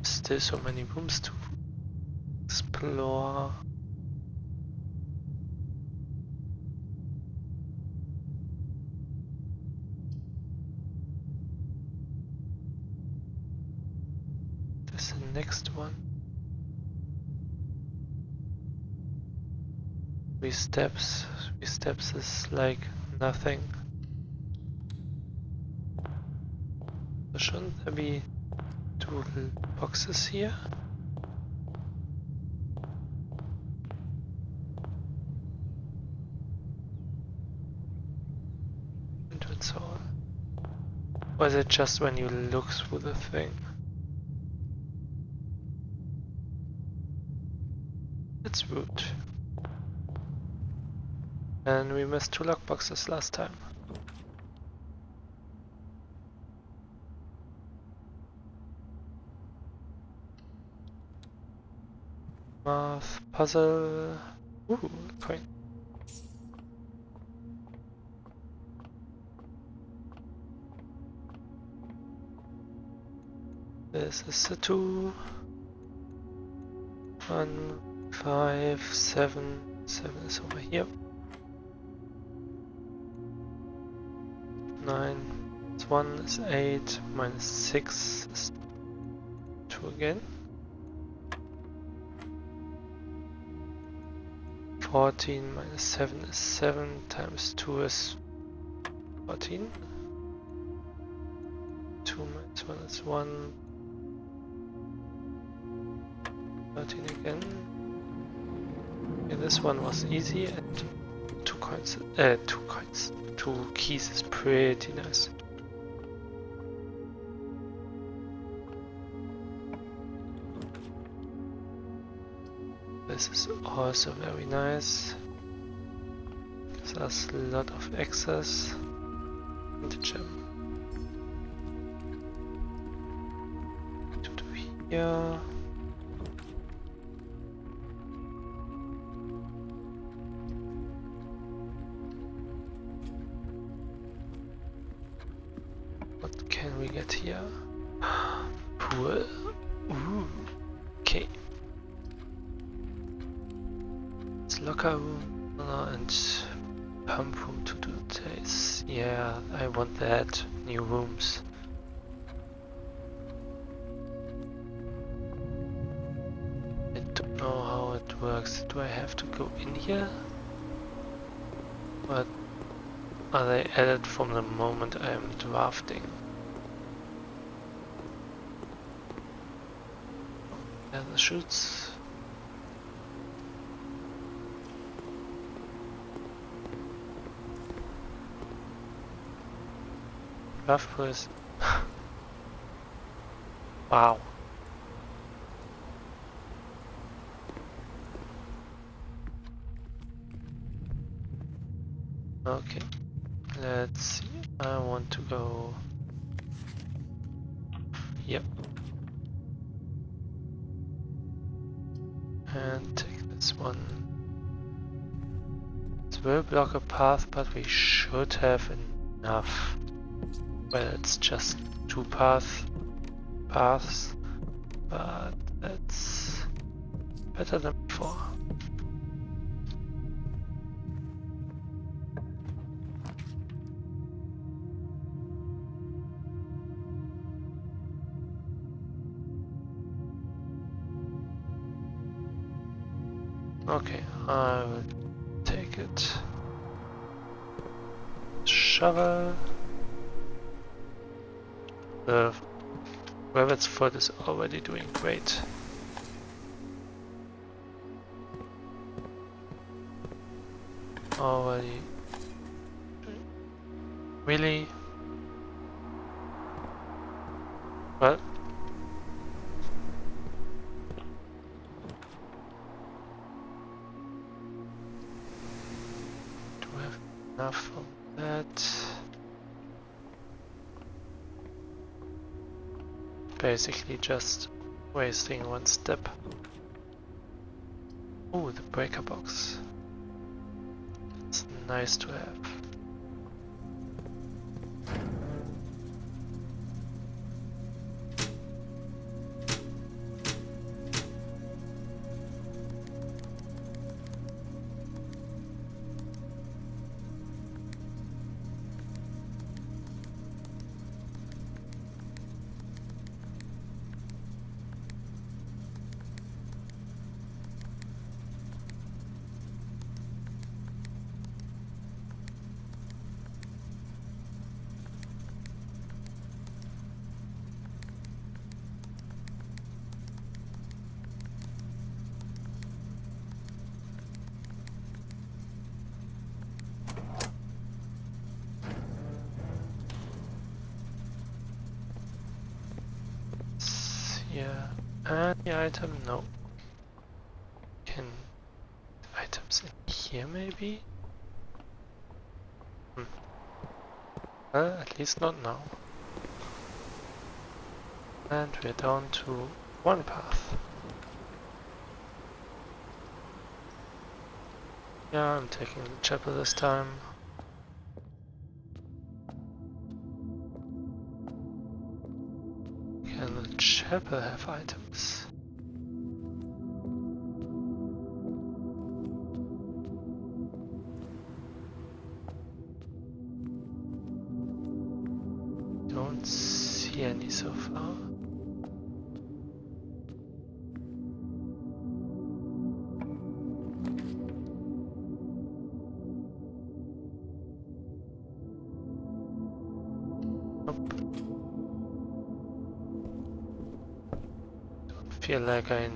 Still so many rooms to explore. This is the next one. 3 steps. 3 steps is like nothing. So shouldn't there be 2 little boxes here? And that's all. Or is it just when you look through the thing? It's rude. And we missed 2 lockboxes last time. Math, puzzle. Ooh, coin. This is a 2. 1, 5, 7. 7 is over here. 9 is 1 is 8. Minus 6 is 2 again. 14 minus 7 is 7 times 2 is 14. 2 minus 1 is 1. 13 again. Okay, this one was easy and 2 coins. coins, two keys is pretty nice. This is also very nice. Gives us a lot of access. And the gem. To do here. What can we get here? Pool. Ooh. Okay. It's locker room and pump room to do this. Yeah, I want that. New rooms. I don't know how it works. Do I have to go in here? But are they added from the moment I am drafting? Yeah, the chutes. Rough press. Wow. Okay. Let's see. I want to go. Yep. And take this one. It will block a path, but we should have enough. Well, it's just two paths, but that's better than before. Okay, I will take it. Shovel. The rabbit's foot is already doing great. Already. Really? Well. Do we have enough of that? Basically just wasting one step. Ooh, the breaker box. It's nice to have. Yeah, any item? No. Can items in here maybe? At least not now. And we're down to one path. Yeah, I'm taking the chapel this time. Can the chapel have items? Don't see any so far. Feel like I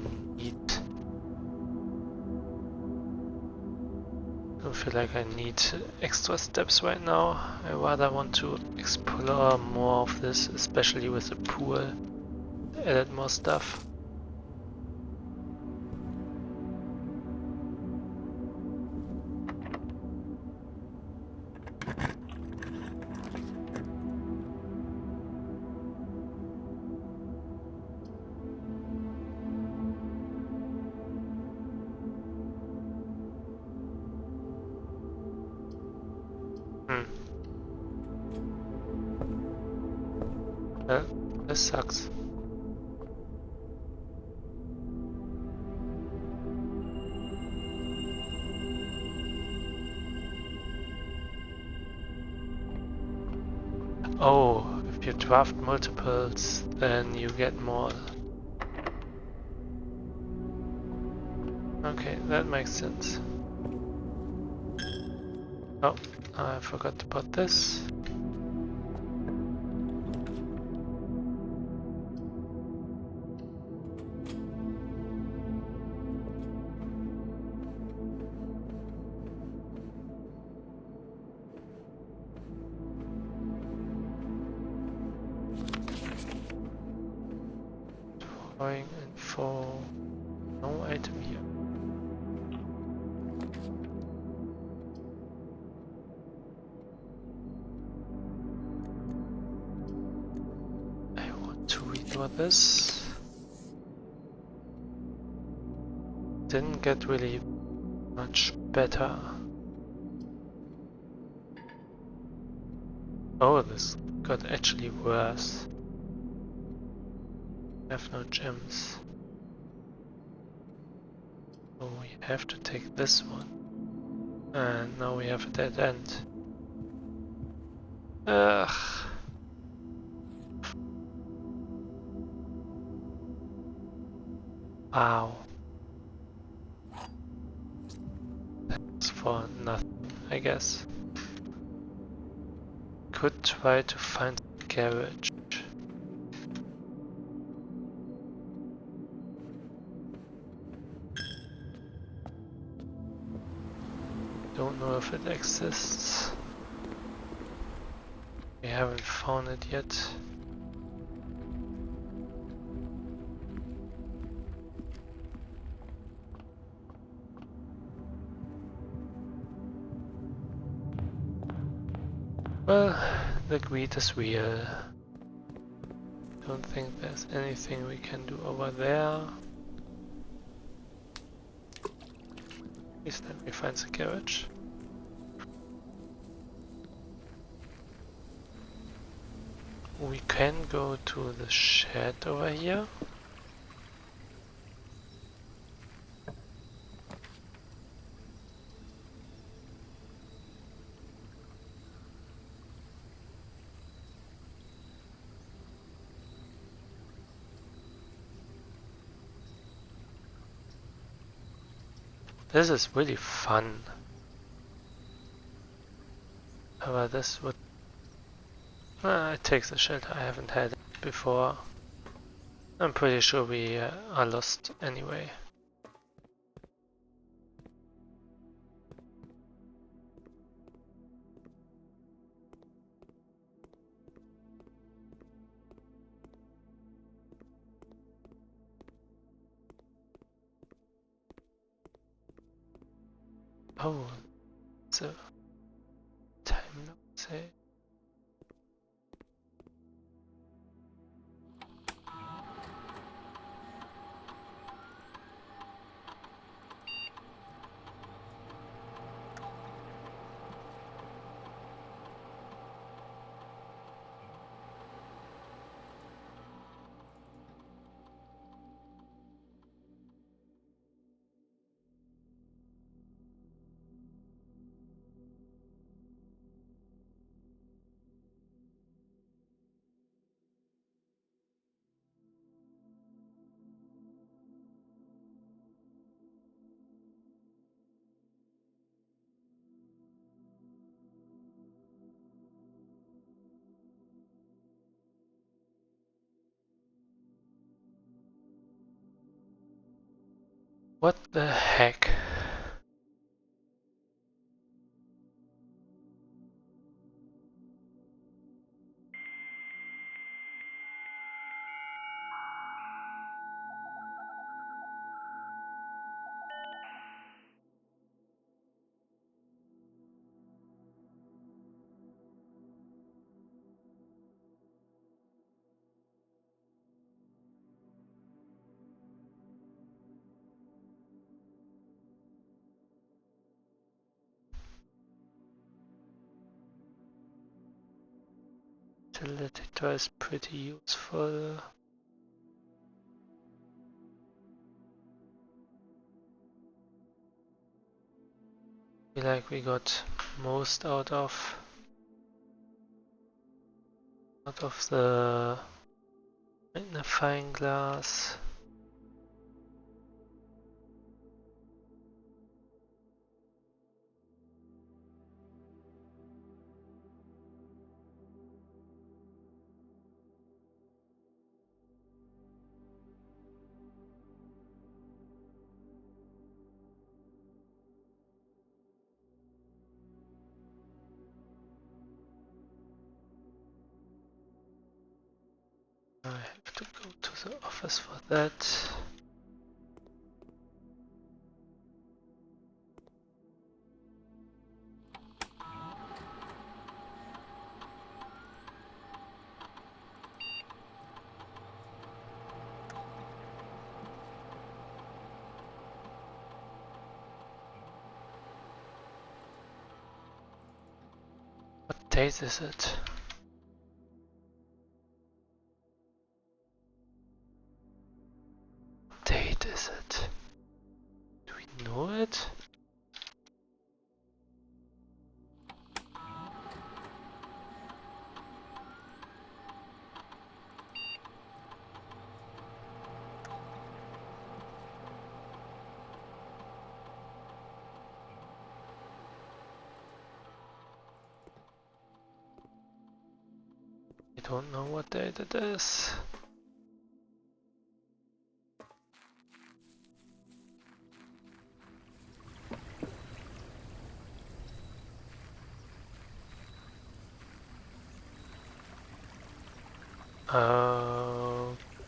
feel like I need extra steps right now. I rather want to explore more of this, especially with the pool. Added more stuff. Well, this sucks. Oh, if you draft multiples, then you get more. Okay, that makes sense. Oh, I forgot about this. Drawing info. No item here. I want to redraw this. Didn't get really much better. Oh, this got actually worse. I have no gems. So we have to take this one. And now we have a dead end. Ugh. Wow. That's for nothing, I guess. Could try to find a garage. Don't know if it exists. We haven't found it yet. Well, the greed is real. Don't think there's anything we can do over there. Please let me find the garage. We can go to the shed over here. This is really fun. However, this would... it takes the shelter. I haven't had it before. I'm pretty sure we are lost anyway. Oh, so time now, say. What the heck? Metal detector is pretty useful. I feel like we got most out of the magnifying glass. I have to go to the office for that. What date is it? What date is it? Do we know it? I don't know what date it is.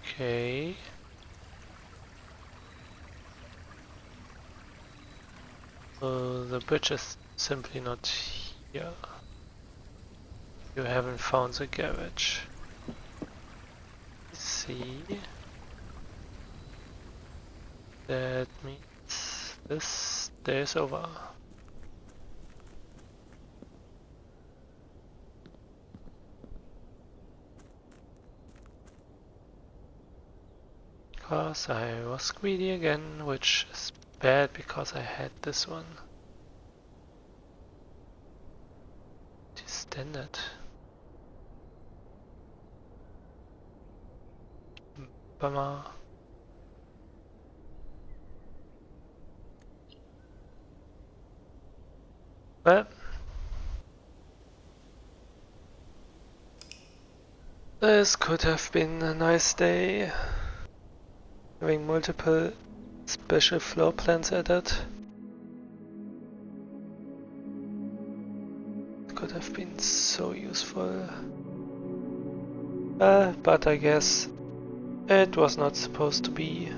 Okay. The bridge is simply not here. You haven't found the garage. See? That means this day is over. Because I was greedy again, which is bad because I had this one. It is standard. Bummer. But this could have been a nice day. Having multiple special floor plans added. Could have been so useful. But I guess it was not supposed to be.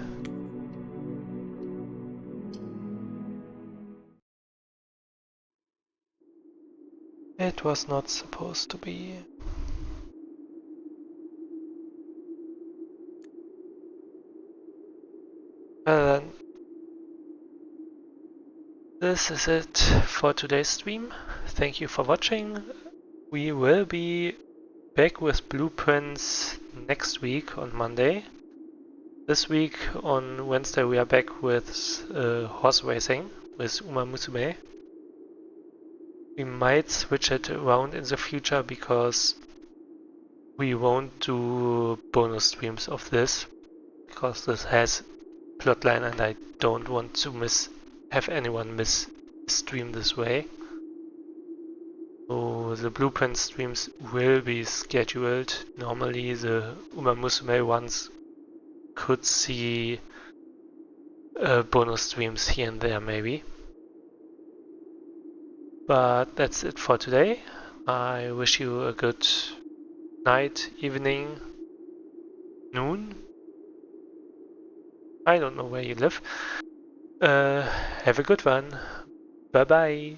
It was not supposed to be. Well then, this is it for today's stream. Thank you for watching. We will be back with blueprints next week on Monday. This week on Wednesday we are back with horse racing with Uma Musume. We might switch it around in the future because we won't do bonus streams of this because this has plotline and I don't want to have anyone miss stream this way. So the blueprint streams will be scheduled. Normally the Uma Musume ones could see bonus streams here and there maybe. But that's it for today. I wish you a good night, evening, noon. I don't know where you live. Have a good one. Bye bye.